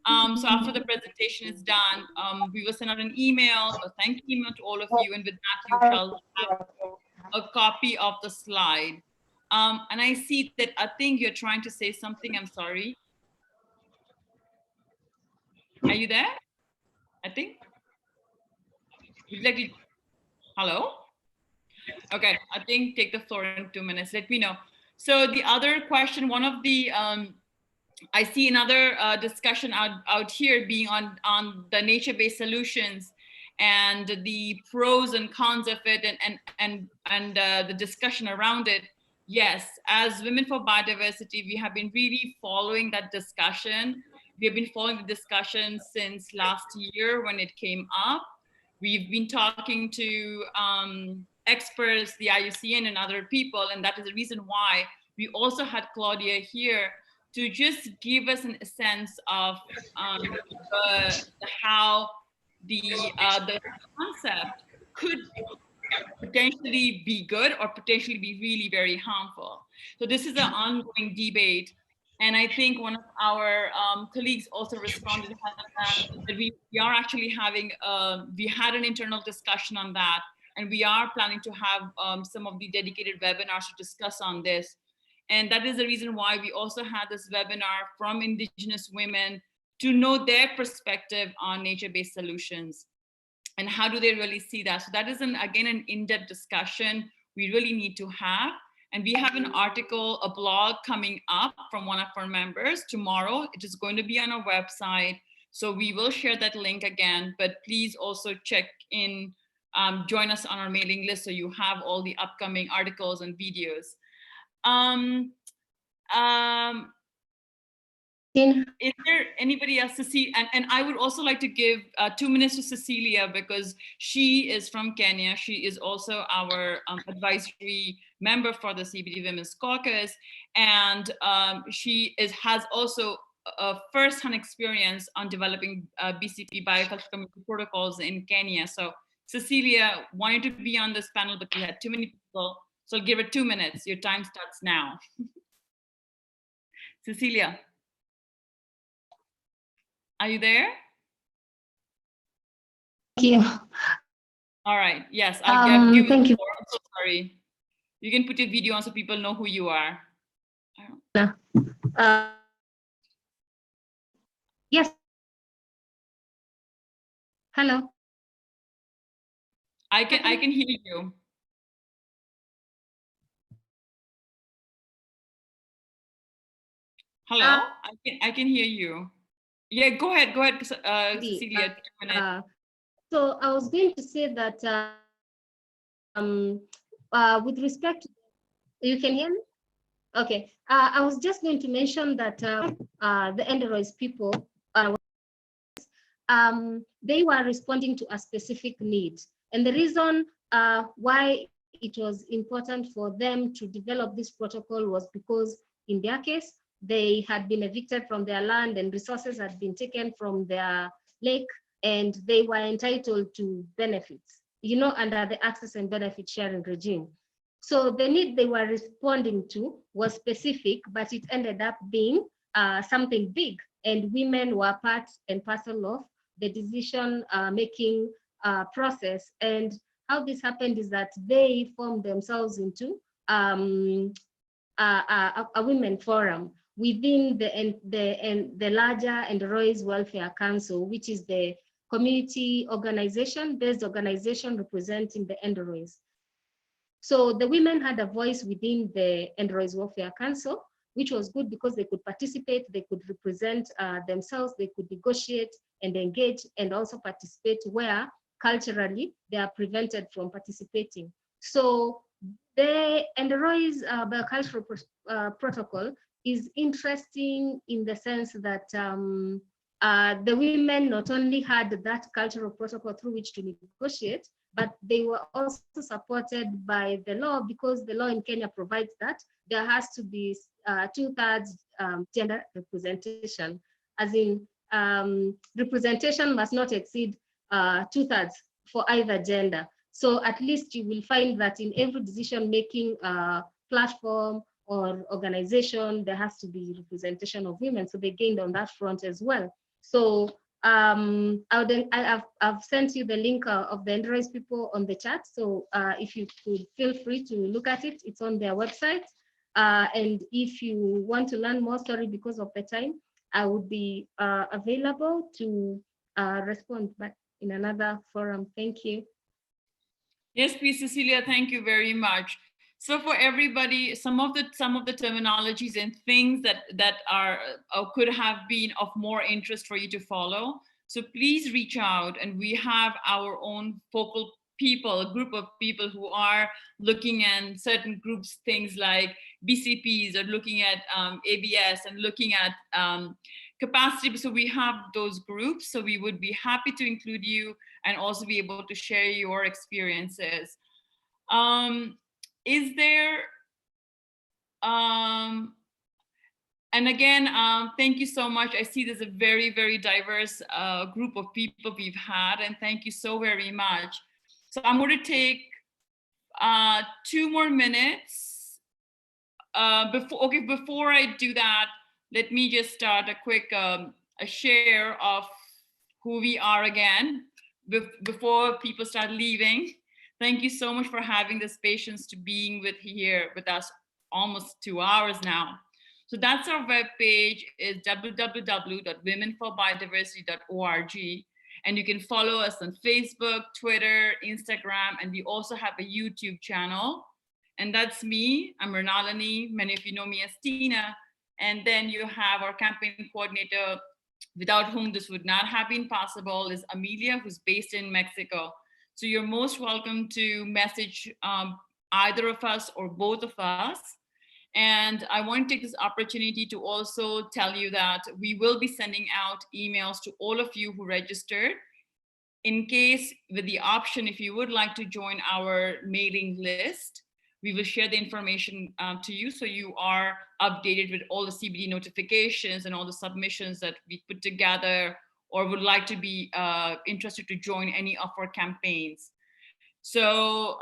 So after the presentation is done, we will send out an email, a thank you email to all of you, and with that you shall have a copy of the slide. And I see that I think you're trying to say something. I'm sorry. Are you there? I think. Would you like to? Hello? Okay, I think take the floor in 2 minutes. Let me know. So the other question, one of the, I see another discussion out here being on the nature-based solutions and the pros and cons of it and the discussion around it. Yes, as Women for Biodiversity, we have been really following that discussion. We have been following the discussion since last year when it came up. We've been talking to experts, the IUCN and other people, and that is the reason why we also had Claudia here to just give us a sense of how the concept could potentially be good or potentially be really very harmful. So this is an ongoing debate. And I think one of our colleagues also responded that we are actually having, we had an internal discussion on that, and we are planning to have some of the dedicated webinars to discuss on this. And that is the reason why we also had this webinar from Indigenous women to know their perspective on nature-based solutions and how do they really see that. So that is, again, an in-depth discussion we really need to have. And we have an article, a blog coming up from one of our members tomorrow. It is going to be on our website. So we will share that link again, but please also check in, join us on our mailing list so you have all the upcoming articles and videos. Is there anybody else to see? And I would also like to give 2 minutes to Cecilia because she is from Kenya. She is also our advisory member for the CBD Women's Caucus. And she has also a first-hand experience on developing BCP bioculture community protocols in Kenya. So Cecilia wanted to be on this panel, but we had too many people. So give it 2 minutes. Your time starts now. Cecilia. Are you there? Thank you. All right. Yes, I'll give Thank you. I'm so sorry. You can put your video on so people know who you are. Yes. Hello. I can hear you. Hello. I can hear you. Yeah, go ahead, Cecilia. 2 minutes. So I was going to say that with respect to, you can hear me? Okay, I was just going to mention that the Enderois people, they were responding to a specific need. And the reason why it was important for them to develop this protocol was because in their case, they had been evicted from their land and resources had been taken from their lake, and they were entitled to benefits, you know, under the access and benefit sharing regime. So the need they were responding to was specific, but it ended up being something big, and women were part and parcel of the decision making process. And how this happened is that they formed themselves into a women forum within the larger Enderois Welfare Council, which is the community organization, based organization representing the Enderois. So the women had a voice within the Enderois Welfare Council, which was good because they could participate, they could represent themselves, they could negotiate and engage and also participate where culturally they are prevented from participating. So the Enderois biocultural protocol is interesting in the sense that the women not only had that cultural protocol through which to negotiate, but they were also supported by the law, because the law in Kenya provides that there has to be 2/3 gender representation, as in representation must not exceed 2/3 for either gender. So at least you will find that in every decision-making platform or organization, there has to be representation of women. So they gained on that front as well. So I've sent you the link of the Indigenous People on the chat. So if you could feel free to look at it, it's on their website. And if you want to learn more, sorry, because of the time, I would be available to respond back in another forum. Thank you. Yes, please, Cecilia, thank you very much. So for everybody, some of the terminologies and things that are could have been of more interest for you to follow. So please reach out, and we have our own focal people, a group of people who are looking at certain groups, things like BCPs, or looking at ABS, and looking at capacity. So we have those groups. So we would be happy to include you and also be able to share your experiences. Is there, and again, thank you so much. I see there's a very, very diverse group of people we've had, and thank you so very much. So I'm going to take 2 more minutes. Before I do that, let me just start a quick a share of who we are again, before people start leaving. Thank you so much for having this patience to being here with us almost 2 hours now. So that's our webpage, is www.womenforbiodiversity.org. And you can follow us on Facebook, Twitter, Instagram, and we also have a YouTube channel. And that's me, I'm Renalani. Many of you know me as Tina. And then you have our campaign coordinator, without whom this would not have been possible, is Amelia, who's based in Mexico. So you're most welcome to message either of us or both of us. And I want to take this opportunity to also tell you that we will be sending out emails to all of you who registered. In case, with the option, if you would like to join our mailing list, we will share the information to you, so you are updated with all the CBD notifications and all the submissions that we put together, or would like to be interested to join any of our campaigns. So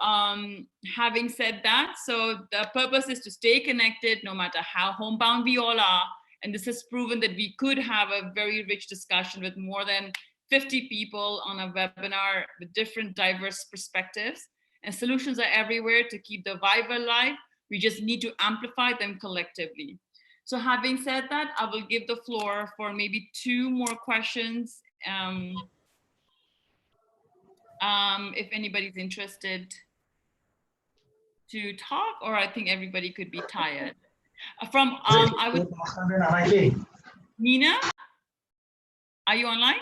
having said that, so the purpose is to stay connected no matter how homebound we all are. And this has proven that we could have a very rich discussion with more than 50 people on a webinar with different diverse perspectives. And solutions are everywhere to keep the vibe alive. We just need to amplify them collectively. So having said that, I will give the floor for maybe 2 more questions. If anybody's interested to talk, or I think everybody could be tired. Nina, are you online?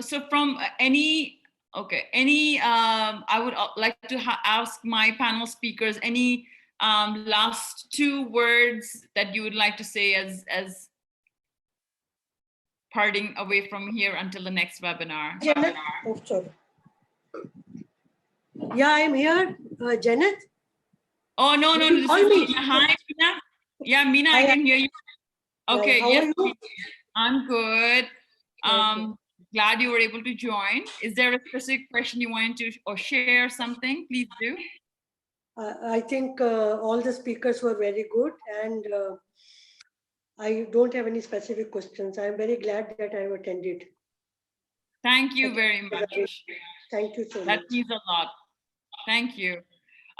So from I would like to ask my panel speakers, any last 2 words that you would like to say as parting away from here until the next webinar. Janet? Oh, sorry. Yeah, I'm here. Janet? Oh, no. This is Meena. Hi, Meena. Yeah, Meena, I can hear you. Okay, yes, I'm good. Glad you were able to join. Is there a specific question you wanted to or share something? Please do. I think all the speakers were very good, and I don't have any specific questions. I'm very glad that I've attended. Thank you very much. Thank you so much. That means a lot. Thank you.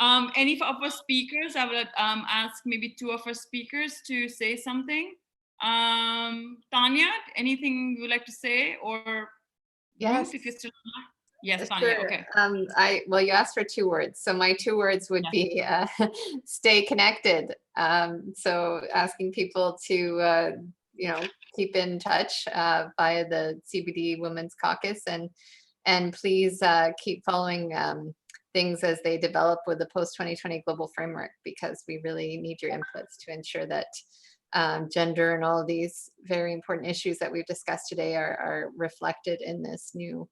Any of our speakers, I would ask maybe 2 of our speakers to say something. Tanya, anything you would like to say, or yes, Ruth, if you're still on? Yes, Tanya, sure. Okay. Well, you asked for 2 words. So my 2 words would be stay connected. So asking people to, keep in touch via the CBD Women's Caucus, and please keep following things as they develop with the post-2020 global framework, because we really need your inputs to ensure that gender and all of these very important issues that we've discussed today are reflected in this new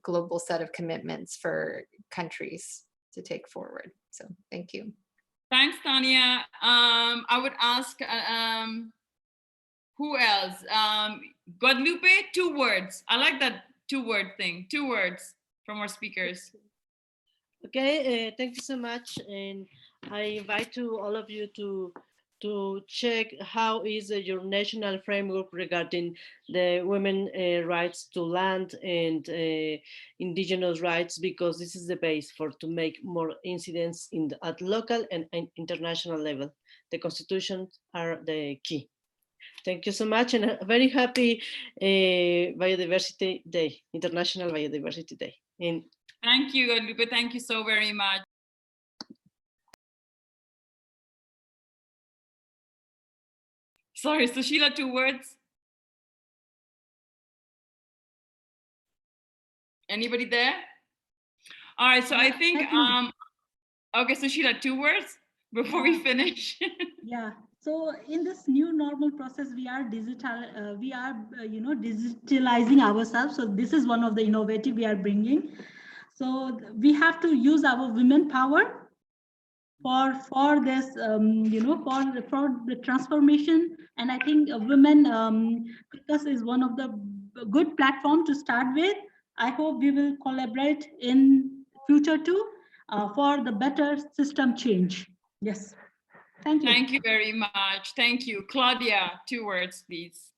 global set of commitments for countries to take forward. So thank you. Thanks, Tanya. I would ask Who else? Guadalupe, 2 words. I like that 2-word thing. 2 words from our speakers. Okay, thank you so much. And I invite to all of you to check how is your national framework regarding the women rights to land and indigenous rights, because this is the base for to make more incidents at local and international level. The constitutions are the key. Thank you so much, and a very happy Biodiversity Day, International Biodiversity Day. And thank you, Guadalupe. Thank you so very much. Sorry, so Sheila, 2 words. Anybody there? All right, so I think, okay, so Sheila, 2 words before we finish. Yeah. So in this new normal process, we are digitalizing ourselves. So this is one of the innovative we are bringing. So we have to use our women power for this, for the transformation. And I think women caucus is one of the good platform to start with. I hope we will collaborate in future too for the better system change. Yes. Thank you. Thank you very much. Thank you. Claudia, 2 words, please.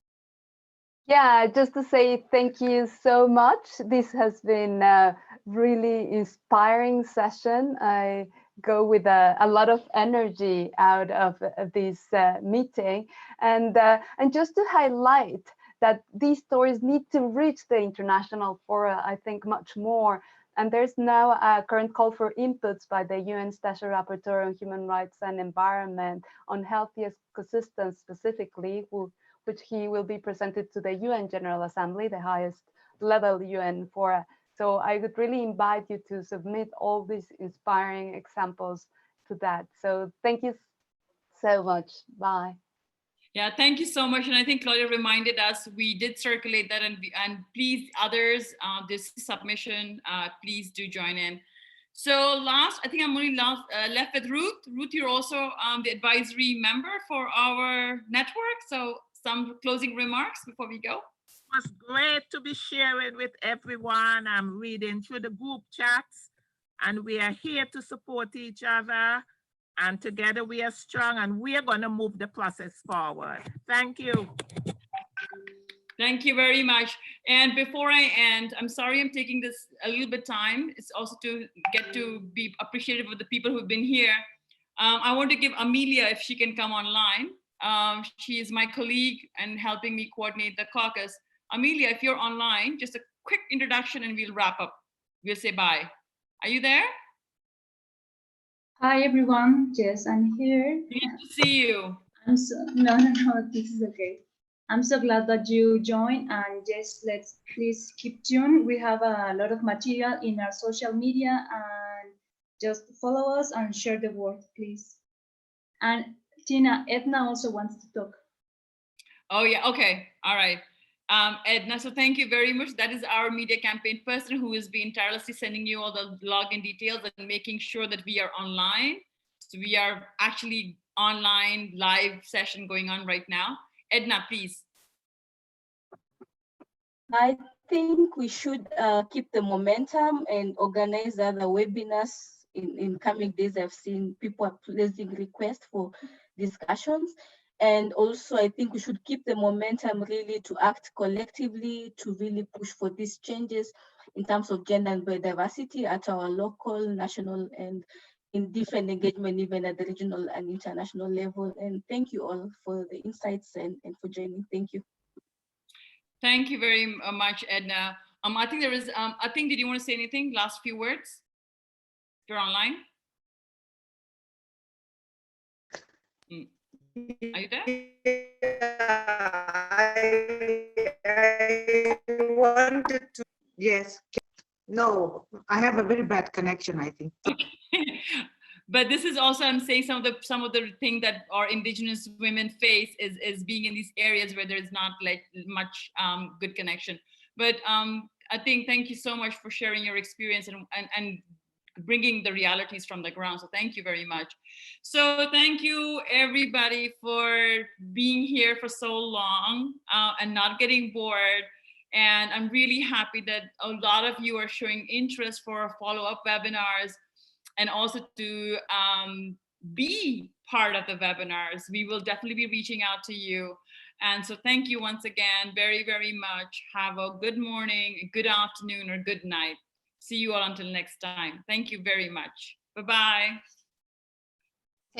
Yeah, just to say thank you so much. This has been a really inspiring session. I go with a lot of energy out of this meeting, and just to highlight that these stories need to reach the international fora, I think, much more. And there's now a current call for inputs by the UN Special Rapporteur on Human Rights and Environment on healthy ecosystems specifically, which he will be presented to the UN General Assembly, the highest level UN fora. So I would really invite you to submit all these inspiring examples to that. So thank you so much. Bye. Yeah, thank you so much. And I think Claudia reminded us, we did circulate that, and please others, this submission, please do join in. So last, I think I'm only left with Ruth. Ruth, you're also the advisory member for our network. So some closing remarks before we go. It was great to be sharing with everyone. I'm reading through the group chats, and we are here to support each other. And together we are strong, and we are going to move the process forward. Thank you. Thank you very much. And before I end, I'm sorry I'm taking this a little bit time. It's also to get to be appreciative of the people who've been here. I want to give Amelia, if she can come online. She is my colleague and helping me coordinate the caucus. Amelia, if you're online, just a quick introduction and we'll wrap up. We'll say bye. Are you there? Hi everyone. Yes, I'm here. Good to see you. No, this is okay. I'm so glad that you joined, and yes, let's please keep tuned. We have a lot of material in our social media, and just follow us and share the word, please. And Tina, Edna also wants to talk. Oh yeah, okay, all right. Edna, so thank you very much. That is our media campaign person who has been tirelessly sending you all the login details and making sure that we are online. So we are actually online live session going on right now. Edna, please. I think we should keep the momentum and organize other webinars in coming days. I've seen people are placing requests for discussions. And also, I think we should keep the momentum really to act collectively to really push for these changes in terms of gender and biodiversity at our local, national, and in different engagement, even at the regional and international level. And thank you all for the insights and for joining. Thank you. Thank you very much, Edna. I think there is, I think, did you want to say anything? Last few words? You're online? Are you there? I wanted to, yes. No, I have a very bad connection, I think. Okay. But this is also, I'm saying some of the things that our Indigenous women face is being in these areas where there's not like much good connection. But I think, thank you so much for sharing your experience and bringing the realities from the ground. So thank you very much. So thank you everybody for being here for so long and not getting bored. And I'm really happy that a lot of you are showing interest for follow-up webinars and also to be part of the webinars. We will definitely be reaching out to you. And so thank you once again very, very much. Have a good morning, a good afternoon, or good night. See you all until next time. Thank you very much. Bye-bye.